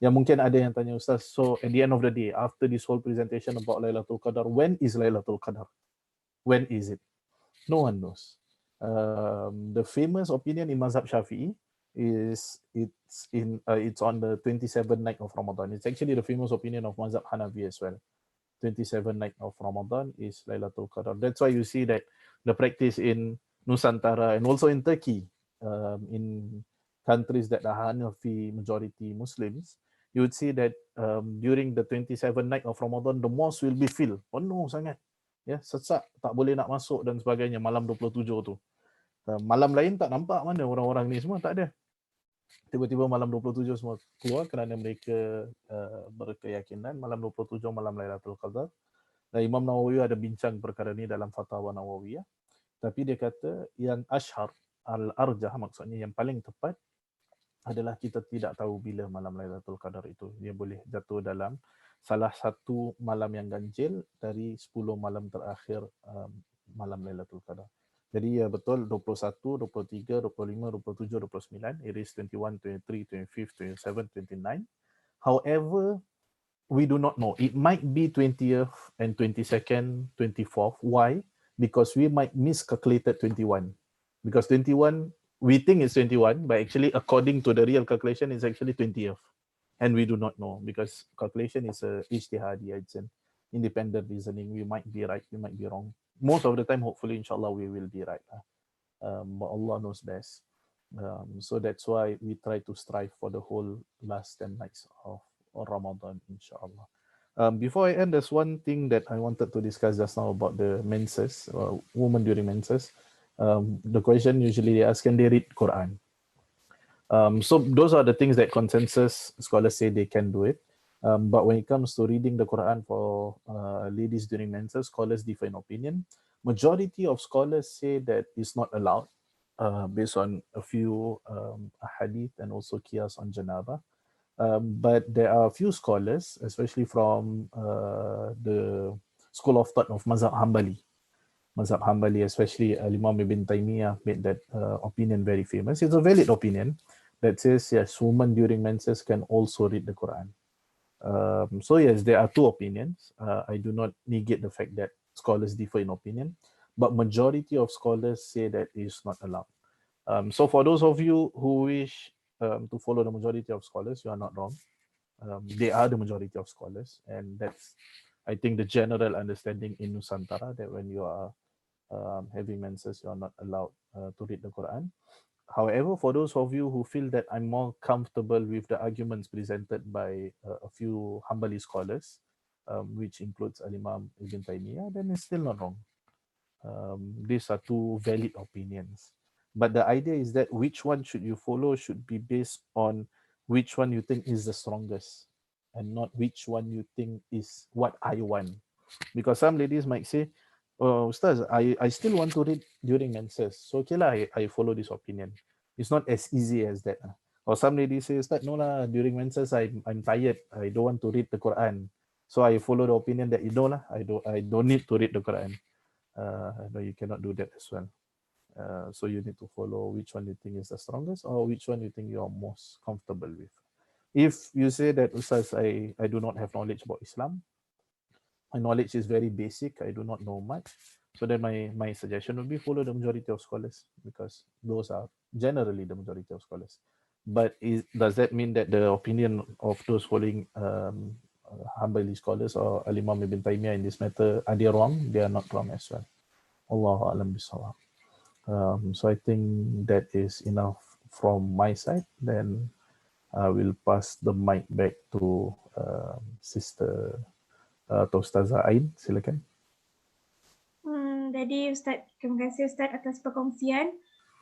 Yang mungkin ada yang tanya, Ustaz, so at the end of the day, after this whole presentation about Laylatul Qadar, when is Laylatul Qadar? When is it? No one knows. The famous opinion in Mazhab Shafi'i is it's on the 27th night of Ramadan. It's actually the famous opinion of Mazhab Hanafi as well. 27th night of Ramadan is Laylatul Qadar. That's why you see that the practice in Nusantara and also in Turkey, in countries that are Hanafi majority Muslims, you would see that during the 27th night of Ramadan, the mosque will be filled. Penuh sangat. Ya, sesak, tak boleh nak masuk dan sebagainya malam 27 tu. Malam lain tak nampak mana orang-orang ni semua, tak ada. Tiba-tiba malam 27 semua keluar kerana mereka berkeyakinan malam 27 malam Laylatul Qadar. Dan Imam Nawawi ada bincang perkara ni dalam Fatwa Nawawiyah. Tapi dia kata yang ashar, al-arjah, maksudnya yang paling tepat adalah kita tidak tahu bila malam Laylatul Qadar itu. Dia boleh jatuh dalam salah satu malam yang ganjil dari 10 malam terakhir malam Laylatul Qadar. Jadi ya betul 21, 23, 25, 27, 29. It is 21, 23, 25, 27, 29. However, we do not know. It might be 20th and 22nd, 24th. Why? Because we might miscalculated 21. Because 21, we think it's 21, but actually according to the real calculation, it's actually 20th. And we do not know because calculation is a ijtihadi, it's an independent reasoning. We might be right, we might be wrong. Most of the time, hopefully, inshallah, we will be right. But Allah knows best. So that's why we try to strive for the whole last 10 nights of Ramadan, inshallah. Before I end, there's one thing that I wanted to discuss just now about the menses, women during menses. The question usually they ask, can they read Quran? So those are the things that consensus scholars say they can do it. But when it comes to reading the Quran for ladies during menses, scholars differ in opinion. Majority of scholars say that it's not allowed based on a few hadith and also qiyas on janaba. But there are a few scholars, especially from the school of thought of Mazhab Hanbali. Mazhab Hanbali, especially Imam Ibn Taymiyyah made that opinion very famous. It's a valid opinion that says, yes, women during menses can also read the Quran. So yes, there are two opinions. I do not negate the fact that scholars differ in opinion, but majority of scholars say that it is not allowed. So for those of you who wish to follow the majority of scholars, you are not wrong. They are the majority of scholars, and that's, I think, the general understanding in Nusantara, that when you are having menses, you are not allowed to read the Quran. However, for those of you who feel that I'm more comfortable with the arguments presented by a few Hanbali scholars, which includes Al-Imam Ibn Taymiyyah, then it's still not wrong. These are two valid opinions. But the idea is that which one should you follow should be based on which one you think is the strongest, and not which one you think is what I want. Because some ladies might say, oh, Ustaz, I still want to read during menses. So okay lah, I follow this opinion. It's not as easy as that. Or some ladies say, Ustaz, no lah, during menses I'm tired. I don't want to read the Quran. So I follow the opinion that, you know lah, I don't need to read the Quran. No, you cannot do that as well. So you need to follow which one you think is the strongest or which one you think you are most comfortable with. If you say that, Ustaz, I do not have knowledge about Islam, my knowledge is very basic, I do not know much, so then my suggestion would be follow the majority of scholars, because those are generally the majority of scholars. But does that mean that the opinion of those following Hanbali scholars or Al-Imam Ibn Taymiyyah in this matter, are they wrong? They are not wrong as well. Allahu a'lam bisawab. So I think that is enough from my side. Then I will pass the mic back to Sister atau Ustazah Ain. Silakan. Jadi Ustaz, terima kasih Ustaz atas perkongsian.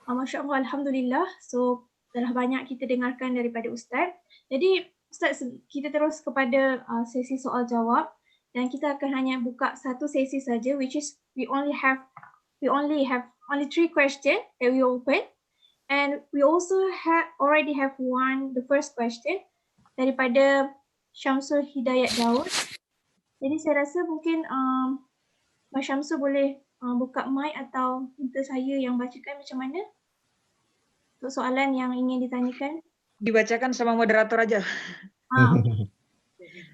Masya Allah, Alhamdulillah. So telah banyak kita dengarkan daripada Ustaz. Jadi Ustaz, kita terus kepada sesi soal jawab, dan kita akan hanya buka satu sesi saja, which is we only have 3 questions that we open, and we also already have the first question daripada Syamsul Hidayat Daud. Jadi saya rasa mungkin Mas Syamsul boleh buka mic atau minta saya yang bacakan macam mana untuk soalan yang ingin ditanyakan. Dibacakan sama moderator aja.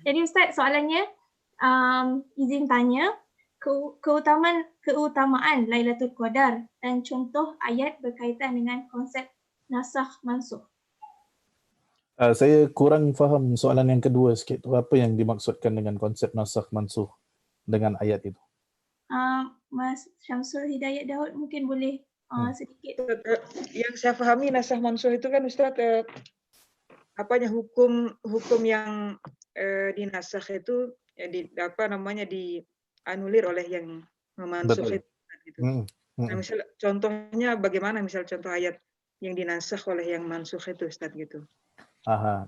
Jadi Ustaz, soalannya izin tanya keutamaan Laylatul Qadar dan contoh ayat berkaitan dengan konsep nasakh mansukh. Saya kurang faham soalan yang kedua sikit. Apa yang dimaksudkan dengan konsep nasakh mansukh dengan ayat itu? Mas Syamsul Hidayat Daud mungkin boleh sedikit. Yang saya fahami nasakh mansukh itu kan Ustaz, hukum yang dinasakh itu dianulir oleh yang memansukh itu. Gitu. Nah, misal contohnya bagaimana, misal contoh ayat yang dinasakh oleh yang mansukh itu Ustaz gitu.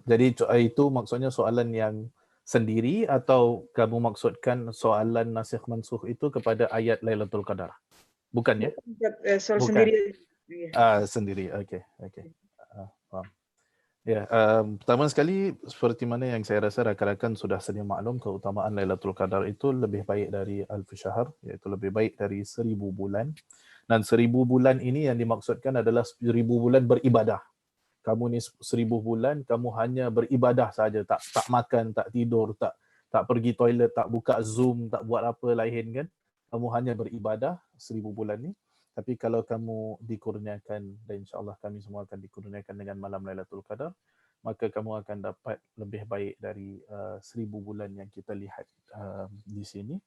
Jadi itu maksudnya soalan yang sendiri atau kamu maksudkan soalan nasikh mansukh itu kepada ayat Laylatul Qadar? Bukan ya? Soal bukan. Sendiri. Sendiri. Okey. Faham. Ya, pertama sekali seperti mana yang saya rasa rakan-rakan sudah sedia maklum, keutamaan Laylatul Qadar itu lebih baik dari alf syahr, iaitu lebih baik dari 1000 bulan. Dan 1000 bulan ini yang dimaksudkan adalah 1000 bulan beribadah. Kamu ni 1000 bulan, kamu hanya beribadah saja, tak makan, tak tidur, tak pergi toilet, tak buka Zoom, tak buat apa lain kan. Kamu hanya beribadah 1000 bulan ni. Tapi kalau kamu dikurniakan, dan insyaAllah kami semua akan dikurniakan dengan malam Laylatul Qadar, maka kamu akan dapat lebih baik dari 1000 bulan yang kita lihat di sini.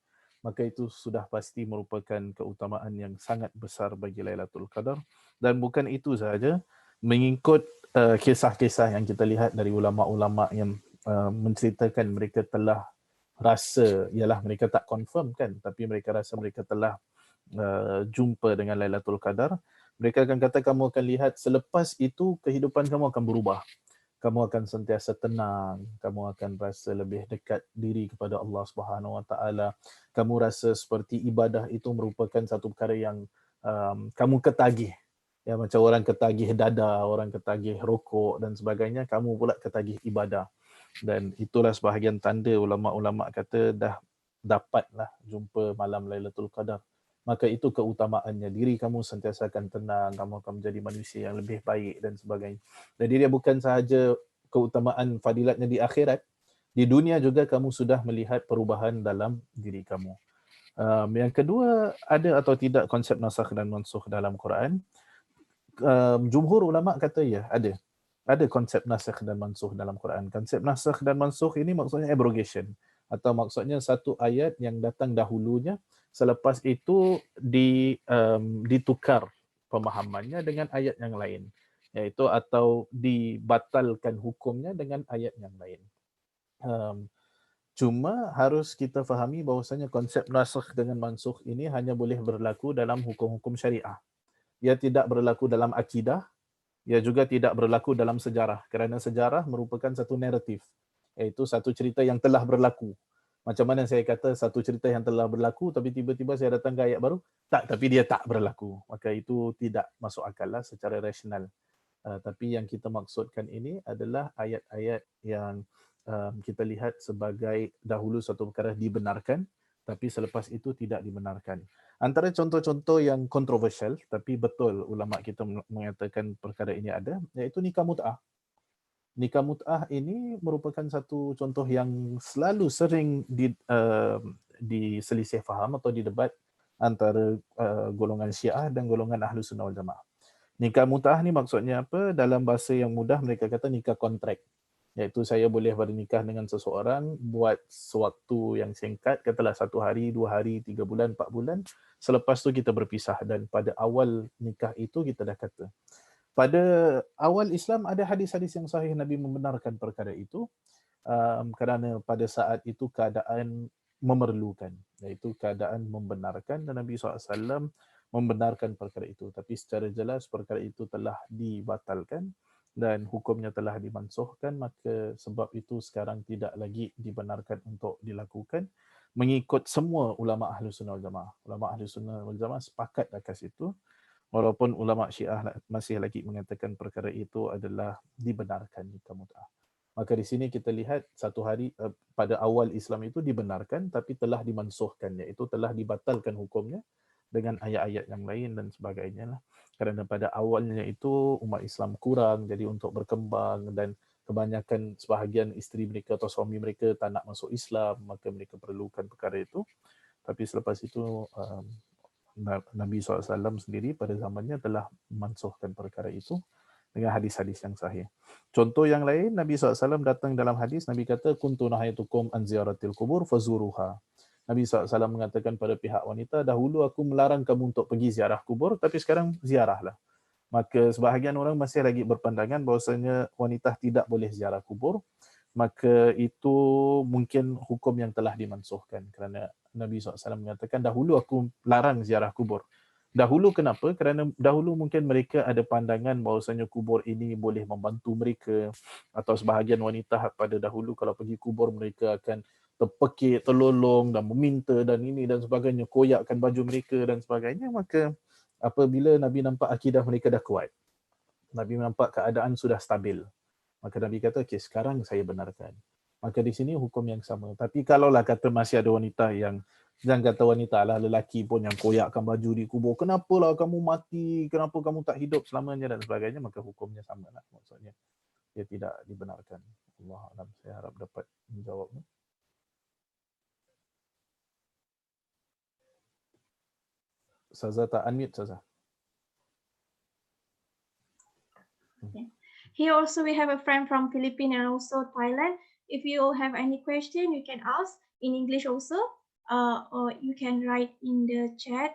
Maka itu sudah pasti merupakan keutamaan yang sangat besar bagi Laylatul Qadar. Dan bukan itu sahaja, mengikut kisah-kisah yang kita lihat dari ulama-ulama yang menceritakan mereka telah rasa, ialah mereka tak confirm kan, tapi mereka rasa mereka telah jumpa dengan Laylatul Qadar. Mereka akan kata kamu akan lihat selepas itu kehidupan kamu akan berubah. Kamu akan sentiasa tenang, kamu akan rasa lebih dekat diri kepada Allah Subhanahu Wa Taala. Kamu rasa seperti ibadah itu merupakan satu perkara yang kamu ketagih. Ya, macam orang ketagih dada, orang ketagih rokok dan sebagainya, kamu pula ketagih ibadah. Dan itulah sebahagian tanda ulama-ulama kata dah dapatlah jumpa malam Laylatul Qadar. Maka itu keutamaannya, diri kamu sentiasa akan tenang, kamu akan menjadi manusia yang lebih baik dan sebagainya. Jadi dia bukan sahaja keutamaan fadilatnya di akhirat, di dunia juga kamu sudah melihat perubahan dalam diri kamu. Yang kedua, ada atau tidak konsep nasakh dan mansukh dalam Quran? Jumhur ulama kata ya, ada konsep nasakh dan mansukh dalam Quran. Konsep nasakh dan mansukh ini maksudnya abrogation, atau maksudnya satu ayat yang datang dahulunya, selepas itu ditukar pemahamannya dengan ayat yang lain, iaitu atau dibatalkan hukumnya dengan ayat yang lain. Cuma harus kita fahami bahawasanya konsep nasakh dengan mansukh ini hanya boleh berlaku dalam hukum-hukum syariah. Ia tidak berlaku dalam akidah, ia juga tidak berlaku dalam sejarah, kerana sejarah merupakan satu naratif, iaitu satu cerita yang telah berlaku. Macam mana saya kata satu cerita yang telah berlaku tapi tiba-tiba saya datang ke ayat baru, tapi dia tak berlaku. Maka itu tidak masuk akal lah secara rasional. Tapi yang kita maksudkan ini adalah ayat-ayat yang kita lihat sebagai dahulu satu perkara dibenarkan, tapi selepas itu tidak dibenarkan. Antara contoh-contoh yang kontroversial tapi betul ulama kita mengatakan perkara ini ada, iaitu nikah mut'ah. Nikah mut'ah ini merupakan satu contoh yang selalu sering diselisih faham atau didebat antara golongan Syiah dan golongan Ahlus Sunnah wal Jamaah. Nikah mut'ah ni maksudnya apa? Dalam bahasa yang mudah mereka kata nikah kontrak. Iaitu saya boleh bernikah dengan seseorang buat sewaktu yang singkat, katalah 1 hari, 2 hari, 3 bulan, 4 bulan. Selepas tu kita berpisah dan pada awal nikah itu kita dah kata. Pada awal Islam ada hadis-hadis yang sahih Nabi membenarkan perkara itu kerana pada saat itu keadaan memerlukan, iaitu keadaan membenarkan dan Nabi SAW membenarkan perkara itu. Tapi secara jelas perkara itu telah dibatalkan dan hukumnya telah dimansuhkan, maka sebab itu sekarang tidak lagi dibenarkan untuk dilakukan mengikut semua ulama Ahlus Sunnah wal Jamaah. Ulama Ahlus Sunnah wal Jamaah sepakat atas itu, walaupun ulama Syiah masih lagi mengatakan perkara itu adalah dibenarkan nikah mut'ah. Maka di sini kita lihat 1 hari pada awal Islam itu dibenarkan tapi telah dimansuhkan, iaitu telah dibatalkan hukumnya dengan ayat-ayat yang lain dan sebagainya lah. Kerana pada awalnya itu umat Islam kurang, jadi untuk berkembang dan kebanyakan sebahagian isteri mereka atau suami mereka tak nak masuk Islam, maka mereka perlukan perkara itu. Tapi selepas itu Nabi SAW sendiri pada zamannya telah memansuhkan perkara itu dengan hadis-hadis yang sahih. Contoh yang lain, Nabi SAW datang dalam hadis, Nabi kata, kuntu nahaytukum an ziyaratil kubur fazuruha. Nabi SAW mengatakan pada pihak wanita, dahulu aku melarang kamu untuk pergi ziarah kubur, tapi sekarang ziarahlah. Maka sebahagian orang masih lagi berpandangan bahawasanya wanita tidak boleh ziarah kubur, maka itu mungkin hukum yang telah dimansuhkan kerana Nabi SAW mengatakan, dahulu aku larang ziarah kubur. Dahulu kenapa? Kerana dahulu mungkin mereka ada pandangan bahawasanya kubur ini boleh membantu mereka, atau sebahagian wanita pada dahulu kalau pergi kubur mereka akan terpekik, terlolong dan meminta dan ini dan sebagainya, koyakkan baju mereka dan sebagainya. Maka apabila Nabi nampak akidah mereka dah kuat, Nabi nampak keadaan sudah stabil, maka Nabi kata, okey, sekarang saya benarkan. Maka di sini hukum yang sama. Tapi kalaulah kata masih ada wanita yang, jangan kata wanita lah, lelaki pun yang koyakkan baju di kubur, kenapalah kamu mati, kenapa kamu tak hidup selamanya dan sebagainya, maka hukumnya sama lah. Maksudnya dia tidak dibenarkan. Allah Alam, saya harap dapat menjawabnya. Saza tak unmute, Saza. Okay. Here also we have a friend from Philippines and also Thailand. If you all have any question, you can ask in English also, or you can write in the chat,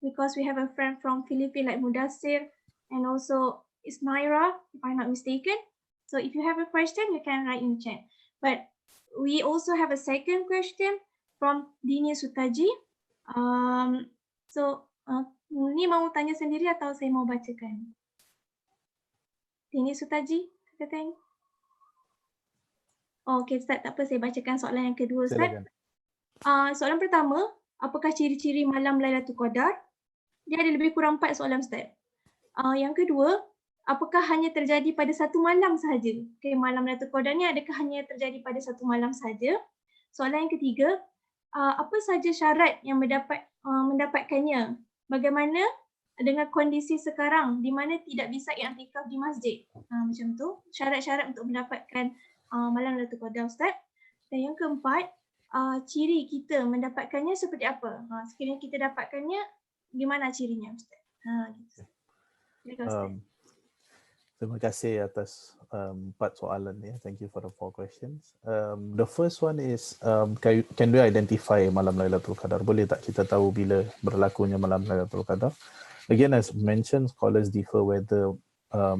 because we have a friend from Philippines like Mudassir and also Ismaira, if I'm not mistaken. So if you have a question, you can write in the chat. But we also have a second question from Dini Sutaji. Ni mau tanya sendiri atau saya mau bacakan? Dini Sutaji, kata. Okey, Ustaz, tak apa, saya bacakan soalan yang kedua, Ustaz. Soalan pertama, apakah ciri-ciri malam Laylatul Qadar? Dia ada lebih kurang 4 soalan, Ustaz. Yang kedua, apakah hanya terjadi pada satu malam sahaja? Okay, malam Laylatul Qadar ni adakah hanya terjadi pada satu malam sahaja? Soalan yang ketiga, apa sahaja syarat yang mendapatkannya? Bagaimana dengan kondisi sekarang di mana tidak bisa i'tikaf di masjid? Macam tu, syarat-syarat untuk mendapatkan malam Laylatul Qadar, Ustaz. Dan yang keempat, ciri kita mendapatkannya seperti apa? Sekiranya kita dapatkannya, gimana cirinya, Ustaz? Gitu. Terima kasih atas 4 soalan ya. Thank you for the 4 questions. The first one is, can we identify malam Laylatul Qadar? Boleh tak kita tahu bila berlakunya malam Laylatul Qadar? Again, as mentioned, scholars differ whether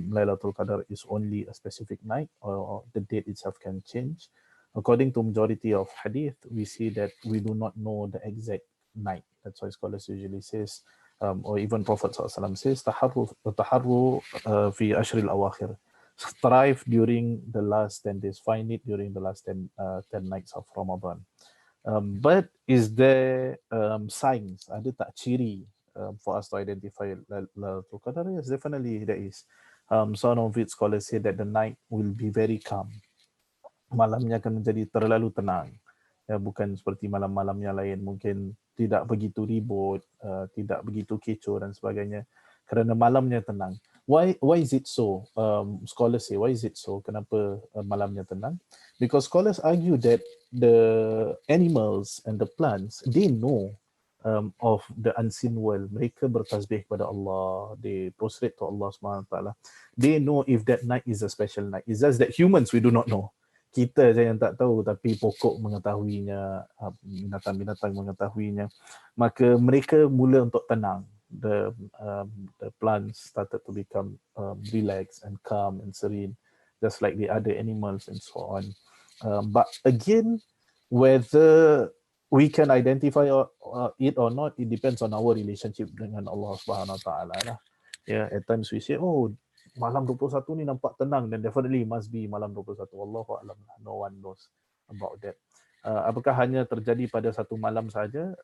Laylatul Qadar is only a specific night or the date itself can change. According to majority of hadith, we see that we do not know the exact night. That's why scholars usually says, or even Prophet ﷺ says, taharru fi ashril awakhir. Strive during the last 10 days, find it during the last 10 nights of Ramadan. But is there signs, ada tak ciri for us to identify Laylatul Qadar? Yes, definitely there is. Some of it scholars say that the night will be very calm. Malamnya akan menjadi terlalu tenang. Ya, bukan seperti malam-malam yang lain, mungkin tidak begitu ribut, tidak begitu kecoh dan sebagainya, kerana malamnya tenang. Why is it so? Scholars say, why is it so? Kenapa malamnya tenang? Because scholars argue that the animals and the plants, they know of the unseen world. Mereka bertasbih kepada Allah, they prostrate to Allah SWT. They know if that night is a special night. It's just that humans, we do not know. Kita saja yang tak tahu, tapi pokok mengetahuinya, binatang-binatang mengetahuinya. Maka mereka mula untuk tenang. The plants started to become relaxed and calm and serene, just like the other animals and so on. But again, whether we can identify it or not, it depends on our relationship dengan Allah Subhanahu Wa Taala lah. Yeah, at times we say, oh, malam 21 ni nampak tenang, dan definitely must be malam 21. Wallahu a'lam. No one knows about that. Apakah hanya terjadi pada satu malam saja?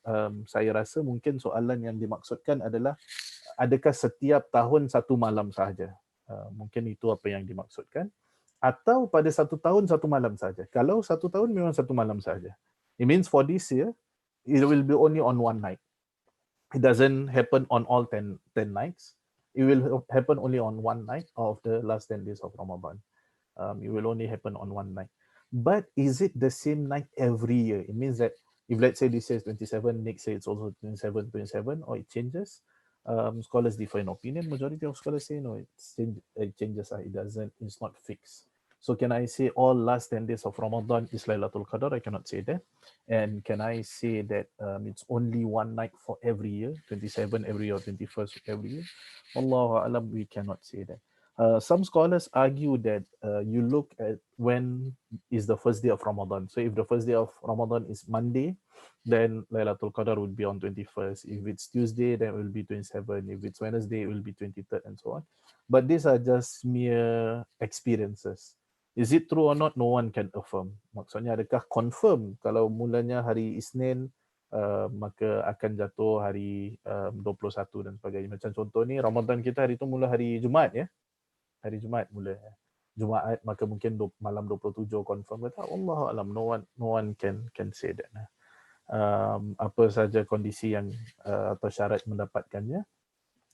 Saya rasa mungkin soalan yang dimaksudkan adalah adakah setiap tahun satu malam sahaja? Mungkin itu apa yang dimaksudkan. Atau pada satu tahun satu malam saja. Kalau satu tahun memang satu malam saja. It means for this year, it will be only on one night. It doesn't happen on all 10 nights. It will happen only on one night of the last 10 days of Ramadan. It will only happen on one night. But is it the same night every year? It means that if let's say this year is 27, next year it's also 27, or it changes. Scholars differ in opinion. Majority of scholars say no, it changes. It doesn't. It's not fixed. So can I say all last 10 days of Ramadan is Laylatul Qadr? I cannot say that. And can I say that it's only one night for every year, 27 every year or 21st every year? Allahu A'lam, we cannot say that. Some scholars argue that you look at when is the first day of Ramadan. So if the first day of Ramadan is Monday, then Laylatul Qadr would be on 21st. If it's Tuesday, then it will be 27. If it's Wednesday, it will be 23rd and so on. But these are just mere experiences. Is it true or not? No one can affirm. Maksudnya adakah confirm kalau mulanya hari Isnin, maka akan jatuh hari 21 dan sebagainya. Macam contoh ni, Ramadan kita hari tu mula hari Jumaat ya. Hari Jumaat mula. Jumaat, maka mungkin malam 27 confirm. Wallahu alam, no one can say that. Apa saja kondisi yang atau syarat mendapatkannya.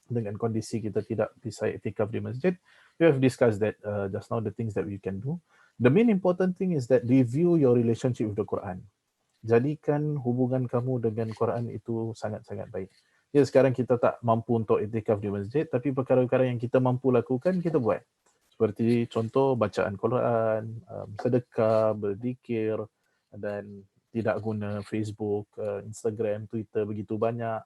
Dengan kondisi kita tidak bisa iktikaf di masjid, we have discussed that just now, the things that we can do. The main important thing is that review your relationship with the Quran. Jadikan hubungan kamu dengan Quran itu sangat-sangat baik. Ya, sekarang kita tak mampu untuk iktikaf di masjid, tapi perkara-perkara yang kita mampu lakukan, kita buat. Seperti contoh bacaan Quran, sedekah, berzikir, dan tidak guna Facebook, Instagram, Twitter begitu banyak.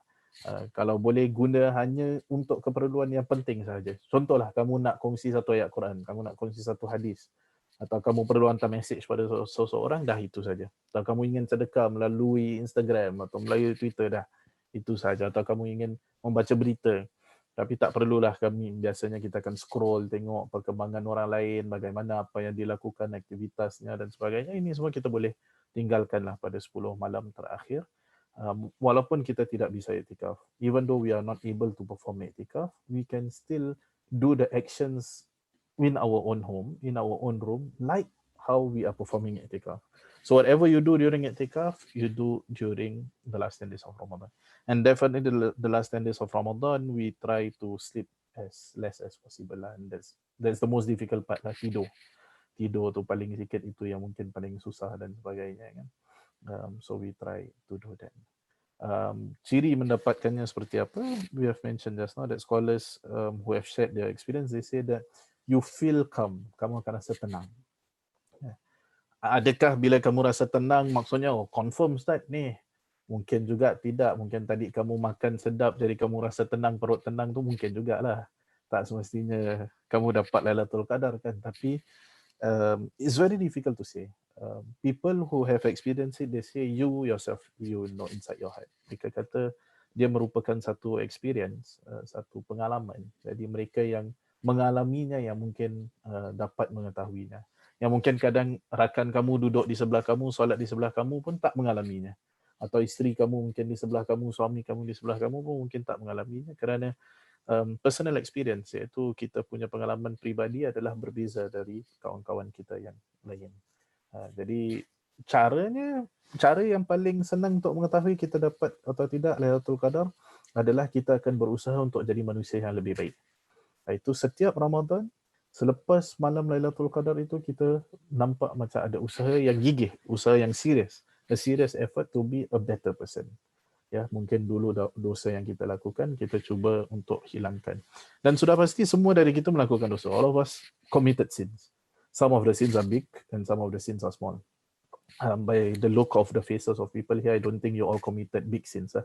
Kalau boleh guna hanya untuk keperluan yang penting sahaja. Contohlah, kamu nak kongsi satu ayat Quran, kamu nak kongsi satu hadis, atau kamu perlu hantar message pada seseorang, dah itu saja. Atau kamu ingin sedekah melalui Instagram atau melalui Twitter, dah itu saja. Atau kamu ingin membaca berita, tapi tak perlulah biasanya kita akan scroll, tengok perkembangan orang lain, bagaimana apa yang dilakukan, aktivitasnya dan sebagainya. Ini semua kita boleh tinggalkanlah pada 10 malam terakhir. Walaupun kita tidak bisa iktikaf, even though we are not able to perform iktikaf, we can still do the actions in our own home, in our own room, like how we are performing iktikaf. So whatever you do during iktikaf, you do during the last 10 days of Ramadan. And definitely the last 10 days of Ramadan, we try to sleep as less as possible. And that's the most difficult part lah, tidur. Tidur tu paling sikit, itu yang mungkin paling susah dan sebagainya kan. So we try to do that. Ciri mendapatkannya seperti apa? We have mentioned just now that scholars who have shared their experience, they say that you feel calm, kamu akan rasa tenang. Adakah bila kamu rasa tenang maksudnya confirm Ustaz ni? Mungkin juga tidak. Mungkin tadi kamu makan sedap jadi kamu rasa tenang, perut tenang tu mungkin jugalah. Tak semestinya kamu dapat Laylatul Qadar kan. Tapi it's very difficult to say. People who have experienced it, they say you yourself, you know inside your heart. Mereka kata dia merupakan satu experience, satu pengalaman. Jadi mereka yang mengalaminya yang mungkin dapat mengetahuinya. Yang mungkin kadang rakan kamu duduk di sebelah kamu, solat di sebelah kamu pun tak mengalaminya. Atau isteri kamu mungkin di sebelah kamu, suami kamu di sebelah kamu pun mungkin tak mengalaminya. Kerana personal experience, iaitu kita punya pengalaman pribadi adalah berbeza dari kawan-kawan kita yang lain. Jadi cara yang paling senang untuk mengetahui kita dapat atau tidak Laylatul Qadar adalah kita akan berusaha untuk jadi manusia yang lebih baik. Itu setiap Ramadan, selepas malam Laylatul Qadar itu kita nampak macam ada usaha yang gigih, usaha yang serius, a serious effort to be a better person. Ya, mungkin dulu dosa yang kita lakukan kita cuba untuk hilangkan. Dan sudah pasti semua dari kita melakukan dosa. All of us committed sins. Some of the sins are big and some of the sins are small. By the look of the faces of people here, I don't think you all committed big sins.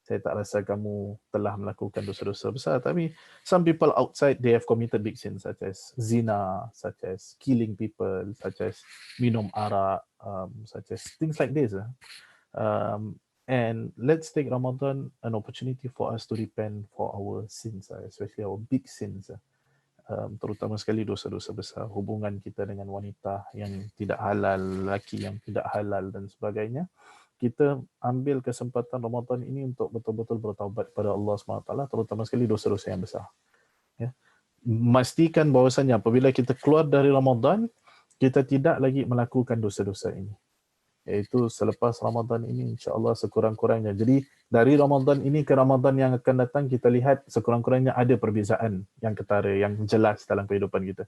Saya tak rasa kamu telah melakukan dosa-dosa besar, tapi some people outside, they have committed big sins such as zina, such as killing people, such as minum arak, such as things like this. And let's take Ramadan an opportunity for us to repent for our sins, especially our big sins. Terutama sekali dosa-dosa besar, hubungan kita dengan wanita yang tidak halal, lelaki yang tidak halal dan sebagainya. Kita ambil kesempatan Ramadan ini untuk betul-betul bertaubat kepada Allah SWT, terutama sekali dosa-dosa yang besar. Ya. Memastikan bahawasanya apabila kita keluar dari Ramadan, kita tidak lagi melakukan dosa-dosa ini. Iaitu selepas Ramadan ini insya-Allah sekurang-kurangnya. Jadi dari Ramadan ini ke Ramadan yang akan datang, kita lihat sekurang-kurangnya ada perbezaan yang ketara, yang jelas dalam kehidupan kita.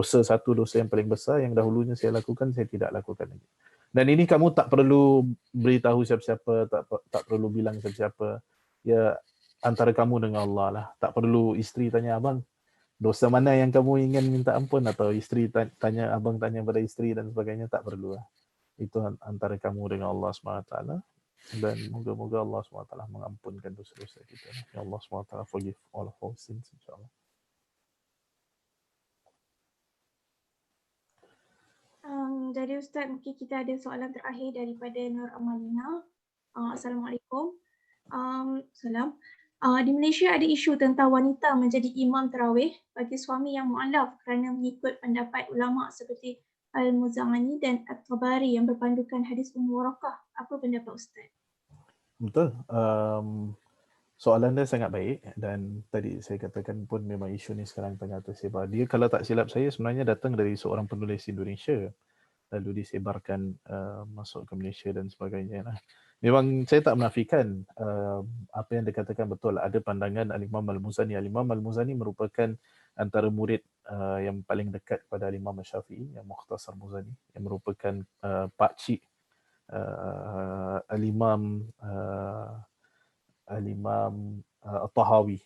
Satu dosa yang paling besar yang dahulunya saya lakukan, saya tidak lakukan lagi. Dan ini kamu tak perlu beritahu siapa-siapa, tak perlu bilang siapa-siapa. Ya, antara kamu dengan Allah lah. Tak perlu isteri tanya abang, dosa mana yang kamu ingin minta ampun, atau isteri tanya, abang tanya pada isteri dan sebagainya, tak perlu lah. Itu antara kamu dengan Allah SWT, dan moga-moga Allah SWT mengampunkan dosa-dosa kita. Ya Allah SWT forgive all of our sins insyaAllah. Jadi Ustaz, mungkin kita ada soalan terakhir daripada Nur Amalina. Assalamualaikum. Salam. Di Malaysia ada isu tentang wanita menjadi imam tarawih bagi suami yang mu'alaf kerana mengikut pendapat ulama seperti Al-Muzamani dan At-Tabari yang berpandukan hadis Ummu Warakah. Apa pendapat Ustaz? Betul. Soalan dia sangat baik, dan tadi saya katakan pun memang isu ni sekarang tengah tersebar. Dia kalau tak silap saya sebenarnya datang dari seorang penulis Indonesia, lalu disebarkan masuk ke Malaysia dan sebagainya. Memang saya tak menafikan apa yang dikatakan betul. Ada pandangan Al-Imam Al-Muzani. Al-Imam Al-Muzani merupakan antara murid yang paling dekat kepada Al-Imam Syafi'i, yang Mukhtasar Muzani, yang merupakan pakcik Al-Imam At-Tahawi.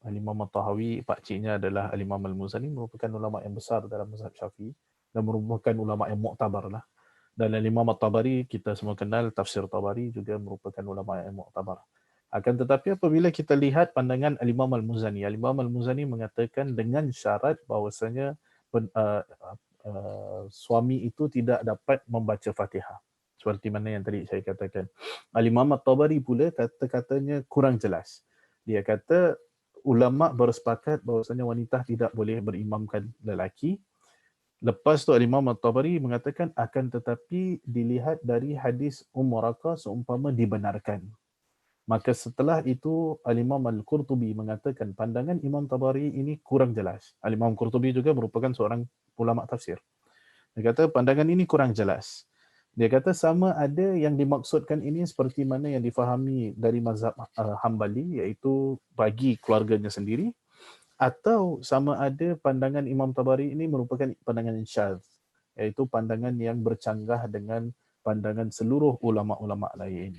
Al-Imam At-Tahawi, pakciknya adalah Al-Imam Al-Muzani, merupakan ulama yang besar dalam mazhab Syafi'i dan merupakan ulama yang muktabar lah. Dan Al-Imam At-Tabari, kita semua kenal tafsir Tabari, juga merupakan ulama yang muktabar. Akan tetapi apabila kita lihat pandangan Al-Imam Al-Muzani, Al-Imam Al-Muzani mengatakan dengan syarat bahawasanya suami itu tidak dapat membaca Fatihah. Seperti mana yang tadi saya katakan. Al-Imam At-Tabari pula kata-katanya kurang jelas. Dia kata ulama bersepakat bahawasanya wanita tidak boleh berimamkan lelaki. Lepas tu Al-Imam At-Tabari mengatakan akan tetapi dilihat dari hadis Ummu Warakah seumpama dibenarkan. Maka setelah itu Al-Imam Al-Qurtubi mengatakan pandangan Imam Tabari ini kurang jelas. Al-Imam Qurtubi juga merupakan seorang ulama tafsir. Dia kata pandangan ini kurang jelas. Dia kata sama ada yang dimaksudkan ini seperti mana yang difahami dari mazhab Hambali, iaitu bagi keluarganya sendiri, atau sama ada pandangan Imam Tabari ini merupakan pandangan yang syadz, iaitu pandangan yang bercanggah dengan pandangan seluruh ulama-ulama lain.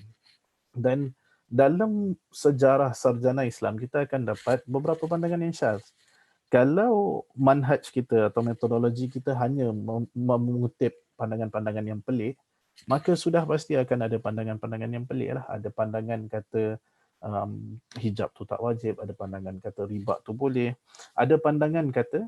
Dan dalam sejarah sarjana Islam kita akan dapat beberapa pandangan yang syadz. Kalau manhaj kita atau metodologi kita hanya mengutip pandangan-pandangan yang pelik, maka sudah pasti akan ada pandangan-pandangan yang pelik lah. Ada pandangan kata hijab tu tak wajib, ada pandangan kata riba tu boleh, ada pandangan kata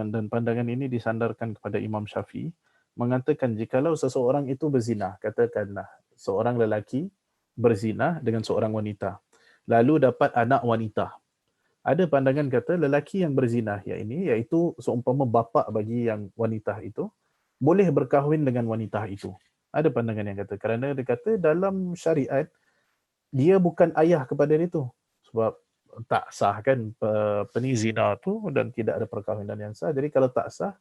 dan pandangan ini disandarkan kepada Imam Syafi'i, mengatakan jikalau seseorang itu berzina, katakanlah seorang lelaki berzina dengan seorang wanita, lalu dapat anak wanita. Ada pandangan kata lelaki yang berzina iaitu seumpama bapa bagi yang wanita itu, boleh berkahwin dengan wanita itu. Ada pandangan yang kata kerana dia kata dalam syariat dia bukan ayah kepada dia tu, sebab tak sah kan zina tu, dan tidak ada perkahwinan yang sah. Jadi kalau tak sah,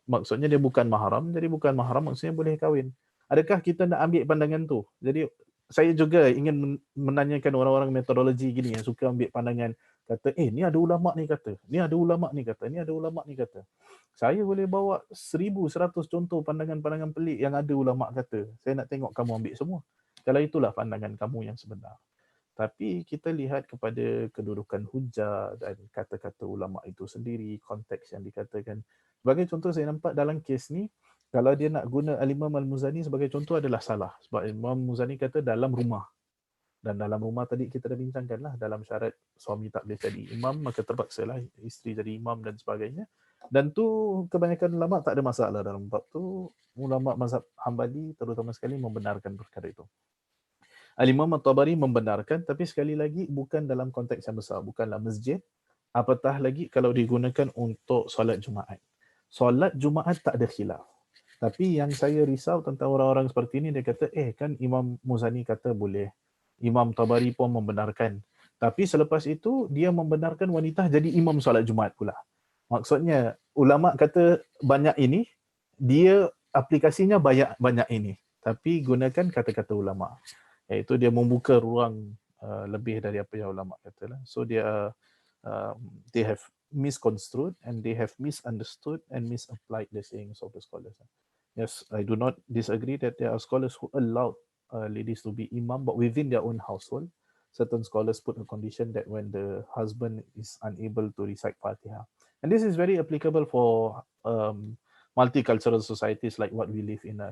maksudnya dia bukan mahram. Jadi bukan mahram maksudnya boleh kahwin. Adakah kita nak ambil pandangan tu? Jadi saya juga ingin menanyakan orang-orang metodologi gini yang suka ambil pandangan, kata ni ada ulama ni kata, ni ada ulama ni kata, ni ada ulama ni kata. Saya boleh bawa 1,100 contoh pandangan-pandangan pelik yang ada ulama kata. Saya nak tengok kamu ambil semua. Kalau itulah pandangan kamu yang sebenar. Tapi kita lihat kepada kedudukan hujah dan kata-kata ulama itu sendiri, konteks yang dikatakan. Sebagai contoh, saya nampak dalam kes ni, kalau dia nak guna Al-Imam Al-Muzani sebagai contoh adalah salah. Sebab Imam Muzani kata dalam rumah. Dan dalam rumah tadi kita dah bincangkan lah, dalam syarat suami tak boleh jadi imam, maka terpaksa lah isteri jadi imam dan sebagainya. Dan tu kebanyakan ulama tak ada masalah dalam bab tu. Ulama mazhab Hambali terutama sekali membenarkan perkara itu. Al-Imam At-Tabari membenarkan, tapi sekali lagi bukan dalam konteks yang besar, bukanlah masjid, apatah lagi kalau digunakan untuk solat Jumaat. Solat Jumaat tak ada khilaf. Tapi yang saya risau tentang orang-orang seperti ini, dia kata, kan Imam Muzani kata boleh, Imam Tabari pun membenarkan. Tapi selepas itu, dia membenarkan wanita jadi imam solat Jumaat pula. Maksudnya, ulama kata banyak ini, dia aplikasinya banyak ini. Tapi gunakan kata-kata ulama. Iaitu dia membuka ruang lebih dari apa yang ulama kata lah. So they have misconstrued and they have misunderstood and misapplied the sayings of the scholars. Yes, I do not disagree that there are scholars who allowed ladies to be imam, but within their own household. Certain scholars put a condition that when the husband is unable to recite Fatiha. And this is very applicable for multicultural societies like what we live in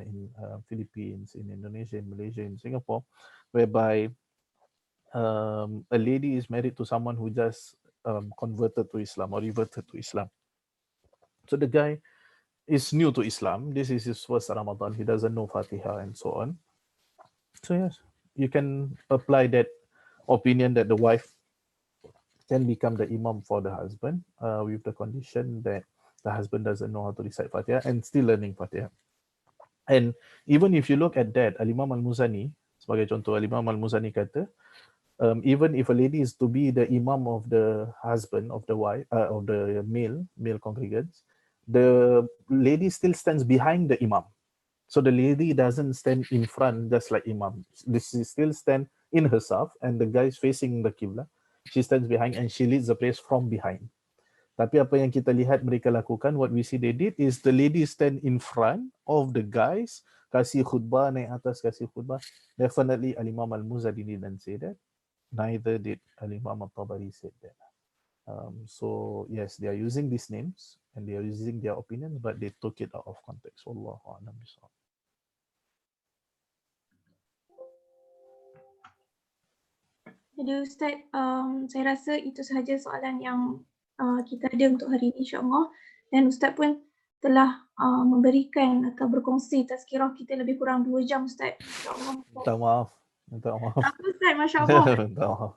Philippines, in Indonesia, in Malaysia, in Singapore, whereby a lady is married to someone who just converted to Islam or reverted to Islam. So the guy is new to Islam. This is his first Ramadan. He doesn't know Fatiha and so on. So yes, you can apply that opinion that the wife can become the imam for the husband with the condition that the husband doesn't know how to recite Fatiha and still learning Fatiha. And even if you look at that, Al-Imam Al-Muzani, sebagai contoh, Al-Imam Al-Muzani kata, even if a lady is to be the imam of the husband, of the wife, of the male congregants, the lady still stands behind the imam. So the lady doesn't stand in front just like imam. She still stand in herself and the guy is facing the Qibla. She stands behind and she leads the prayer from behind. Tapi apa yang kita lihat mereka lakukan, what we see they did is the lady stand in front of the guys, kasih khutbah, naik atas kasih khutbah. Definitely Al-Imam Al-Muzani didn't say that. Neither did Al-Imam At-Tabari said that. So yes, they are using these names and they are using their opinions, but they took it out of context. Wallahu a'lam bishawab. Jadi Ustaz, saya rasa itu sahaja soalan yang kita ada untuk hari ini insya-Allah, dan Ustaz pun telah memberikan atau berkongsi tazkirah kita lebih kurang 2 jam Ustaz. Insya-Allah. Minta maaf. Apa Ustaz, masya-Allah. Minta maaf.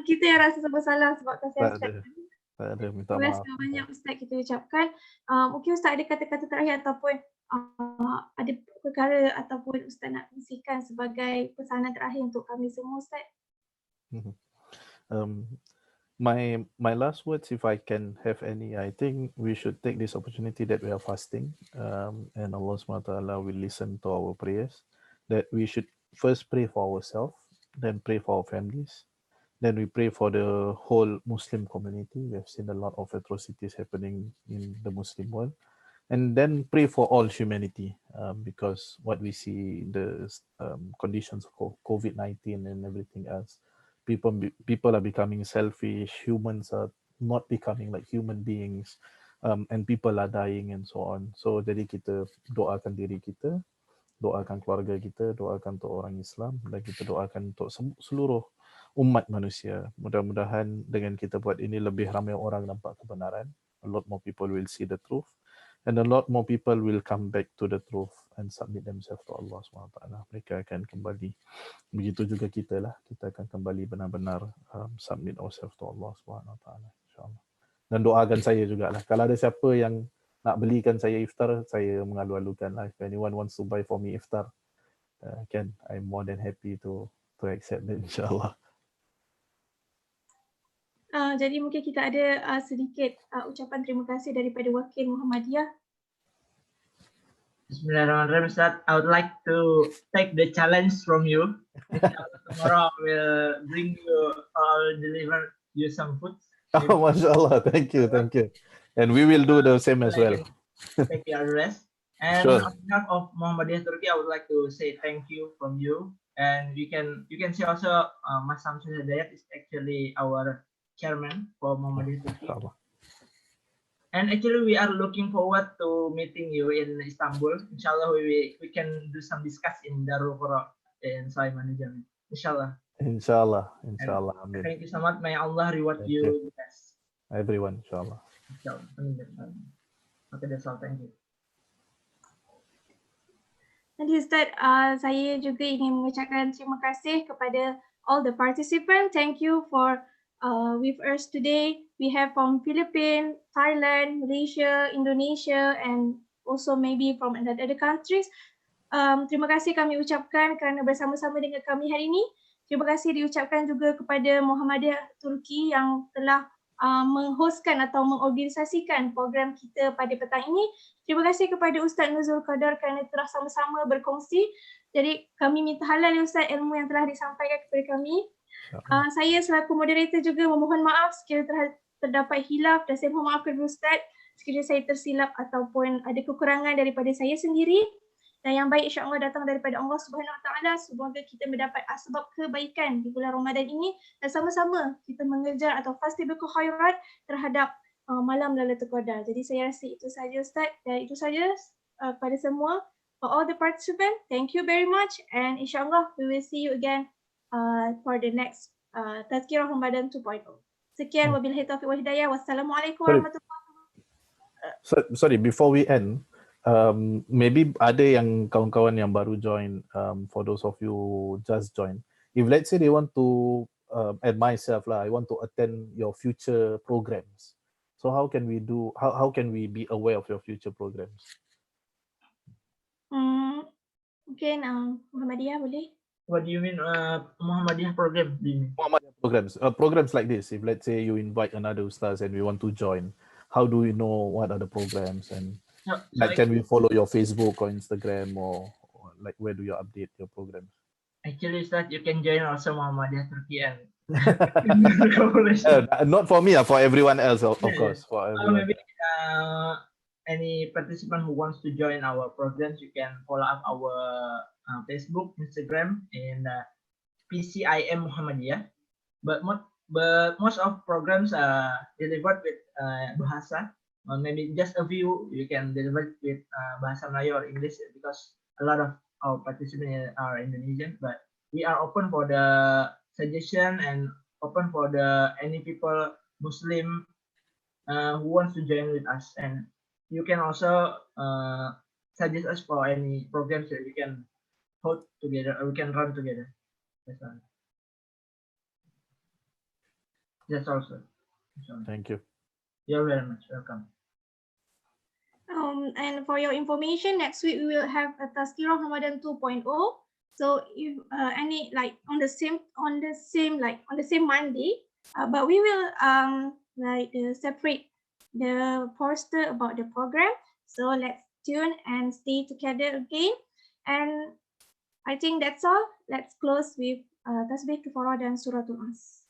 Kita yang rasa bersalah sebab kasihan Ustaz. Tak ada, minta Terima maaf. kasih banyak Ustaz kita ucapkan. Mungkin Ustaz ada kata-kata terakhir ataupun ada perkara ataupun Ustaz nak kongsikan sebagai pesanan terakhir untuk kami semua Ustaz. My last words, if I can have any, I think we should take this opportunity that we are fasting, and Allah SWT will listen to our prayers, that we should first pray for ourselves, then pray for our families, then we pray for the whole Muslim community. We have seen a lot of atrocities happening in the Muslim world, and then pray for all humanity, because what we see, the conditions of COVID-19 and everything else, people are becoming selfish, humans are not becoming like human beings, and people are dying and so on. So jadi kita doakan diri kita, doakan keluarga kita, doakan untuk orang Islam, dan kita doakan untuk seluruh umat manusia. Mudah-mudahan dengan kita buat ini lebih ramai orang nampak kebenaran. A lot more people will see the truth, and a lot more people will come back to the truth and submit themselves to Allah SWT. Mereka akan kembali. Begitu juga kita lah. Kita akan kembali benar-benar submit ourselves to Allah SWT. InsyaAllah. Dan doakan saya jugalah. Kalau ada siapa yang nak belikan saya iftar, saya mengalu-alukan lah. If anyone wants to buy for me iftar, I'm more than happy to accept it, insyaAllah. Jadi mungkin kita ada sedikit ucapan terima kasih daripada Wakil Muhammadiyah. Bismillahirrahmanirrahim, Ustaz. I would like to take the challenge from you. Inshallah, tomorrow I will bring you, deliver you some food. Oh, mashallah. Thank you. And we will do the same as well. Take your rest. And Sure. on behalf of Muhammadiyah Turkey, I would like to say thank you from you. And you can see also Mas Samsul Hidayat is actually our chairman for Muhammadiyah Turkey. And actually, we are looking forward to meeting you in Istanbul. Inshallah, we can do some discuss in Darul Qura in Sai Management. Inshallah. Amin. Thank you so much. May Allah reward you best. Everyone, inshallah. Okay, that's all. Thank you. Jadi Ustaz, saya juga ingin mengucapkan terima kasih kepada all the participants. Thank you for with us today. We have from Philippines, Thailand, Malaysia, Indonesia, and also maybe from other countries. Terima kasih kami ucapkan kerana bersama-sama dengan kami hari ini. Terima kasih diucapkan juga kepada Muhammadiyah Turki yang telah menghostkan atau mengorganisasikan program kita pada petang ini. Terima kasih kepada Ustaz Nuzul Qadar kerana telah sama-sama berkongsi. Jadi kami minta halal ya Ustaz ilmu yang telah disampaikan kepada kami. Saya selaku moderator juga memohon maaf sekiranya terdapat hilaf dan saya mohon maaf kepada Ustaz sekiranya saya tersilap ataupun ada kekurangan daripada saya sendiri. Dan yang baik insya-Allah datang daripada Allah Subhanahu Wa Taala. Semoga kita mendapat asbab kebaikan di bulan Ramadan ini dan sama-sama kita mengejar atau fastabiqul khairat terhadap malam Laylatul Qadar. Jadi saya rasa itu saja Ustaz dan itu saja kepada semua. For all the participants, thank you very much and insya-Allah we will see you again for the next Tazkirah Ramadan 2.0. Sekian wabillahi taufiq wal hidayah. Wassalamualaikum warahmatullahi wabarakatuh. Sorry, before we end, maybe ada yang kawan-kawan yang baru join, for those of you who just join, if let's say they want to, and myself lah, I want to attend your future programs. So how can we do? How can we be aware of your future programs? Mungkin Muhammadiyah boleh. What do you mean Muhammadiyah program? Muhammadiyah programs, programs like this. If let's say you invite another Ustaz and we want to join, how do we know what are the programs and like can we follow your Facebook or Instagram or like where do you update your programs? Actually, Ustaz, you can join also Muhammadiyah Turkey and not for me, for everyone else, of course. For everyone. Maybe any participant who wants to join our programs, you can follow up our Facebook, Instagram, and PCIM Muhammadiyah. But most of programs are delivered with bahasa. Or maybe just a few you can deliver with bahasa Melayu or English because a lot of our participants are Indonesian. But we are open for the suggestion and open for the any people Muslim who wants to join with us, and you can also suggest us for any programs that we can hold together or we can run together. That's also. Thank you. You're very much welcome. And for your information, next week we will have a Tazkirah Ramadan 2.0. So if any like on the same Monday, but we will separate the poster about the program. So let's tune and stay together again. And I think that's all. Let's close with Tasbih Kifarah dan Suratul As.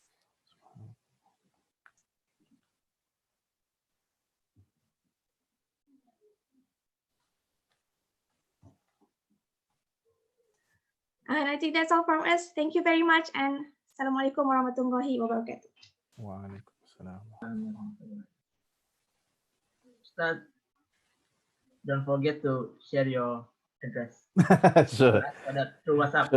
And I think that's all from us. Thank you very much and Assalamualaikum warahmatullahi wabarakatuh. Waalaikumsalam. Ustaz, don't forget to share your address. Sure. Through WhatsApp.